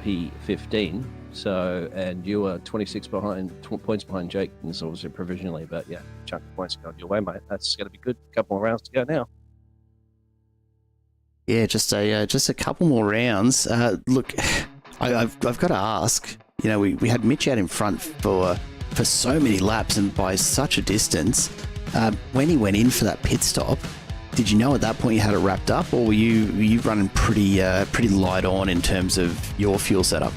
P15. So, and you were 26 points behind Jake, and it's obviously provisionally, but yeah, chunk of points going your way, mate. That's going to be good. A couple more rounds to go now. Yeah, just a couple more rounds. Look, I've got to ask. You know, we had Mitch out in front for so many laps and by such a distance. When he went in for that pit stop, did you know at that point you had it wrapped up, or were you running pretty light on in terms of your fuel setup?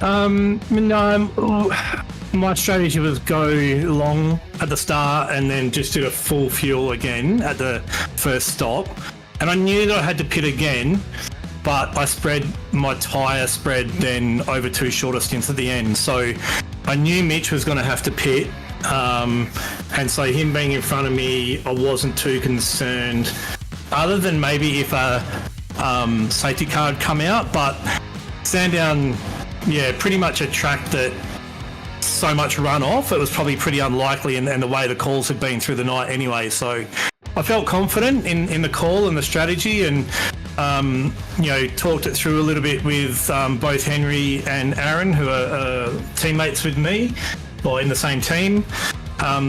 No, my strategy was go long at the start and then just do a full fuel again at the first stop. And I knew that I had to pit again, but I spread my tyre spread then over 2 shorter stints at the end. So I knew Mitch was going to have to pit. And so him being in front of me, I wasn't too concerned, other than maybe if a safety car had come out. But Sandown, yeah, pretty much a track that so much runoff, it was probably pretty unlikely, and the way the calls had been through the night anyway. So I felt confident in the call and the strategy, and talked it through a little bit with both Henry and Aaron, who are teammates with me, or in the same team.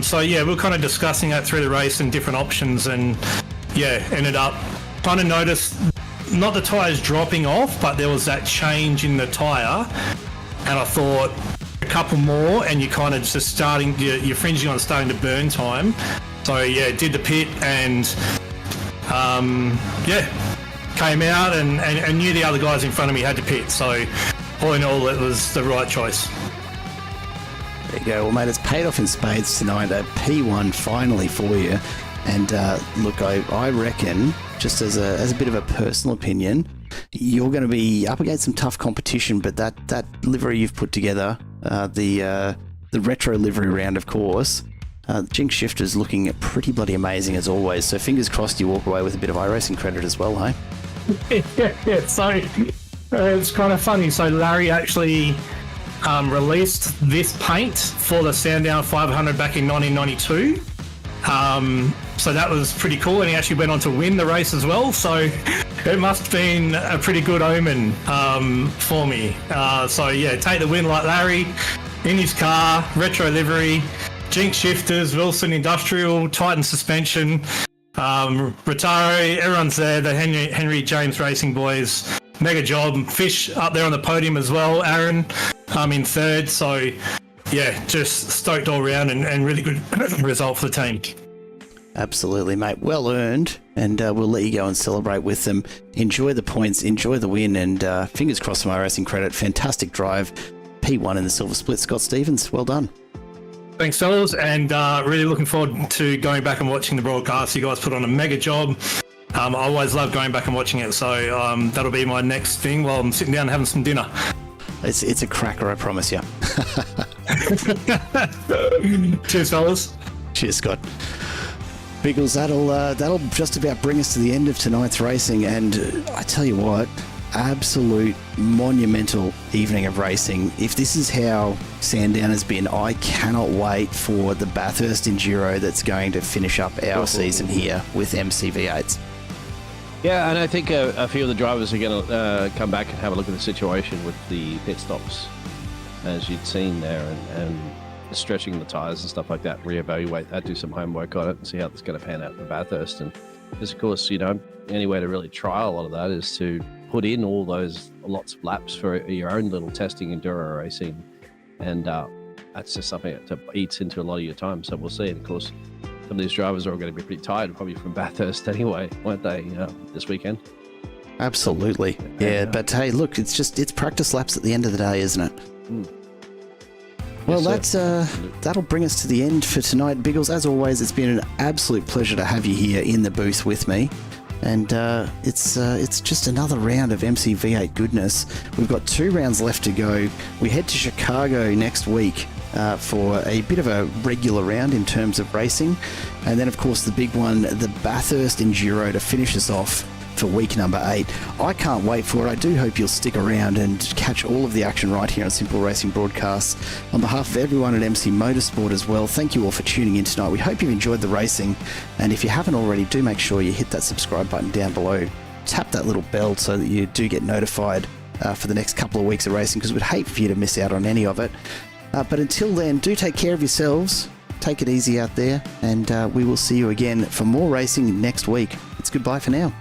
So yeah, we were kind of discussing that through the race and different options, and yeah, ended up kind of noticed not the tyres dropping off, but there was that change in the tyre, and I thought a couple more and you're kind of just starting, you're fringing on starting to burn time. So yeah, did the pit and came out and knew the other guys in front of me had to pit. So all in all, it was the right choice. There you go. Well, mate, it's paid off in spades tonight. A P1 finally for you. And look, I reckon, just as a bit of a personal opinion, you're going to be up against some tough competition. But that livery you've put together, the retro livery round, of course, Jinx Shifter's looking pretty bloody amazing as always. So fingers crossed you walk away with a bit of iRacing credit as well, hey? Yeah. So it's kind of funny. So Larry actually released this paint for the Sandown 500 back in 1992. So that was pretty cool, and he actually went on to win the race as well. So it must have been a pretty good omen for me. So yeah, take the win like Larry in his car, retro livery, Jinx Shifters, Wilson Industrial, Titan suspension, Rotaro, everyone's there. The Henry James Racing boys, mega job. Fish up there on the podium as well. Aaron in third. So yeah, just stoked all round and really good result for the team. Absolutely, mate. Well earned, and we'll let you go and celebrate with them. Enjoy the points, enjoy the win, and fingers crossed for my racing credit. Fantastic drive. P1 in the silver split. Scott Stevens, well done. Thanks, fellas, and really looking forward to going back and watching the broadcast. You guys put on a mega job. I always love going back and watching it, so that'll be my next thing while I'm sitting down having some dinner. It's a cracker, I promise you. Cheers, fellas. Cheers, Scott. Biggles, that'll just about bring us to the end of tonight's racing, and I tell you what, absolute monumental evening of racing. If this is how Sandown has been, I cannot wait for the Bathurst Enduro that's going to finish up our season here with MCV8s. Yeah, and I think a few of the drivers are going to come back and have a look at the situation with the pit stops, as you'd seen there, and stretching the tyres and stuff like that, reevaluate that, do some homework on it, and see how it's going to pan out for Bathurst. And because, of course, any way to really try a lot of that is to put in all those lots of laps for your own little testing enduro racing, and that's just something that eats into a lot of your time. So we'll see. And of course, some of these drivers are all going to be pretty tired, probably from Bathurst anyway, won't they? This weekend. Absolutely, yeah. But hey, look, it's practice laps at the end of the day, isn't it? Mm. Well, yes, that'll bring us to the end for tonight, Biggles. As always, it's been an absolute pleasure to have you here in the booth with me. And it's just another round of MCV8 goodness. We've got 2 rounds left to go. We head to Chicago next week for a bit of a regular round in terms of racing. And then, of course, the big one, the Bathurst Enduro, to finish us off for week number 8. I can't wait for it. I do hope you'll stick around and catch all of the action right here on Simple Racing Broadcasts. On behalf of everyone at MC Motorsport as well, thank you all for tuning in tonight. We hope you've enjoyed the racing, and if you haven't already, do make sure you hit that subscribe button down below. Tap that little bell so that you do get notified for the next couple of weeks of racing, because we'd hate for you to miss out on any of it. But until then, do take care of yourselves. Take it easy out there, and we will see you again for more racing next week. It's goodbye for now.